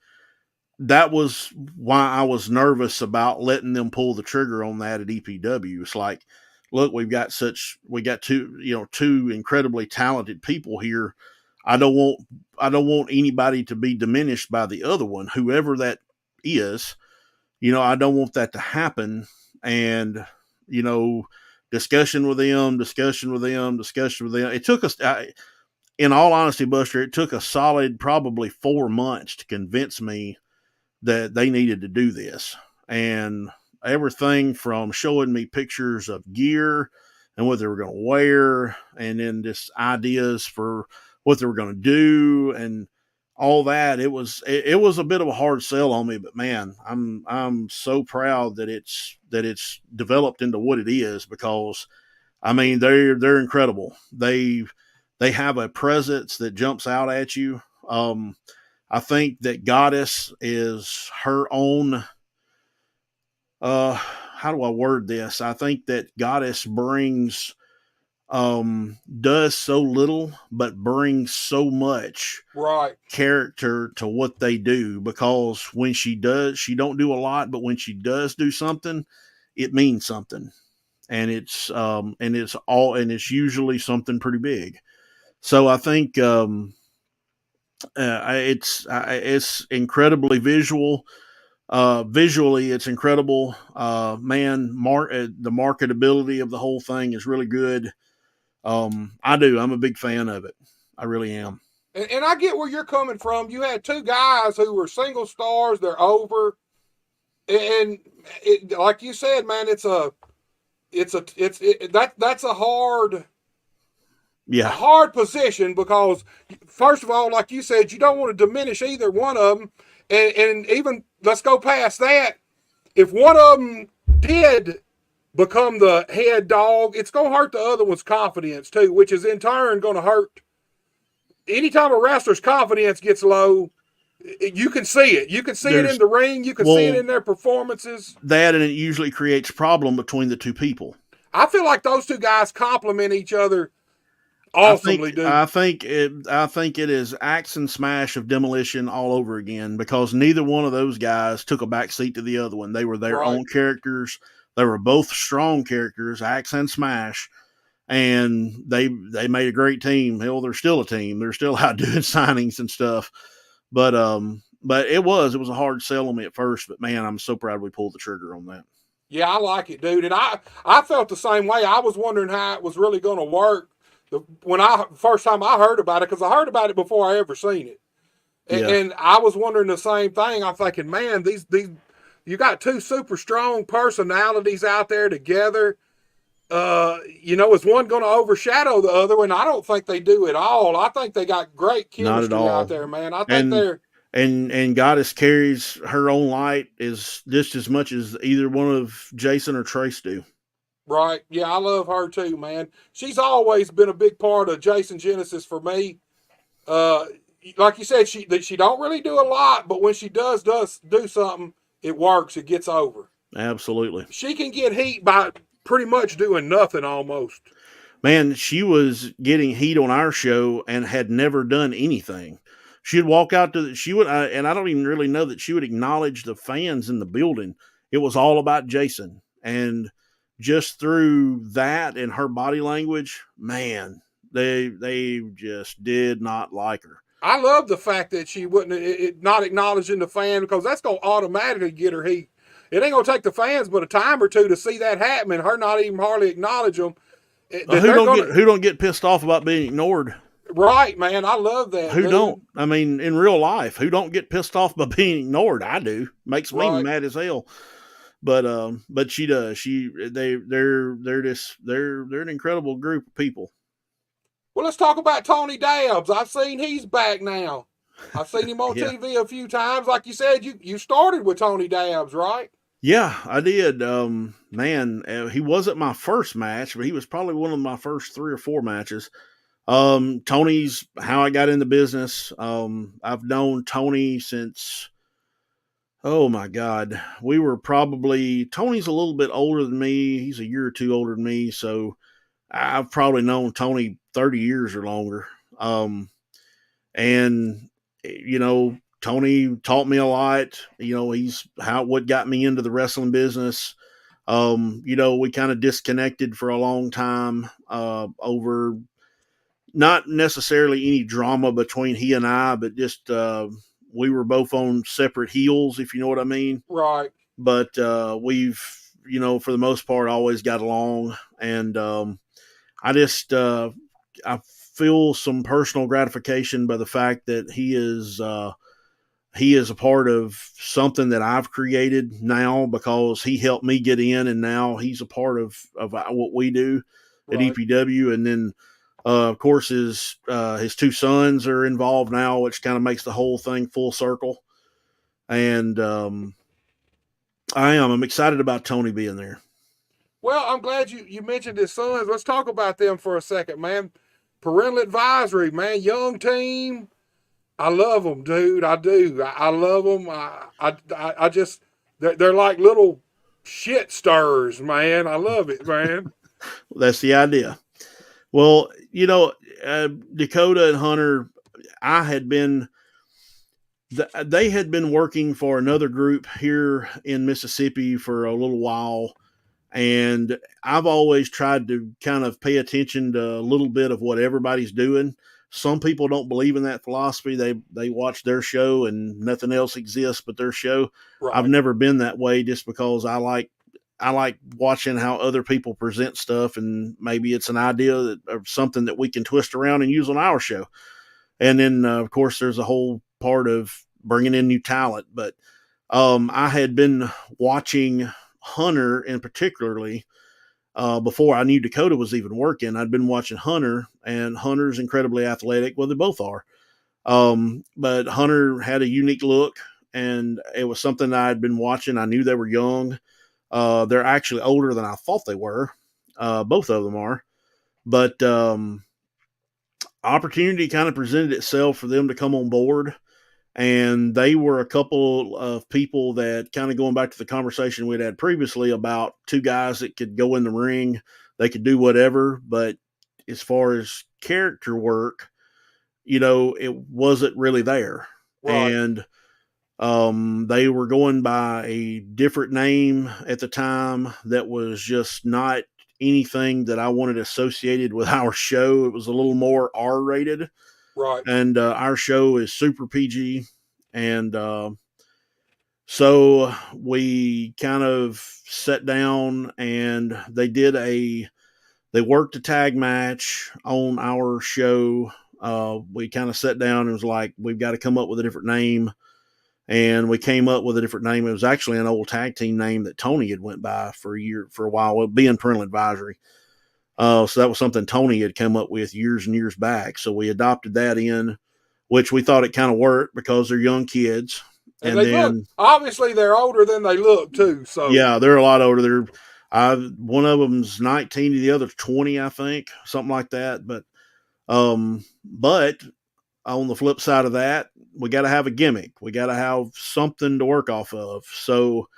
Speaker 4: that was why I was nervous about letting them pull the trigger on that at EPW. It's like, look, we got two incredibly talented people here. I don't want anybody to be diminished by the other one, whoever that is. I don't want that to happen. And, discussion with them. It took us, in all honesty, Buster, it took a solid probably 4 months to convince me that they needed to do this. And everything from showing me pictures of gear and what they were going to wear, and then just ideas for what they were going to do and all that. It was a bit of a hard sell on me, but man, I'm so proud that it's developed into what it is, because I mean, they're incredible. They have a presence that jumps out at you. I think that Goddess is her own, how do I word this? I think that Goddess does so little, but brings so much character to what they do, because when she does, she don't do a lot, but when she does do something, it means something. and it's usually something pretty big. So I think it's incredibly visual. Visually, it's incredible. The marketability of the whole thing is really good. I'm a big fan of it. I really am.
Speaker 3: And I get where you're coming from. You had two guys who were single stars. They're over, and like you said, man, that's a hard.
Speaker 4: Yeah.
Speaker 3: A hard position because, first of all, like you said, you don't want to diminish either one of them. And even, let's go past that. If one of them did become the head dog, it's going to hurt the other one's confidence too, which is in turn going to hurt. Anytime a wrestler's confidence gets low, you can see it. You can see it in the ring. You can see it in their performances.
Speaker 4: And it usually creates a problem between the two people.
Speaker 3: I feel like those two guys complement each other awesomely, dude.
Speaker 4: I think it is axe and smash of demolition all over again, because neither one of those guys took a back seat to the other one. They were their own characters. They were both strong characters, axe and smash, and they made a great team. Hell, they're still a team. They're still out doing signings and stuff. But it was a hard sell on me at first. But man, I'm so proud we pulled the trigger on that.
Speaker 3: Yeah, I like it, dude. And I felt the same way. I was wondering how it was really going to work. When first time I heard about it, because I heard about it before I ever seen it, and I was wondering the same thing. I'm thinking, man, these you got two super strong personalities out there together. Is one going to overshadow the other one? I don't think they do at all. I think they got great chemistry out there, man. I think they're
Speaker 4: and Goddess carries her own light is just as much as either one of Jason or Trace do.
Speaker 3: Right. Yeah, I love her too, man. She's always been a big part of Jason Genesis for me. Like you said, she don't really do a lot, but when she does do something, it works. It gets over.
Speaker 4: Absolutely.
Speaker 3: She can get heat by pretty much doing nothing almost.
Speaker 4: Man, she was getting heat on our show and had never done anything. She'd walk out and I don't even really know that she would acknowledge the fans in the building. It was all about Jason. And just through that and her body language, man, they just did not like her.
Speaker 3: I love the fact that she wouldn't not acknowledging the fan, because that's going to automatically get her heat. It ain't going to take the fans but a time or two to see that happen, and her not even hardly acknowledge them.
Speaker 4: Who don't get pissed off about being ignored?
Speaker 3: Right, man. I love that.
Speaker 4: Who don't? I mean, in real life, who don't get pissed off by being ignored? I do. Makes me mad as hell. But she does. They're an incredible group of people.
Speaker 3: Well, let's talk about Tony Dabbs. I've seen he's back now. I've seen him on TV a few times. Like you said, you started with Tony Dabbs, right?
Speaker 4: Yeah, I did. He wasn't my first match, but he was probably one of my first 3 or 4 matches. Tony's how I got in the business. I've known Tony since, oh my God, Tony's a little bit older than me. He's a year or 2 older than me. So I've probably known Tony 30 years or longer. Tony taught me a lot. He's what got me into the wrestling business. We kind of disconnected for a long time, over not necessarily any drama between he and I, but just, we were both on separate heels, if you know what I mean.
Speaker 3: Right.
Speaker 4: But, we've, for the most part, always got along. And, I feel some personal gratification by the fact that he is a part of something that I've created now, because he helped me get in, and now he's a part of what we do at EPW. And then, of course, his 2 sons are involved now, which kind of makes the whole thing full circle. And I'm excited about Tony being there.
Speaker 3: Well, I'm glad you mentioned his sons. Let's talk about them for a second, man. Parental advisory, man. Young team. I love them, dude. I do. I love them. I just, they're like little shit stirrers, man. I love it, man.
Speaker 4: That's the idea. Well, Dakota and Hunter, they had been working for another group here in Mississippi for a little while. And I've always tried to kind of pay attention to a little bit of what everybody's doing. Some people don't believe in that philosophy. They watch their show and nothing else exists but their show. I've
Speaker 3: Right.
Speaker 4: never been that way, just because I like watching how other people present stuff, and maybe it's an idea that, or something that we can twist around and use on our show. And then of course there's a whole part of bringing in new talent. But I had been watching Hunter in particularly before I knew Dakota was even working. I'd been watching Hunter, and Hunter's incredibly athletic. Well, they both are. But Hunter had a unique look, and it was something I had been watching. I knew they were young. They're actually older than I thought they were. Both of them are. But opportunity kind of presented itself for them to come on board. And they were a couple of people that, kind of going back to the conversation we'd had previously about two guys that could go in the ring, they could do whatever. But as far as character work, it wasn't really there.
Speaker 3: Right.
Speaker 4: And they were going by a different name at the time that was just not anything that I wanted associated with our show. It was a little more R rated.
Speaker 3: Right.
Speaker 4: And our show is super PG. And so we kind of sat down, and they worked a tag match on our show. We kind of sat down and was like, we've got to come up with a different name. And we came up with a different name. It was actually an old tag team name that Tony had went by for a while, being parental advisory. So that was something Tony had come up with years and years back. So we adopted that in, which we thought it kind of worked because they're young kids.
Speaker 3: And then obviously they're older than they look too. So
Speaker 4: yeah, they're a lot older. One of them's 19, the other's 20, I think, something like that. But on the flip side of that, we got to have a gimmick. We got to have something to work off of. So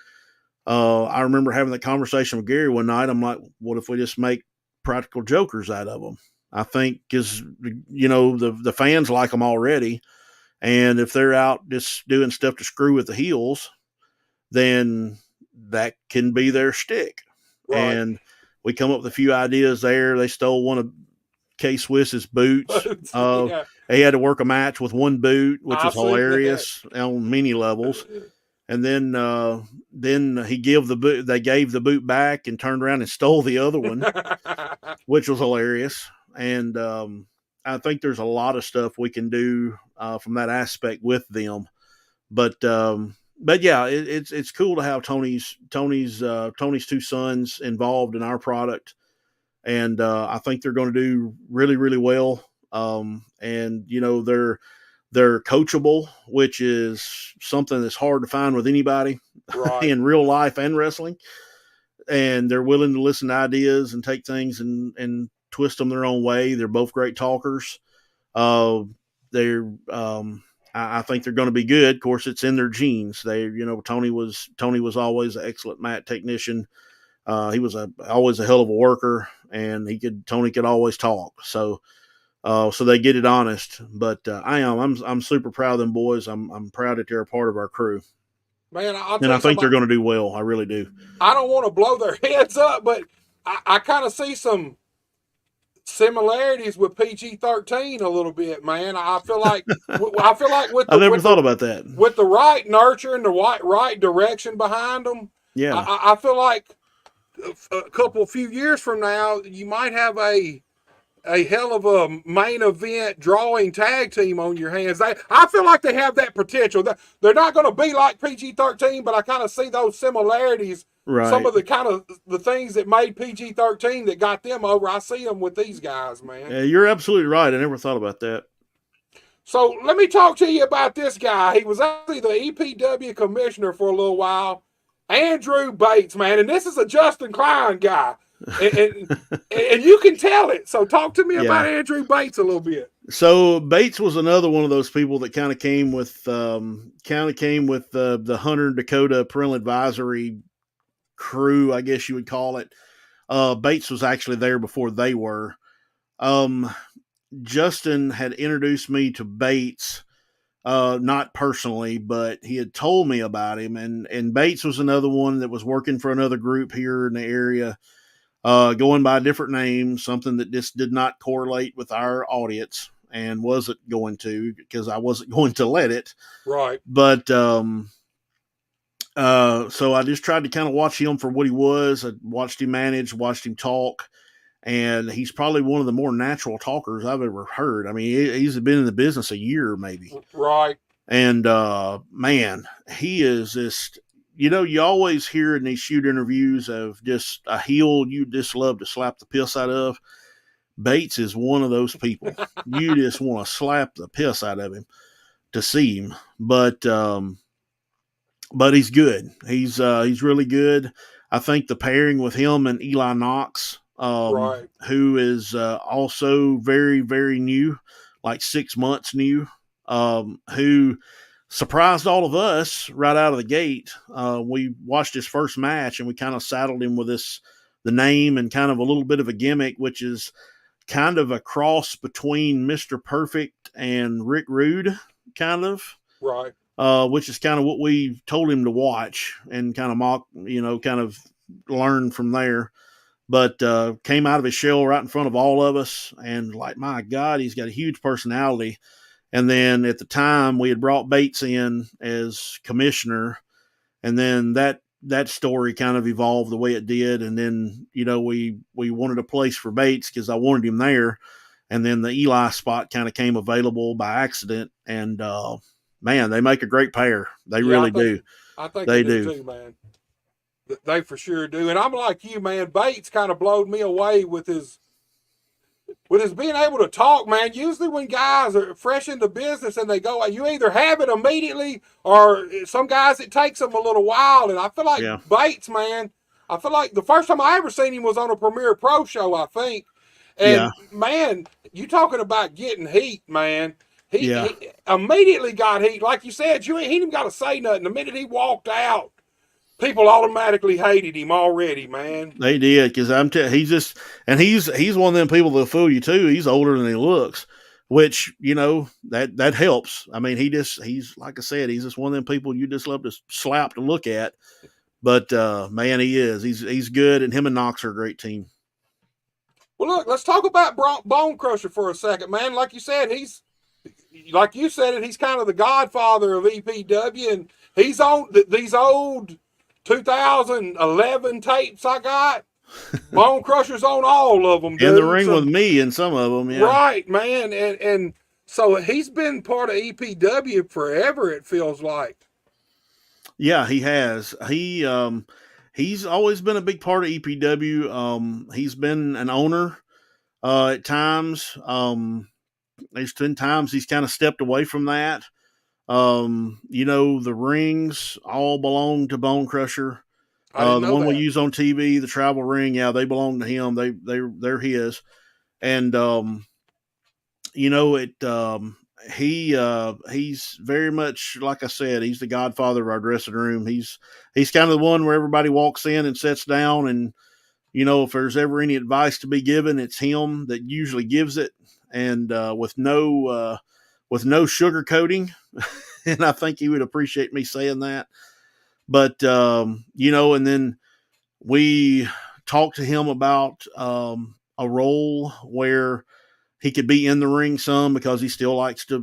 Speaker 4: I remember having that conversation with Gary one night. I'm like, what if we just make practical jokers out of them? I think, because the fans like them already, and if they're out just doing stuff to screw with the heels, then that can be their shtick. Right. And we come up with a few ideas there. They stole one of K-Swiss's boots. Yeah. He had to work a match with one boot, which was hilarious on many levels. And then he gave the boot. They gave the boot back and turned around and stole the other one, which was hilarious. And I think there's a lot of stuff we can do from that aspect with them. But yeah, it's cool to have Tony's two sons involved in our product, and I think they're going to do really, really well. And they're coachable, which is something that's hard to find with anybody, right, in real life and wrestling. And they're willing to listen to ideas and take things and twist them their own way. They're both great talkers. I think they're going to be good. Of course, it's in their genes. Tony was always an excellent mat technician. He was always a hell of a worker, and Tony could always talk. So they get it honest. But I'm super proud of them boys. I'm proud that they're a part of our crew.
Speaker 3: Man,
Speaker 4: I think they're going to do well. I really do.
Speaker 3: I don't want to blow their heads up, but I kind of see some similarities with PG-13 a little bit, man. I feel like with
Speaker 4: I never thought about that.
Speaker 3: With the right nurture and the right direction behind them,
Speaker 4: yeah,
Speaker 3: I feel like a few years from now, you might have a hell of a main event drawing tag team on your hands. I feel like they have that potential. They're not going to be like PG-13, but I kind of see those similarities. Right. Some of the things that made PG-13 that got them over, I see them with these guys, man.
Speaker 4: Yeah, you're absolutely right. I never thought about that.
Speaker 3: So let me talk to you about this guy. He was actually the EPW commissioner for a little while. Andrew Bates, man. And this is a Justin Klein guy. And you can tell it. So talk to me about Andrew Bates a little bit.
Speaker 4: So Bates was another one of those people that kind of came with the Hunter Dakota Parental Advisory crew, I guess you would call it. Bates was actually there before they were. Justin had introduced me to Bates not personally, but he had told me about him. And Bates was another one that was working for another group here in the area, going by a different name, something that just did not correlate with our audience and wasn't going to, because I wasn't going to let it.
Speaker 3: Right.
Speaker 4: But so I just tried to kind of watch him for what he was. I watched him manage, watched him talk, and he's probably one of the more natural talkers I've ever heard. I mean, he's been in the business a year maybe.
Speaker 3: Right.
Speaker 4: And man, he is just, you always hear in these shoot interviews of just a heel you just love to slap the piss out of. Bates is one of those people. You just want to slap the piss out of him to see him. But he's good. He's really good. I think the pairing with him and Eli Knox,
Speaker 3: Right.
Speaker 4: who is also very, very new, like 6 months new, who surprised all of us right out of the gate. We watched his first match and we kind of saddled him with the name and kind of a little bit of a gimmick, which is kind of a cross between Mr. Perfect and Rick Rude, kind of.
Speaker 3: Right.
Speaker 4: Which is kind of what we told him to watch and kind of mock, kind of learn from there. But came out of his shell right in front of all of us. And like, my God, he's got a huge personality. And then at the time we had brought Bates in as commissioner. And then that story kind of evolved the way it did. And then, we wanted a place for Bates because I wanted him there. And then the Eli spot kind of came available by accident. And, man, they make a great pair. They really do.
Speaker 3: I think
Speaker 4: they
Speaker 3: do too, man. They for sure do. And I'm like you, man. Bates kind of blowed me away with his being able to talk, man. Usually when guys are fresh into business and they go, you either have it immediately or some guys it takes them a little while. And I feel like Bates, man, I feel like the first time I ever seen him was on a Premier Pro show, I think. And man, you talking about getting heat, man. He immediately got heat. Like you said, he ain't even got to say nothing. The minute he walked out, people automatically hated him already, man.
Speaker 4: They did, because he's one of them people that'll fool you too. He's older than he looks, which, that helps. I mean, he's like I said, he's just one of them people you just love to slap to look at. But man, he's good, and him and Knox are a great team.
Speaker 3: Well, look, let's talk about Bone Crusher for a second, man. Like you said, he's kind of the godfather of EPW, and he's on these old 2011 tapes I got. Bone Crusher's on all of them, dude.
Speaker 4: In the ring with me in some of them, yeah.
Speaker 3: Right, man, and so he's been part of EPW forever, it feels like.
Speaker 4: Yeah, he has. He's always been a big part of EPW. He's been an owner at times. There's 10 times he's kind of stepped away from that. The rings all belong to Bone Crusher. The one we use on TV, the travel ring, they belong to him. They're his. And he's very much, like I said, he's the godfather of our dressing room. He's kind of the one where everybody walks in and sits down, and if there's ever any advice to be given, it's him that usually gives it. And with no sugarcoating, and I think he would appreciate me saying that. But and then we talked to him about a role where he could be in the ring some, because he still likes to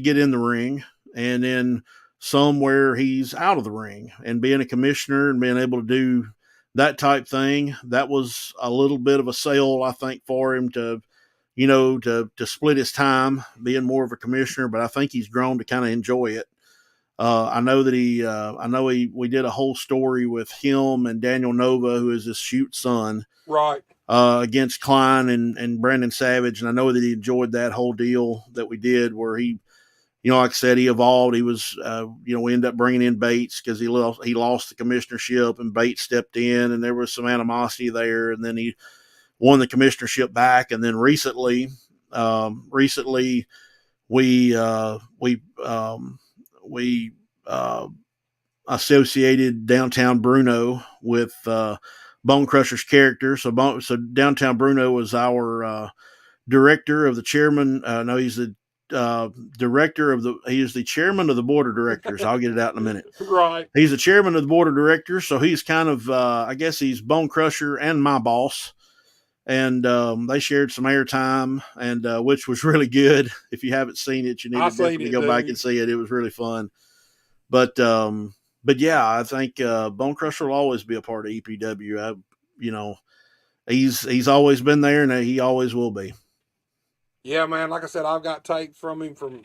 Speaker 4: get in the ring, and then some where he's out of the ring and being a commissioner and being able to do that type thing. That was a little bit of a sale, I think, for him to split his time being more of a commissioner, but I think he's grown to kind of enjoy it. I know that we did a whole story with him and Daniel Nova, who is his shoot son,
Speaker 3: right,
Speaker 4: against Klein and Brandon Savage. And I know that he enjoyed that whole deal that we did, where he, like I said, he evolved. He was, we ended up bringing in Bates because he lost the commissionership, and Bates stepped in, and there was some animosity there. And then he won the commissionership back. And then recently we associated Downtown Bruno with Bone Crusher's character. So Downtown Bruno was our director of the chairman. No, he's the director of he is the chairman of the board of directors. I'll get it out in a minute.
Speaker 3: Right.
Speaker 4: He's the chairman of the board of directors, so he's kind of, I guess he's Bone Crusher and my boss. And they shared some airtime, and which was really good. If you haven't seen it, you need to definitely go back and see it. It was really fun. But yeah, I think Bone Crusher will always be a part of EPW. He's always been there, and he always will be.
Speaker 3: Yeah, man. Like I said, I've got tapes from him from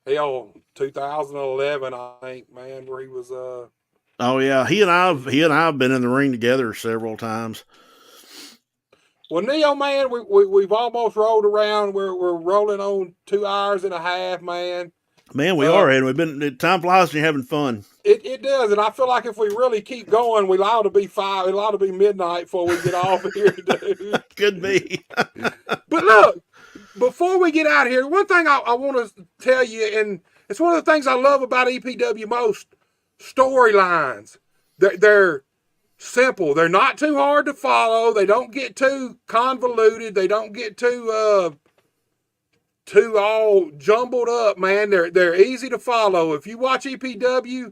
Speaker 3: 2011, I think, man, where he was.
Speaker 4: Oh yeah, he and I have been in the ring together several times.
Speaker 3: Well, Neo, man, we've almost rolled around. We're rolling on 2 hours and a half, man.
Speaker 4: Man, we are, and we've been. Time flies when you're having fun.
Speaker 3: It does, and I feel like if we really keep going, we'll ought to be midnight before we get off of here, dude.
Speaker 4: Could be.
Speaker 3: But look, before we get out of here, one thing I want to tell you, and it's one of the things I love about EPW most: storylines. They're simple. They're not too hard to follow. They don't get too convoluted. They don't get too all jumbled up, man. They're easy to follow. If you watch EPW,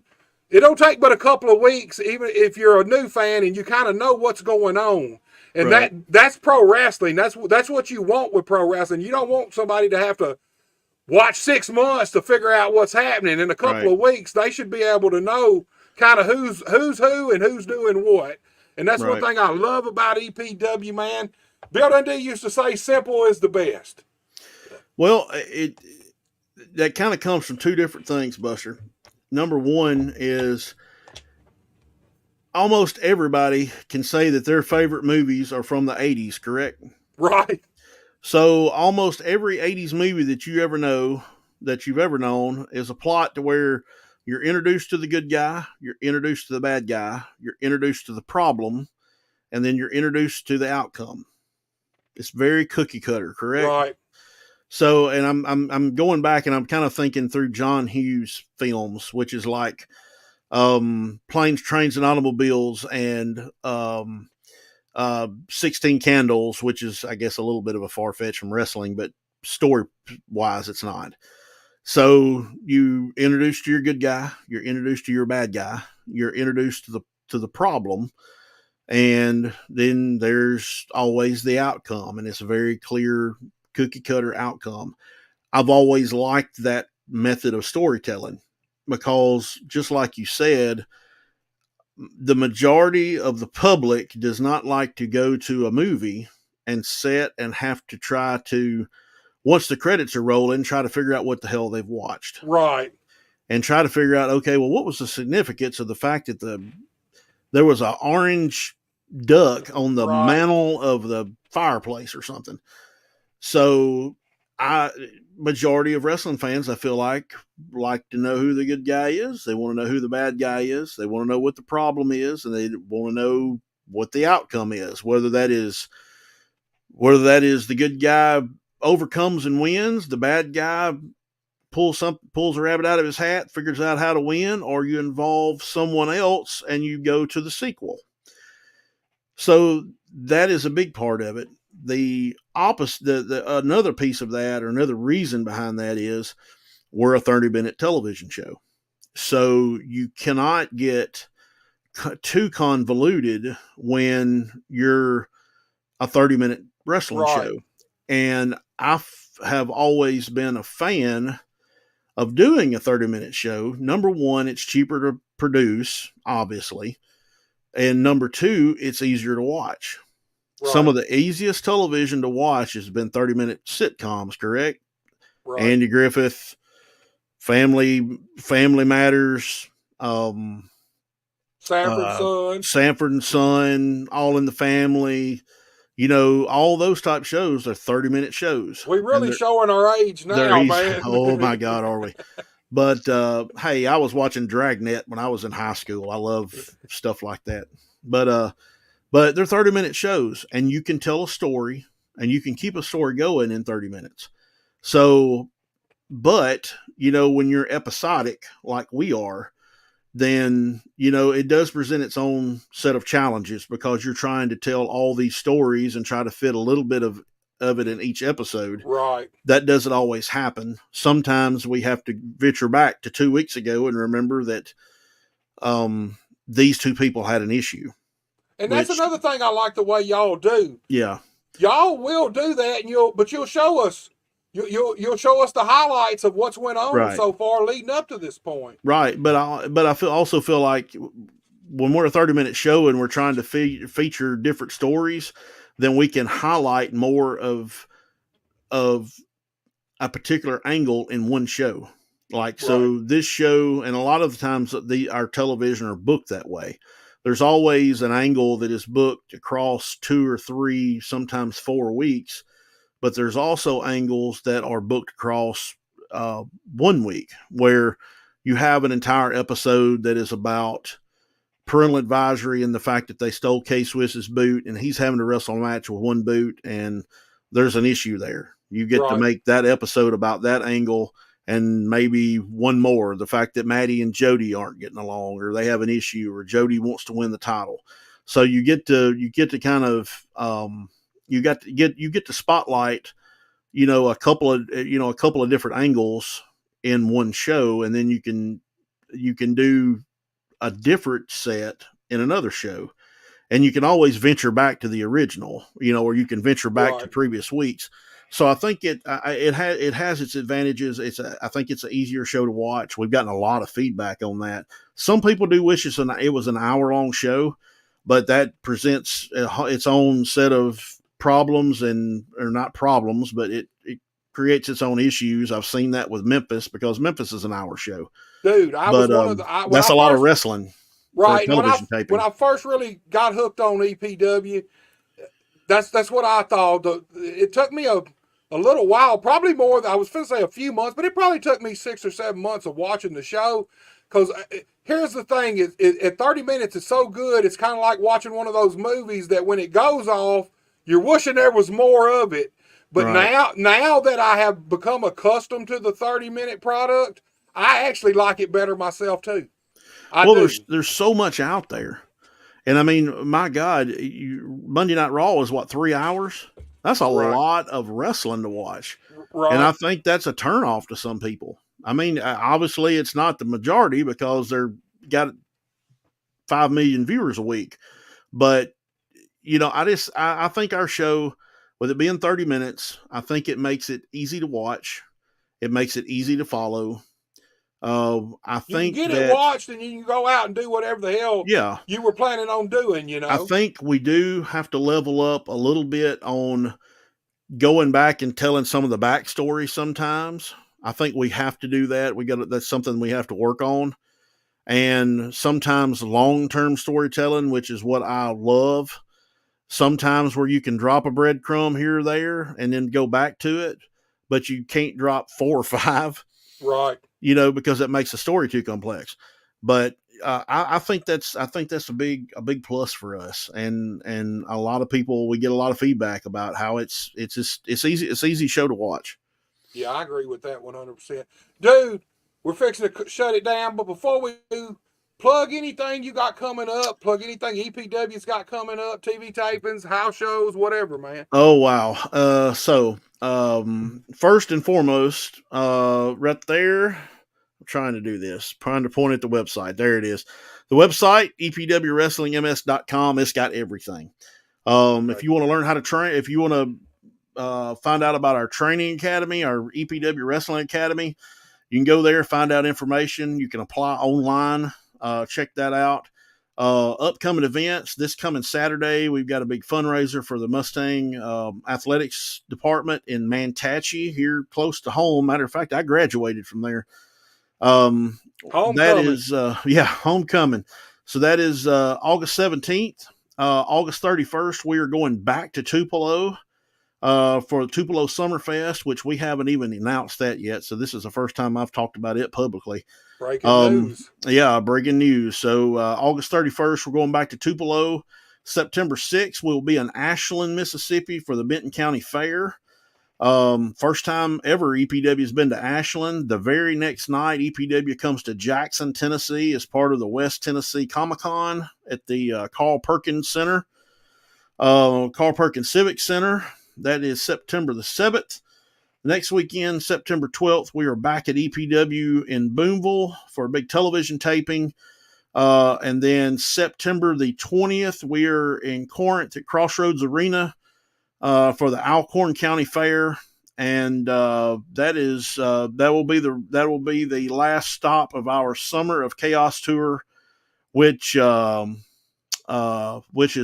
Speaker 3: it don't take but a couple of weeks, even if you're a new fan and you kind of know what's going on. And
Speaker 4: right.
Speaker 3: that's pro wrestling. That's what you want with pro wrestling. You don't want somebody to have to watch 6 months to figure out what's happening. In a couple of weeks, they should be able to know kind of who's who and who's doing what. And that's one thing I love about EPW, man. Bill Dundee used to say simple is the best.
Speaker 4: Well, that kind of comes from two different things, Buster. Number one is almost everybody can say that their favorite movies are from the 80s, correct?
Speaker 3: Right.
Speaker 4: So almost every 80s movie that you ever know, that you've ever known, is a plot to where you're introduced to the good guy, you're introduced to the bad guy, you're introduced to the problem, and then you're introduced to the outcome. It's very cookie cutter, correct?
Speaker 3: Right.
Speaker 4: So, and I'm going back and I'm kind of thinking through John Hughes films, which is like Planes, Trains, and Automobiles, and 16 Candles, which is, I guess, a little bit of a far-fetched from wrestling, but story-wise, it's not. So you introduced to your good guy, you're introduced to your bad guy, you're introduced to the problem, and then there's always the outcome, and it's a very clear cookie cutter outcome. I've always liked that method of storytelling because, just like you said, the majority of the public does not like to go to a movie and sit and have to try to, once the credits are rolling, try to figure out what the hell they've watched.
Speaker 3: Right.
Speaker 4: And try to figure out, okay, well, what was the significance of the fact that there was an orange duck on the mantle of the fireplace or something. So majority of wrestling fans, I feel like to know who the good guy is. They want to know who the bad guy is. They want to know what the problem is, and they want to know what the outcome is, whether that is the good guy overcomes and wins, the bad guy pulls a rabbit out of his hat, figures out how to win, or you involve someone else and you go to the sequel. So that is a big part of it. The opposite, another piece of that, or another reason behind that, is we're a 30-minute television show. So you cannot get too convoluted when you're a 30-minute wrestling show. And I have always been a fan of doing a 30-minute show. Number one, it's cheaper to produce, obviously. And number two, it's easier to watch. Right. Some of the easiest television to watch has been 30-minute sitcoms, correct? Right. Andy Griffith, Family Matters, Sanford and Son, All in the Family. You know, all those type shows are 30-minute shows.
Speaker 3: We really showing our age now, man.
Speaker 4: Oh my God, are we? But hey, I was watching Dragnet when I was in high school. I love stuff like that. But they're 30-minute shows, and you can tell a story, and you can keep a story going in 30 minutes. So, but, you know, when you're episodic like we are, then, you know, it does present its own set of challenges because you're trying to tell all these stories and try to fit a little bit of of it in each episode.
Speaker 3: Right.
Speaker 4: That doesn't always happen. Sometimes we have to venture back to 2 weeks ago and remember that these two people had an issue.
Speaker 3: And that's another thing I like the way y'all do.
Speaker 4: Yeah.
Speaker 3: Y'all will do that, and you'll show us. You'll show us the highlights of what's went on so far leading up to this point.
Speaker 4: Right, but I also feel like when we're a 30-minute show and we're trying to feature different stories, then we can highlight more of a particular angle in one show. Like, so this show, and a lot of the times our television are booked that way. There's always an angle that is booked across 2 or 3, sometimes 4 weeks, but there's also angles that are booked across 1 week, where you have an entire episode that is about parental advisory and the fact that they stole K-Swiss's boot and he's having to wrestle a match with 1 boot, and there's an issue there. You get to make that episode about that angle, and maybe one more, the fact that Maddie and Jody aren't getting along, or they have an issue, or Jody wants to win the title. So you get to kind of you get to spotlight, a couple of different angles in one show, and then you can do a different set in another show. And you can always venture back to the original, or you can venture back to previous weeks. So I think it has its advantages. I think it's an easier show to watch. We've gotten a lot of feedback on that. Some people do wish it was an hour-long show, but that presents its own set of problems, or not problems, but it creates its own issues. I've seen that with Memphis, because Memphis is an hour show.
Speaker 3: Dude, that's
Speaker 4: a lot of wrestling.
Speaker 3: Right. When I first really got hooked on EPW, that's what I thought. It took me a little while, probably more than I was going to say a few months, but it probably took me 6 or 7 months of watching the show. Because here's the thing: at 30 minutes, it's so good. It's kind of like watching one of those movies that when it goes off, you're wishing there was more of it. But now that I have become accustomed to the 30-minute product, I actually like it better myself too.
Speaker 4: There's so much out there. And I mean, my God, Monday Night Raw is 3 hours? That's a lot of wrestling to watch. Right. And I think that's a turnoff to some people. I mean, obviously it's not the majority, because they're got 5 million viewers a week. But, I think our show, with it being 30 minutes, I think it makes it easy to watch. It makes it easy to follow. I think
Speaker 3: you can get it watched, and you can go out and do whatever the hell you were planning on doing,
Speaker 4: I think we do have to level up a little bit on going back and telling some of the backstory sometimes. I think we have to do that. That's something we have to work on. And sometimes long-term storytelling, which is what I love. Sometimes where you can drop a breadcrumb here or there and then go back to it, but you can't drop 4 or 5.
Speaker 3: Right.
Speaker 4: Because that makes the story too complex. But I think that's a big plus for us, and a lot of people, we get a lot of feedback about how it's easy show to watch.
Speaker 3: Yeah, I agree with that 100%. Dude, we're fixing to shut it down, but before we do, plug anything you got coming up, plug anything EPW's got coming up, TV tapings, house shows, whatever, man.
Speaker 4: Oh, wow. So first and foremost, right there, I'm trying to do this, trying to point at the website. There it is. The website, epwwrestlingms.com. It's got everything. If you want to learn how to train, if you want to find out about our training academy, our EPW Wrestling Academy, you can go there, find out information. You can apply online. Check that out. Upcoming events this coming Saturday, we've got a big fundraiser for the Mustang athletics department in Mantachie, here close to home. Matter of fact, I graduated from there.
Speaker 3: Homecoming.
Speaker 4: That is homecoming. So that is August 17th. August 31st, we are going back to Tupelo for the Tupelo Summerfest, which we haven't even announced that yet. So this is the first time I've talked about it publicly.
Speaker 3: Breaking news.
Speaker 4: Yeah, breaking news. So August 31st, we're going back to Tupelo. September 6th, we'll be in Ashland, Mississippi for the Benton County Fair. First time ever EPW has been to Ashland. The very next night, EPW comes to Jackson, Tennessee as part of the West Tennessee Comic-Con at the Carl Perkins Center, Carl Perkins Civic Center. That is September the 7th. Next weekend, September 12th, we are back at EPW in Boonville for a big television taping. And then September the 20th, we are in Corinth at Crossroads Arena for the Alcorn County Fair. And that will be the last stop of our Summer of Chaos tour, which has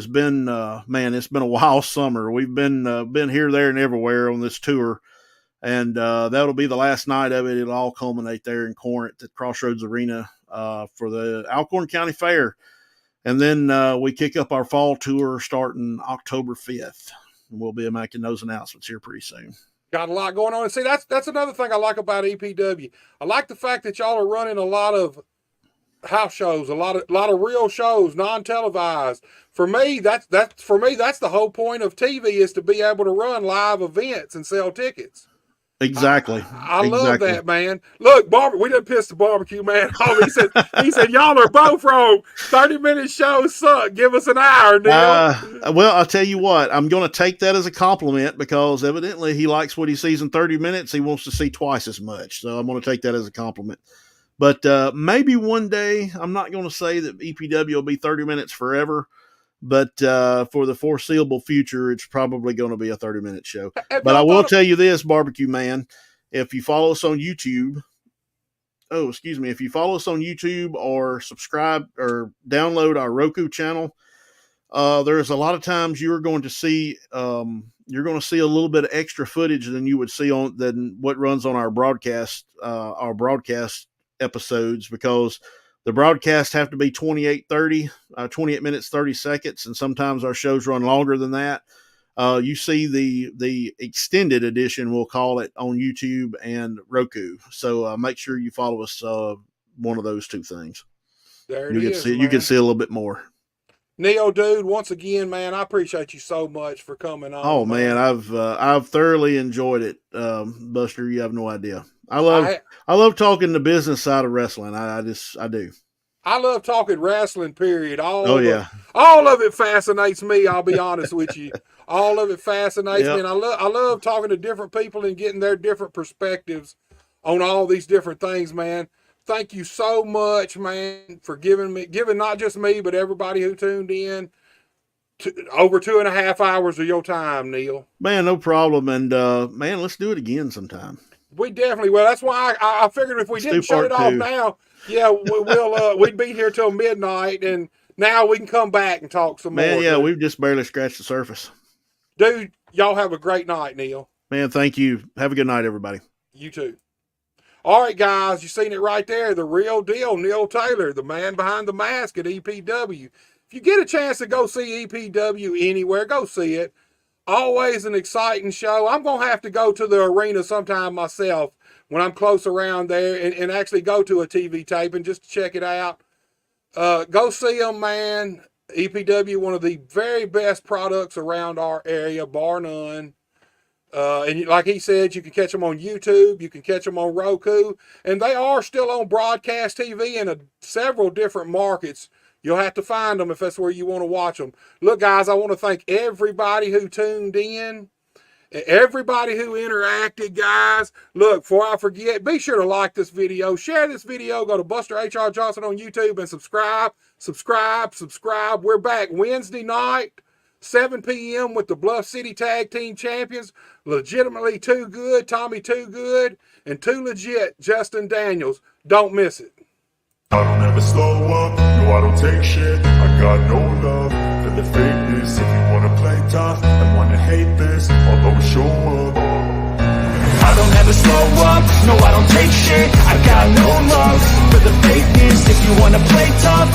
Speaker 4: been man, it's been a wild summer. We've been here, there, and everywhere on this tour, and that'll be the last night of it. It'll all culminate there in Corinth at Crossroads Arena for the Alcorn County Fair, and then we kick up our fall tour starting October 5th. And we'll be making those announcements here pretty soon.
Speaker 3: Got a lot going on. And see, that's another thing I like about EPW. I like the fact that y'all are running a lot of house shows, a lot of real shows, non-televised. For me, that's the whole point of TV, is to be able to run live events and sell tickets.
Speaker 4: Exactly.
Speaker 3: I love that, man. Look, we done pissed the barbecue man off. He said, y'all are both wrong. 30-minute shows suck. Give us an hour, Neil.
Speaker 4: Well, I'll tell you what. I'm going to take that as a compliment, because evidently he likes what he sees in 30 minutes. He wants to see twice as much. So I'm going to take that as a compliment. But maybe one day, I'm not going to say that EPW will be 30 minutes forever. But for the foreseeable future, it's probably going to be a 30-minute show. But I will tell you this, Barbecue Man, if you follow us on YouTube, if you follow us on YouTube or subscribe or download our Roku channel, there's a lot of times you're going to see a little bit of extra footage than you would see than what runs on our broadcast episodes, because the broadcasts have to be 28 minutes, 30 seconds, and sometimes our shows run longer than that. You see the extended edition, we'll call it, on YouTube and Roku. So make sure you follow us, one of those two things.
Speaker 3: There
Speaker 4: you can see a little bit more.
Speaker 3: Neil, dude, once again, man, I appreciate you so much for coming on.
Speaker 4: Oh, man, I've thoroughly enjoyed it, Buster. You have no idea. I love talking the business side of wrestling. I do.
Speaker 3: I love talking wrestling, period. All of it fascinates me, I'll be honest with you. All of it fascinates me, and I love talking to different people and getting their different perspectives on all these different things, man. Thank you so much, man, for giving not just me, but everybody who tuned in over 2.5 hours of your time, Neil.
Speaker 4: Man, no problem. And man, let's do it again sometime.
Speaker 3: We definitely will. That's why I figured if we didn't shut it off now, we'd be here till midnight, and now we can come back and talk some more.
Speaker 4: Man, yeah, we've just barely scratched the surface.
Speaker 3: Dude, y'all have a great night, Neil.
Speaker 4: Man, thank you. Have a good night, everybody.
Speaker 3: You too. All right, guys, you seen it right there. The real deal, Neil Taylor, the man behind the mask at EPW. If you get a chance to go see EPW anywhere, go see it. Always an exciting show. I'm going to have to go to the arena sometime myself when I'm close around there and actually go to a TV taping just to check it out. Go see them, man. EPW, one of the very best products around our area, bar none. And like he said, you can catch them on YouTube, you can catch them on Roku, and they are still on broadcast TV in several different markets. You'll have to find them if that's where you want to watch them. Look, guys, I want to thank everybody who tuned in, everybody who interacted, guys. Look, before I forget, be sure to like this video, share this video, go to Buster H.R. Johnson on YouTube and subscribe. We're back Wednesday night, 7 p.m. with the Bluff City Tag Team Champions, Legitimately Too Good, Tommy Too Good, and Too Legit, Justin Daniels. Don't miss it.
Speaker 1: I don't ever slow up, no I don't take shit. I got no love for the fakeness. If you wanna play tough and wanna hate this, I'll always show up.
Speaker 2: I don't ever slow up, no I don't take shit. I got no love for the fakeness. If you wanna play tough